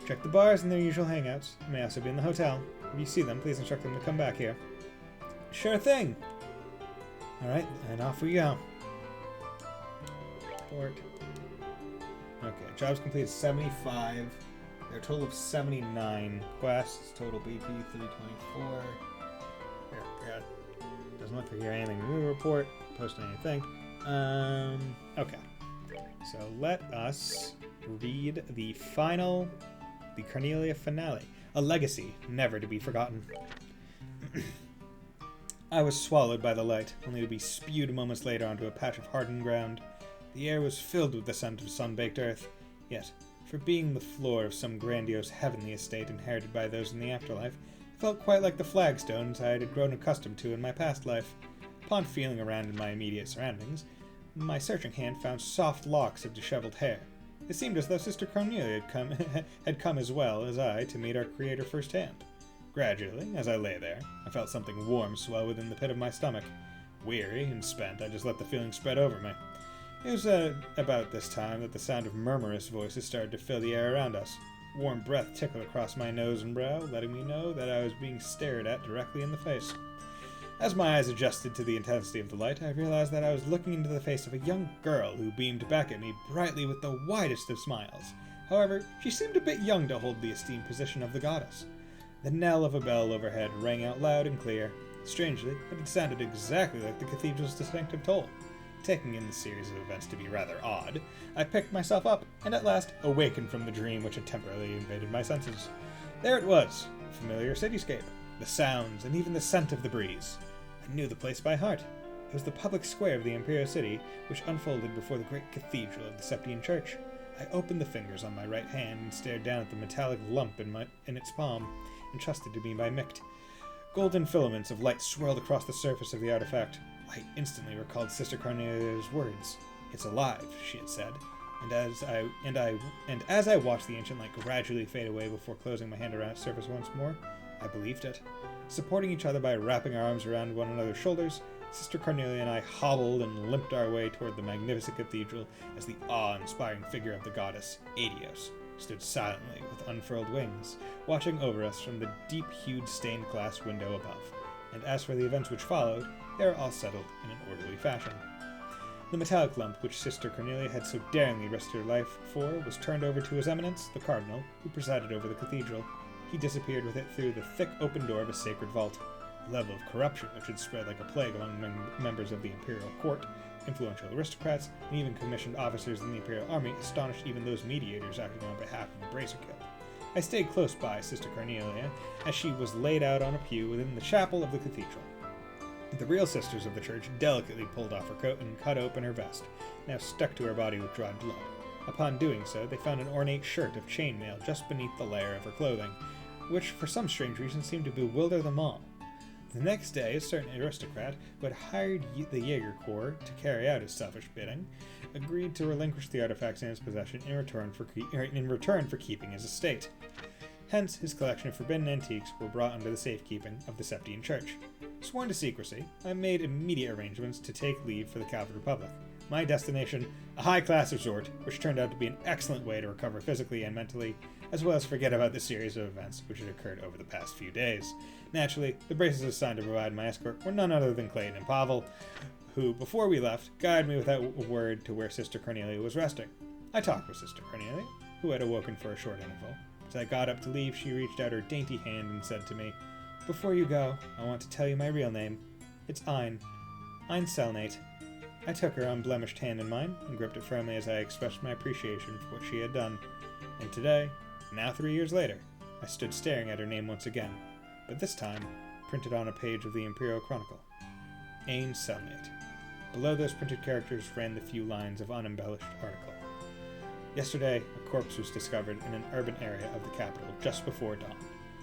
Speaker 2: Check the bars and their usual hangouts. They may also be in the hotel. If you see them, please instruct them to come back here. Sure thing! Alright, and off we go. Report. Okay, jobs completed 75. There are a total of 79 quests. Total BP 324. Yeah. Doesn't look like you have anything to report. Post anything. Okay. So let us read the Cornelia finale. A legacy never to be forgotten. I was swallowed by the light, only to be spewed moments later onto a patch of hardened ground. The air was filled with the scent of sun-baked earth, yet, for being the floor of some grandiose heavenly estate inherited by those in the afterlife, it felt quite like the flagstones I had grown accustomed to in my past life. Upon feeling around in my immediate surroundings, my searching hand found soft locks of disheveled hair. It seemed as though Sister Cornelia had come as well as I to meet our Creator firsthand. Gradually, as I lay there, I felt something warm swell within the pit of my stomach. Weary and spent, I just let the feeling spread over me. It was about this time that the sound of murmurous voices started to fill the air around us. Warm breath tickled across my nose and brow, letting me know that I was being stared at directly in the face. As my eyes adjusted to the intensity of the light, I realized that I was looking into the face of a young girl who beamed back at me brightly with the widest of smiles. However, she seemed a bit young to hold the esteemed position of the goddess. The knell of a bell overhead rang out loud and clear. Strangely, it had sounded exactly like the cathedral's distinctive toll. Taking in the series of events to be rather odd, I picked myself up, and at last awakened from the dream which had temporarily invaded my senses. There it was, a familiar cityscape, the sounds, and even the scent of the breeze. I knew the place by heart. It was the public square of the Imperial City, which unfolded before the great cathedral of the Septian Church. I opened the fingers on my right hand and stared down at the metallic lump in its palm, entrusted to me by Micht. Golden filaments of light swirled across the surface of the artifact. I instantly recalled Sister Cornelia's words. "It's alive," she had said, and as I watched the ancient light gradually fade away before closing my hand around its surface once more, I believed it. Supporting each other by wrapping our arms around one another's shoulders, Sister Cornelia and I hobbled and limped our way toward the magnificent cathedral as the awe-inspiring figure of the goddess, Adios, stood silently with unfurled wings, watching over us from the deep-hued stained glass window above. And as for the events which followed, they were all settled in an orderly fashion. The metallic lump which Sister Cornelia had so daringly risked her life for was turned over to His Eminence, the Cardinal, who presided over the cathedral. He disappeared with it through the thick open door of a sacred vault. level of corruption which had spread like a plague among members of the imperial court, influential aristocrats, and even commissioned officers in the imperial army astonished even those mediators acting on behalf of the Bracer Guild. I stayed close by Sister Cornelia, as she was laid out on a pew within the chapel of the cathedral. The real sisters of the church delicately pulled off her coat and cut open her vest, now stuck to her body with dried blood. Upon doing so, they found an ornate shirt of chainmail just beneath the layer of her clothing, which for some strange reason seemed to bewilder them all. The next day, a certain aristocrat, who had hired the Jaeger Corps to carry out his selfish bidding, agreed to relinquish the artifacts in his possession in return for keeping his estate. Hence, his collection of forbidden antiques were brought under the safekeeping of the Septian Church. Sworn to secrecy, I made immediate arrangements to take leave for the Calvary Republic. My destination, a high-class resort, which turned out to be an excellent way to recover physically and mentally, as well as forget about the series of events which had occurred over the past few days. Naturally, the braces assigned to provide my escort were none other than Clayton and Pavel, who, before we left, guided me without a word to where Sister Cornelia was resting. I talked with Sister Cornelia, who had awoken for a short interval. As I got up to leave, she reached out her dainty hand and said to me, "Before you go, I want to tell you my real name. It's Ein Selnate." I took her unblemished hand in mine and gripped it firmly as I expressed my appreciation for what she had done. And today, now 3 years later, I stood staring at her name once again, but this time printed on a page of the Imperial Chronicle. Ein Selnate. Below those printed characters ran the few lines of unembellished article. Yesterday, a corpse was discovered in an urban area of the capital just before dawn.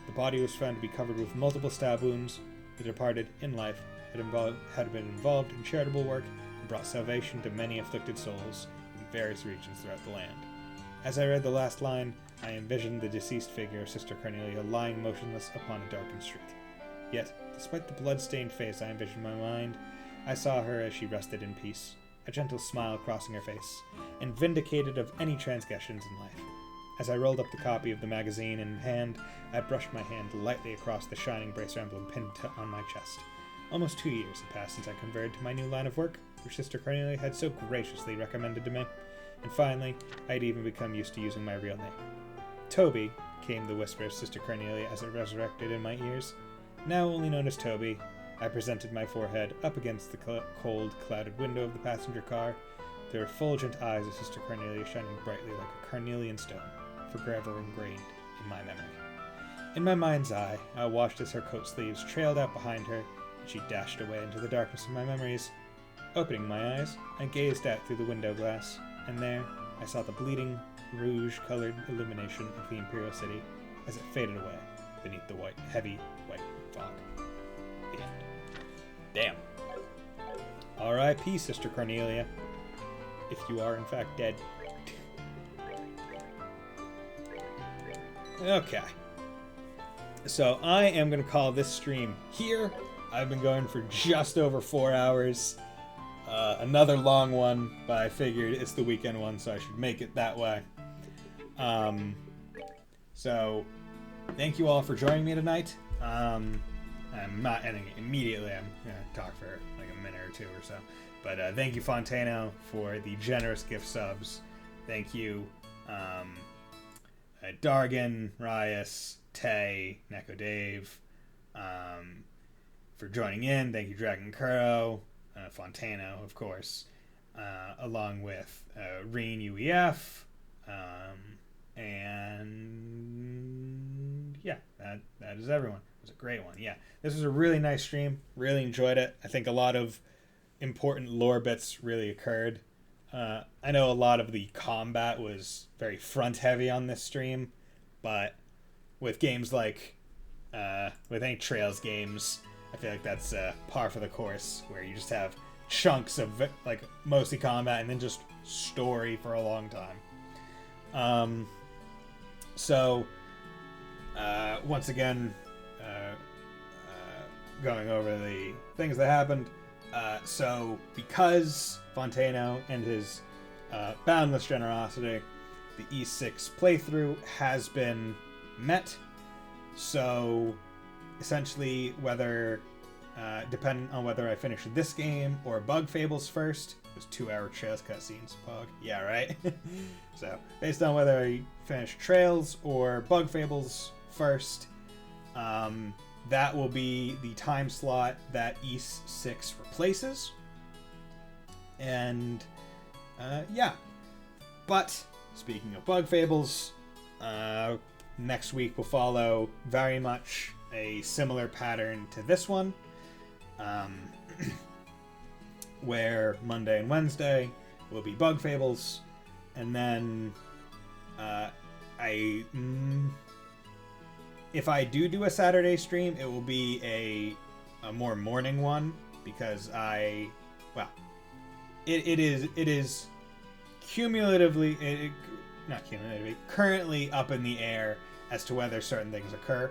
Speaker 2: The body was found to be covered with multiple stab wounds. The departed, in life, had been involved in charitable work and brought salvation to many afflicted souls in various regions throughout the land. As I read the last line, I envisioned the deceased figure of Sister Cornelia lying motionless upon a darkened street. Yet, despite the blood-stained face I envisioned in my mind, I saw her as she rested in peace, a gentle smile crossing her face, and vindicated of any transgressions in life. As I rolled up the copy of the magazine in hand, I brushed my hand lightly across the shining bracer emblem pinned on my chest. Almost 2 years had passed since I converted to my new line of work, which Sister Cornelia had so graciously recommended to me, and finally, I had even become used to using my real name. Toby, came the whisper of Sister Cornelia as it resurrected in my ears. Now only known as Toby, I presented my forehead up against the cold, clouded window of the passenger car, the refulgent eyes of Sister Cornelia shining brightly like a carnelian stone, forever ingrained in my memory. In my mind's eye, I watched as her coat sleeves trailed out behind her, and she dashed away into the darkness of my memories. Opening my eyes, I gazed out through the window glass, and there I saw the bleeding, rouge-colored illumination of the Imperial City as it faded away beneath the heavy white fog. The end. Damn. R.I.P. Sister Cornelia, if you are in fact dead. Okay. So I am going to call this stream here. I've been going for just over 4 hours. Another long one, but I figured it's the weekend one, so I should make it that way. So thank you all for joining me tonight. I'm not ending it immediately. I'm going to talk for like a minute or two or so. But thank you, Fontano, for the generous gift subs. Thank you, Dargan, Rias, Tay, Neko Dave, for joining in. Thank you, Dragon Kuro, Fontano, of course, along with Reen UEF, and yeah, that is everyone. It was a great one. Yeah, this was a really nice stream. Really enjoyed it. I think a lot of important lore bits really occurred. I know a lot of the combat was very front heavy on this stream, but with games like with any Trails games, I feel like that's par for the course, where you just have chunks of like mostly combat and then just story for a long time. So once again, going over the things that happened. So because Fontano and his boundless generosity, the E6 playthrough has been met. So essentially, whether depending on whether I finish this game or Bug Fables first, those 2-hour Trails cutscenes, Pog. Yeah, right? So based on whether I finish Trails or Bug Fables first,
Speaker 1: that will be the time slot that East 6 replaces. And yeah. But speaking of Bug Fables, next week will follow very much a similar pattern to this one, where Monday and Wednesday will be Bug Fables, and then if I do a Saturday stream, it will be a more morning one, because it is cumulatively, not cumulatively, currently up in the air as to whether certain things occur.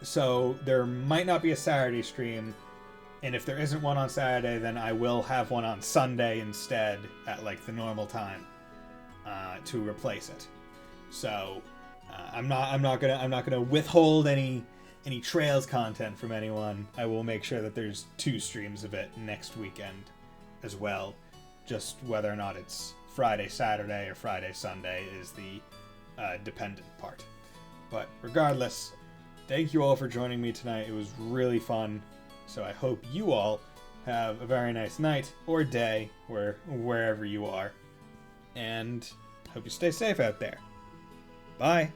Speaker 1: So there might not be a Saturday stream, and if there isn't one on Saturday, then I will have one on Sunday instead at like the normal time to replace it. So I'm not gonna withhold any Trails content from anyone. I will make sure that there's 2 streams of it next weekend as well. Just whether or not it's Friday, Saturday, or Friday, Sunday is the dependent part. But regardless, thank you all for joining me tonight. It was really fun. So I hope you all have a very nice night or day wherever you are. And hope you stay safe out there. Bye.